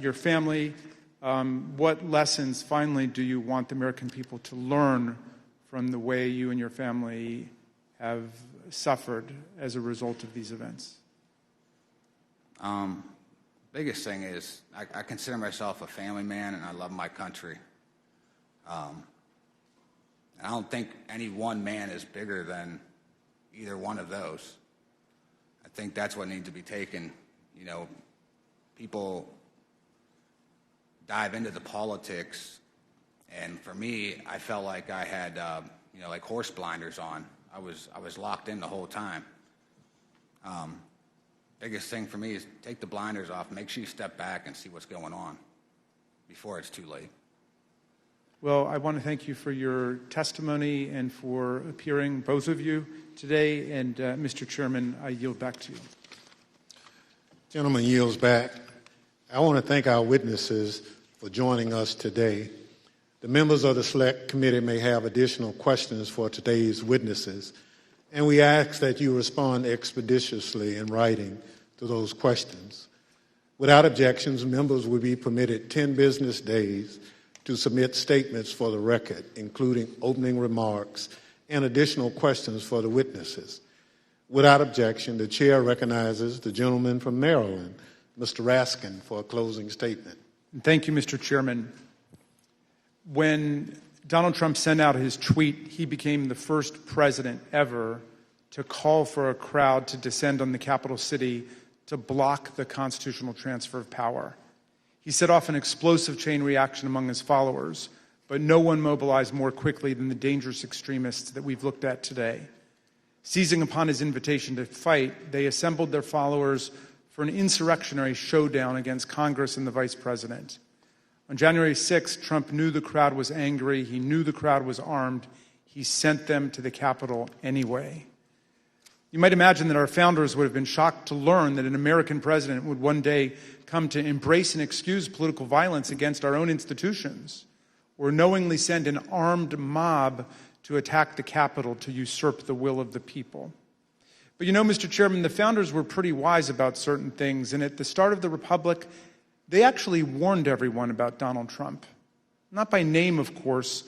your family. What lessons, finally, do you want the American people to learn from the way you and your family have suffered as a result of these events? Biggest thing is I consider myself a family man, and I love my country. And I don't think any one man is bigger than either one of those. I think that's what needs to be taken. You know, people dive into the politics, and for me, I felt like I had, like horse blinders on. I was locked in the whole time. Biggest thing for me is take the blinders off, make sure you step back and see what's going on before it's too late. Well, I want to thank you for your testimony and for appearing, both of you, today. And Mr. Chairman, I yield back to you. Gentleman yields back. I want to thank our witnesses for joining us today. The members of the Select Committee may have additional questions for today's witnesses, and we ask that you respond expeditiously in writing to those questions. Without objections, members will be permitted 10 business days to submit statements for the record, including opening remarks and additional questions for the witnesses. Without objection, the chair recognizes the gentleman from Maryland, Mr. Raskin, for a closing statement. Thank you, Mr. Chairman. When Donald Trump sent out his tweet, he became the first president ever to call for a crowd to descend on the capital city to block the constitutional transfer of power. He set off an explosive chain reaction among his followers, but no one mobilized more quickly than the dangerous extremists that we've looked at today. Seizing upon his invitation to fight, they assembled their followers for an insurrectionary showdown against Congress and the vice president. On January 6th, Trump knew the crowd was angry. He knew the crowd was armed. He sent them to the Capitol anyway. You might imagine that our founders would have been shocked to learn that an American president would one day come to embrace and excuse political violence against our own institutions, or knowingly send an armed mob to attack the Capitol to usurp the will of the people. But you know, Mr. Chairman, the founders were pretty wise about certain things, and at the start of the Republic, they actually warned everyone about Donald Trump. Not by name, of course,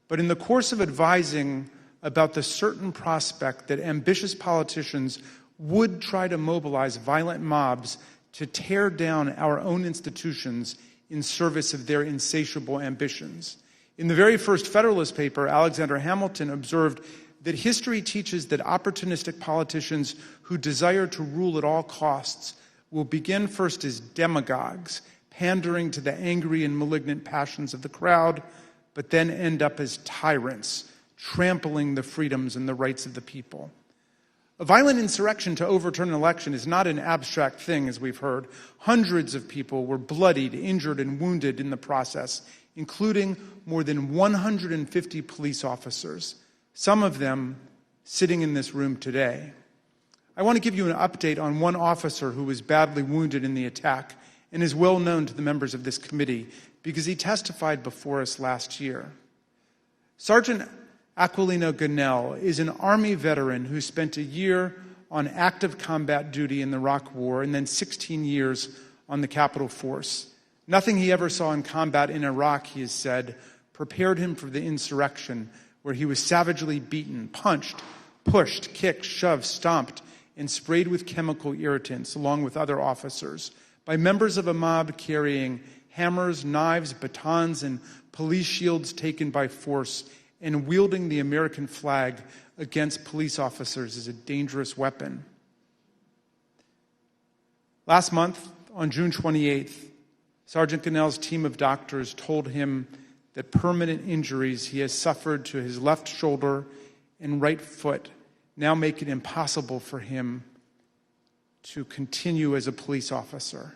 but in the course of advising about the certain prospect that ambitious politicians would try to mobilize violent mobs to tear down our own institutions in service of their insatiable ambitions. In the very first Federalist paper, Alexander Hamilton observed that history teaches that opportunistic politicians who desire to rule at all costs will begin first as demagogues, pandering to the angry and malignant passions of the crowd, but then end up as tyrants, trampling the freedoms and the rights of the people. A violent insurrection to overturn an election is not an abstract thing, as we've heard. Hundreds of people were bloodied, injured, and wounded in the process, including more than 150 police officers, some of them sitting in this room today. I want to give you an update on one officer who was badly wounded in the attack and is well known to the members of this committee because he testified before us last year. Sergeant Aquilino Ganell is an Army veteran who spent a year on active combat duty in the Iraq War and then 16 years on the Capitol Force. Nothing he ever saw in combat in Iraq, he has said, prepared him for the insurrection where he was savagely beaten, punched, pushed, kicked, shoved, stomped, and sprayed with chemical irritants along with other officers by members of a mob carrying hammers, knives, batons, and police shields taken by force, and wielding the American flag against police officers as a dangerous weapon. Last month, on June 28th, Sergeant Gannell's team of doctors told him that permanent injuries he has suffered to his left shoulder and right foot now make it impossible for him to continue as a police officer.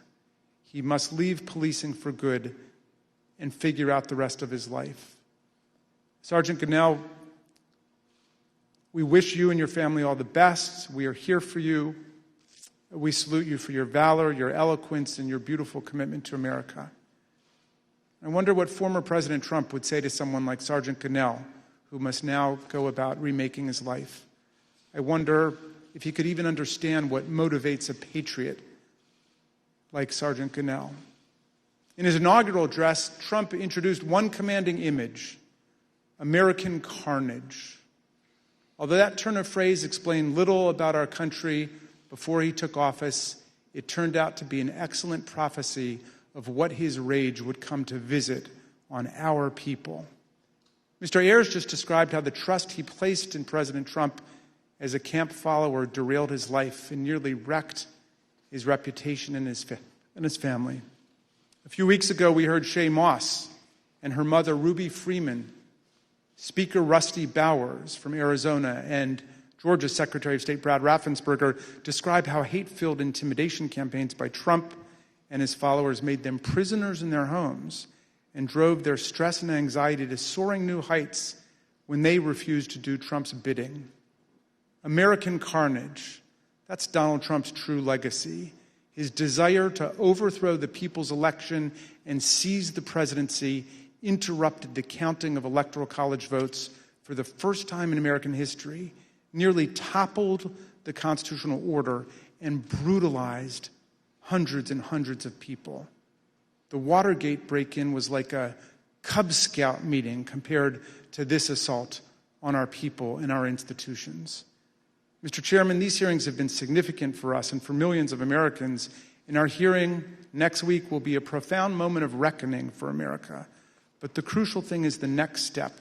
He must leave policing for good and figure out the rest of his life. Sergeant Gannell, we wish you and your family all the best. We are here for you. We salute you for your valor, your eloquence, and your beautiful commitment to America. I wonder what former President Trump would say to someone like Sergeant Gannell, who must now go about remaking his life. I wonder if he could even understand what motivates a patriot like Sergeant Gannell. In his inaugural address, Trump introduced one commanding image: American carnage. Although that turn of phrase explained little about our country before he took office, it turned out to be an excellent prophecy of what his rage would come to visit on our people. Mr. Ayers just described how the trust he placed in President Trump as a camp follower derailed his life and nearly wrecked his reputation and his family. A few weeks ago, we heard Shay Moss and her mother, Ruby Freeman, Speaker Rusty Bowers from Arizona, and Georgia's Secretary of State Brad Raffensperger describe how hate-filled intimidation campaigns by Trump and his followers made them prisoners in their homes and drove their stress and anxiety to soaring new heights when they refused to do Trump's bidding. American carnage, that's Donald Trump's true legacy. His desire to overthrow the people's election and seize the presidency interrupted the counting of electoral college votes for the first time in American history, nearly toppled the constitutional order, and brutalized hundreds and hundreds of people. The Watergate break-in was like a Cub Scout meeting compared to this assault on our people and our institutions. Mr. Chairman, these hearings have been significant for us and for millions of Americans, and our hearing next week will be a profound moment of reckoning for America. But the crucial thing is the next step.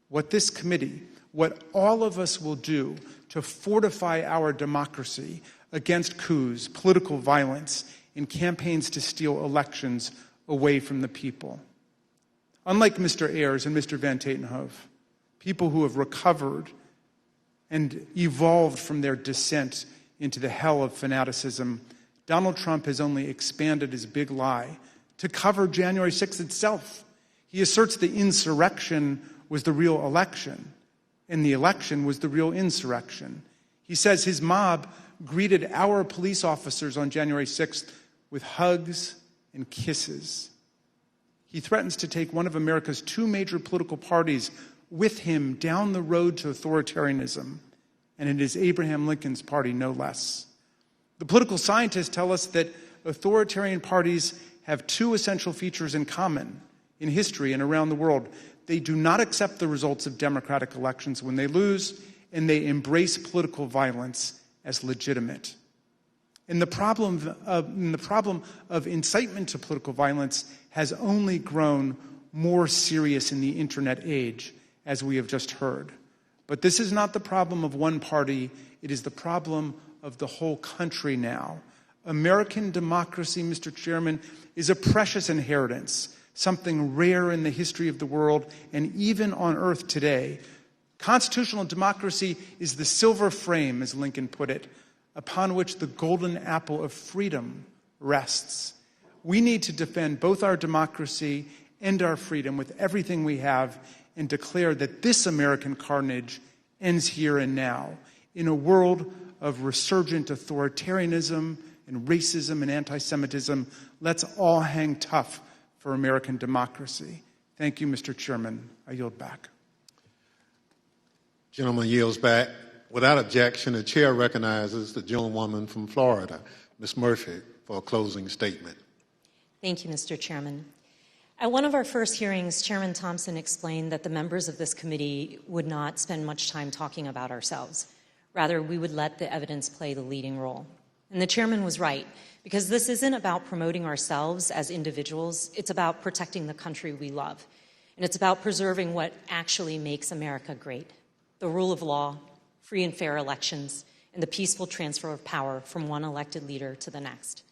What this committee, what all of us will do to fortify our democracy against coups, political violence, and campaigns to steal elections away from the people. Unlike Mr. Ayers and Mr. Van Tatenhove, people who have recovered and evolved from their descent into the hell of fanaticism, Donald Trump has only expanded his big lie to cover January 6th itself. He asserts the insurrection was the real election, and the election was the real insurrection. He says his mob greeted our police officers on January 6th with hugs and kisses. He threatens to take one of America's two major political parties with him down the road to authoritarianism, and it is Abraham Lincoln's party, no less. The political scientists tell us that authoritarian parties have two essential features in common in history and around the world. They do not accept the results of democratic elections when they lose, and they embrace political violence as legitimate. And the problem of incitement to political violence has only grown more serious in the internet age, as we have just heard. But this is not the problem of one party, it is the problem of the whole country now. American democracy, Mr. Chairman, is a precious inheritance, something rare in the history of the world and even on earth today. Constitutional democracy is the silver frame, as Lincoln put it, upon which the golden apple of freedom rests. We need to defend both our democracy and our freedom with everything we have and declare that this American carnage ends here and now. In a world of resurgent authoritarianism and racism and anti-Semitism, let's all hang tough for American democracy. Thank you, Mr. Chairman. I yield back. Gentleman yields back. Without objection, the chair recognizes the gentlewoman from Florida, Ms. Murphy, for a closing statement. Thank you, Mr. Chairman. At one of our first hearings, Chairman Thompson explained that the members of this committee would not spend much time talking about ourselves. Rather, we would let the evidence play the leading role. And the chairman was right, because this isn't about promoting ourselves as individuals. It's about protecting the country we love. And it's about preserving what actually makes America great: the rule of law, free and fair elections, and the peaceful transfer of power from one elected leader to the next.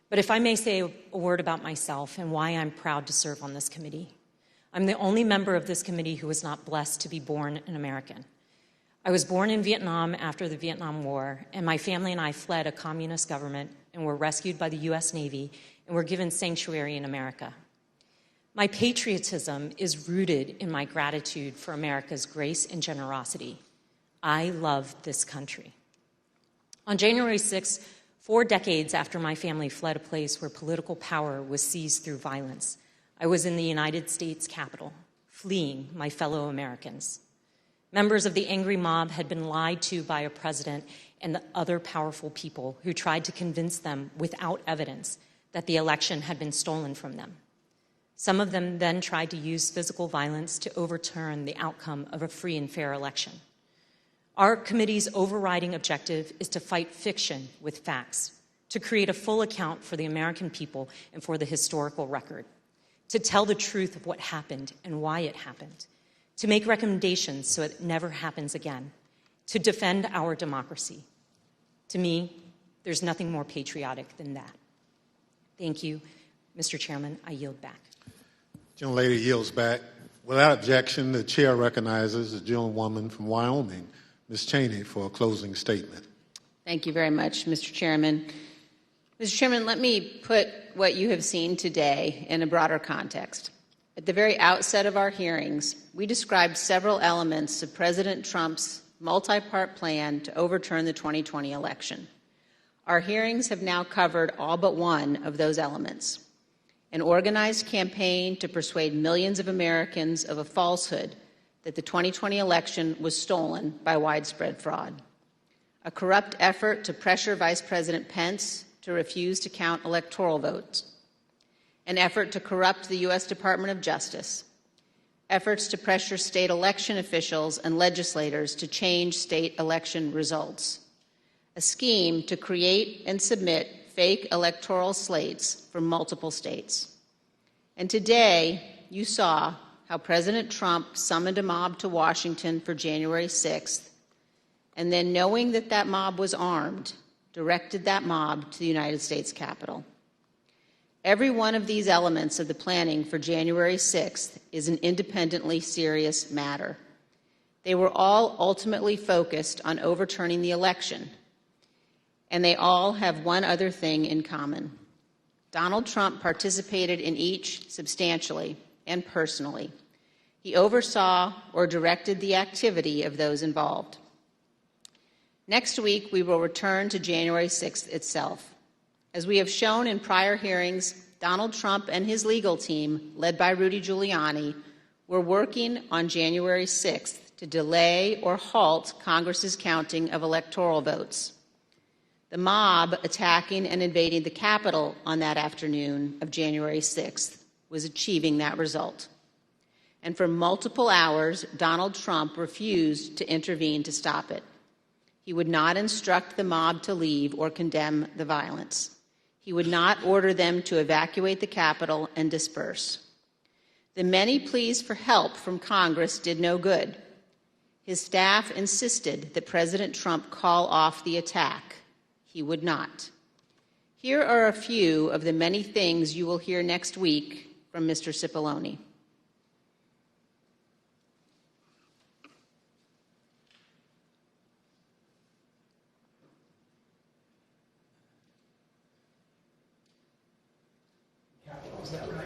But if I may say a word about myself and why I'm proud to serve on this committee. I'm the only member of this committee who was not blessed to be born an American. I was born in Vietnam after the Vietnam War, and my family and I fled a communist government and were rescued by the U.S. Navy and were given sanctuary in America. My patriotism is rooted in my gratitude for America's grace and generosity. I love this country. On January 6th, 4 decades after my family fled a place where political power was seized through violence, I was in the United States Capitol, fleeing my fellow Americans. Members of the angry mob had been lied to by a president and the other powerful people who tried to convince them without evidence that the election had been stolen from them. Some of them then tried to use physical violence to overturn the outcome of a free and fair election. Our committee's overriding objective is to fight fiction with facts, to create a full account for the American people and for the historical record, to tell the truth of what happened and why it happened, to make recommendations so it never happens again, to defend our democracy. To me, there's nothing more patriotic than that. Thank you. Mr. Chairman, I yield back. Gentlelady yields back. Without objection, the chair recognizes the gentlewoman from Wyoming, Ms. Cheney, for a closing statement. Thank you very much, Mr. Chairman. Mr. Chairman, let me put what you have seen today in a broader context. At the very outset of our hearings, we described several elements of President Trump's multi-part plan to overturn the 2020 election. Our hearings have now covered all but one of those elements: an organized campaign to persuade millions of Americans of a falsehood that the 2020 election was stolen by widespread fraud, a corrupt effort to pressure Vice President Pence to refuse to count electoral votes, an effort to corrupt the U.S. Department of Justice, efforts to pressure state election officials and legislators to change state election results, a scheme to create and submit fake electoral slates from multiple states. And today, you saw how President Trump summoned a mob to Washington for January 6th, and then, knowing that that mob was armed, directed that mob to the United States Capitol. Every one of these elements of the planning for January 6th is an independently serious matter. They were all ultimately focused on overturning the election, and they all have one other thing in common. Donald Trump participated in each substantially and personally. He oversaw or directed the activity of those involved. Next week, we will return to January 6th itself. As we have shown in prior hearings, Donald Trump and his legal team, led by Rudy Giuliani, were working on January 6th to delay or halt Congress's counting of electoral votes. The mob attacking and invading the Capitol on that afternoon of January 6th was achieving that result. And for multiple hours, Donald Trump refused to intervene to stop it. He would not instruct the mob to leave or condemn the violence. He would not order them to evacuate the Capitol and disperse. The many pleas for help from Congress did no good. His staff insisted that President Trump call off the attack. He would not. Here are a few of the many things you will hear next week from Mr. Cipollone. Is that right?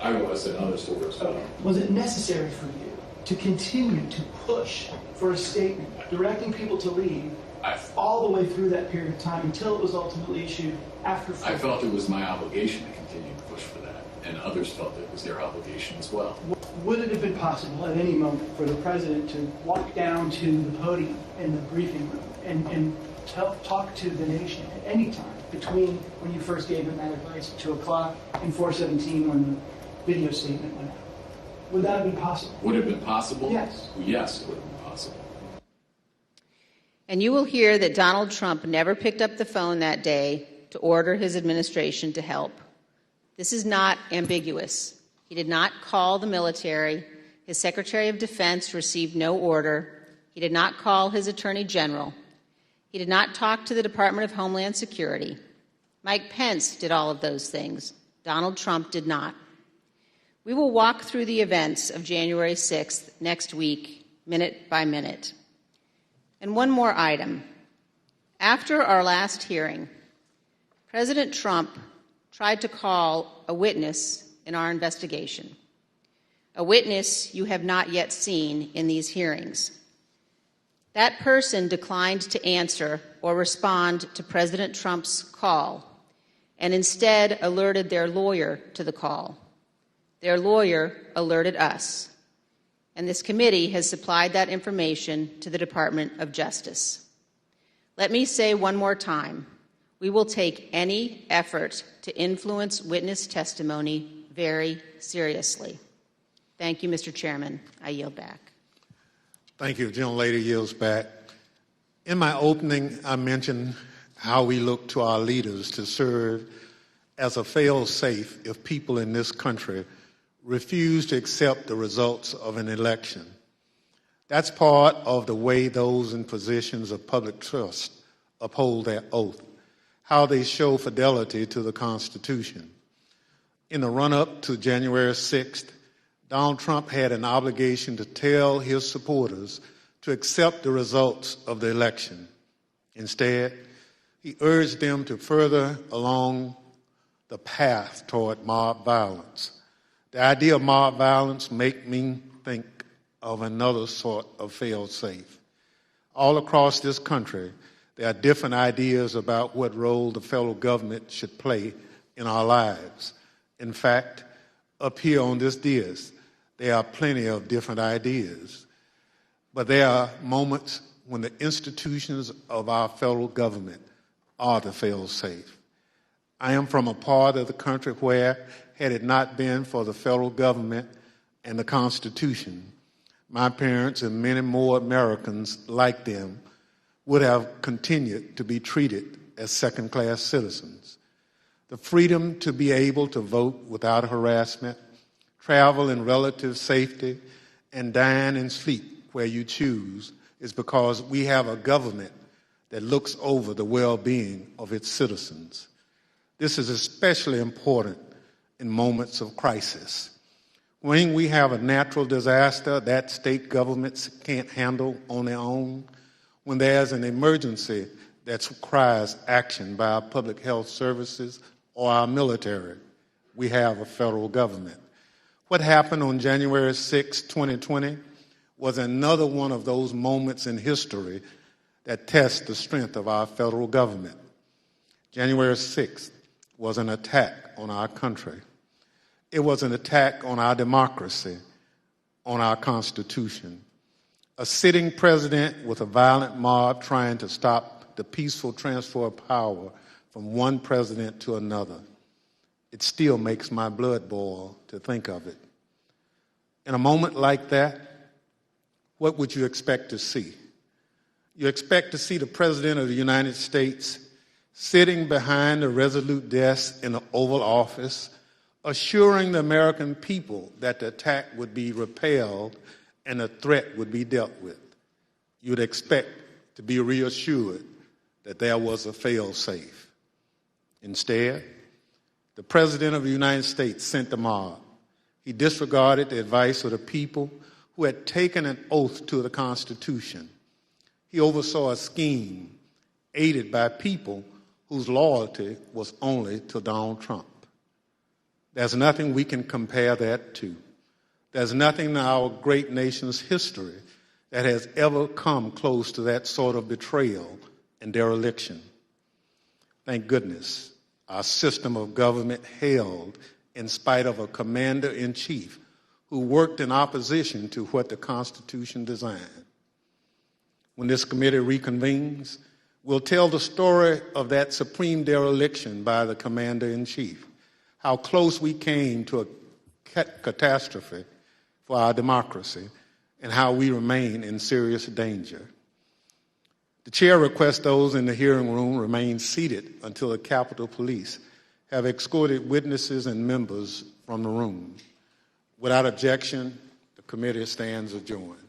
I was, and others were as well. Was it necessary for you to continue to push for a statement directing people to leave all the way through that period of time until it was ultimately issued after? I felt it was my obligation to continue to push for that, and others felt it was their obligation as well. Would it have been possible at any moment for the president to walk down to the podium in the briefing room and talk to the nation at any time between when you first gave him that advice at 2 o'clock and 4:17 when the video statement went out? Would that have been possible? Would it have been possible? Yes. Yes, it would have been possible. And you will hear that Donald Trump never picked up the phone that day to order his administration to help. This is not ambiguous. He did not call the military. His Secretary of Defense received no order. He did not call his Attorney General. He did not talk to the Department of Homeland Security. Mike Pence did all of those things. Donald Trump did not. We will walk through the events of January 6th next week, minute by minute. And one more item. After our last hearing, President Trump tried to call a witness in our investigation, a witness you have not yet seen in these hearings. That person declined to answer or respond to President Trump's call and instead alerted their lawyer to the call. Their lawyer alerted us, and this committee has supplied that information to the Department of Justice. Let me say one more time, we will take any effort to influence witness testimony very seriously. Thank you, Mr. Chairman. I yield back. Thank you. The gentlelady yields back. In my opening, I mentioned how we look to our leaders to serve as a fail-safe if people in this country refuse to accept the results of an election. That's part of the way those in positions of public trust uphold their oath, how they show fidelity to the Constitution. In the run-up to January 6th, Donald Trump had an obligation to tell his supporters to accept the results of the election. Instead, he urged them to further along the path toward mob violence. The idea of mob violence makes me think of another sort of fail-safe. All across this country, there are different ideas about what role the federal government should play in our lives. In fact, up here on this dais, there are plenty of different ideas. But there are moments when the institutions of our federal government are the fail-safe. I am from a part of the country where, had it not been for the federal government and the Constitution, my parents and many more Americans like them would have continued to be treated as second-class citizens. The freedom to be able to vote without harassment, travel in relative safety, and dine and sleep where you choose is because we have a government that looks over the well-being of its citizens. This is especially important in moments of crisis. When we have a natural disaster that state governments can't handle on their own, when there's an emergency that requires action by our public health services or our military, we have a federal government. What happened on January 6, 2020 was another one of those moments in history that test the strength of our federal government. January 6th was an attack on our country. It was an attack on our democracy, on our Constitution. A sitting president with a violent mob trying to stop the peaceful transfer of power from one president to another. It still makes my blood boil to think of it. In a moment like that, what would you expect to see? You expect to see the President of the United States sitting behind a resolute desk in the Oval Office, assuring the American people that the attack would be repelled and the threat would be dealt with. You'd expect to be reassured that there was a fail-safe. Instead, the President of the United States sent the mob. He disregarded the advice of the people who had taken an oath to the Constitution. He oversaw a scheme aided by people whose loyalty was only to Donald Trump. There's nothing we can compare that to. There's nothing in our great nation's history that has ever come close to that sort of betrayal and dereliction. Thank goodness our system of government held in spite of a commander-in-chief who worked in opposition to what the Constitution designed. When this committee reconvenes, we'll tell the story of that supreme dereliction by the commander-in-chief, how close we came to a catastrophe for our democracy, and how we remain in serious danger. The chair requests those in the hearing room remain seated until the Capitol Police have escorted witnesses and members from the room. Without objection, the committee stands adjourned.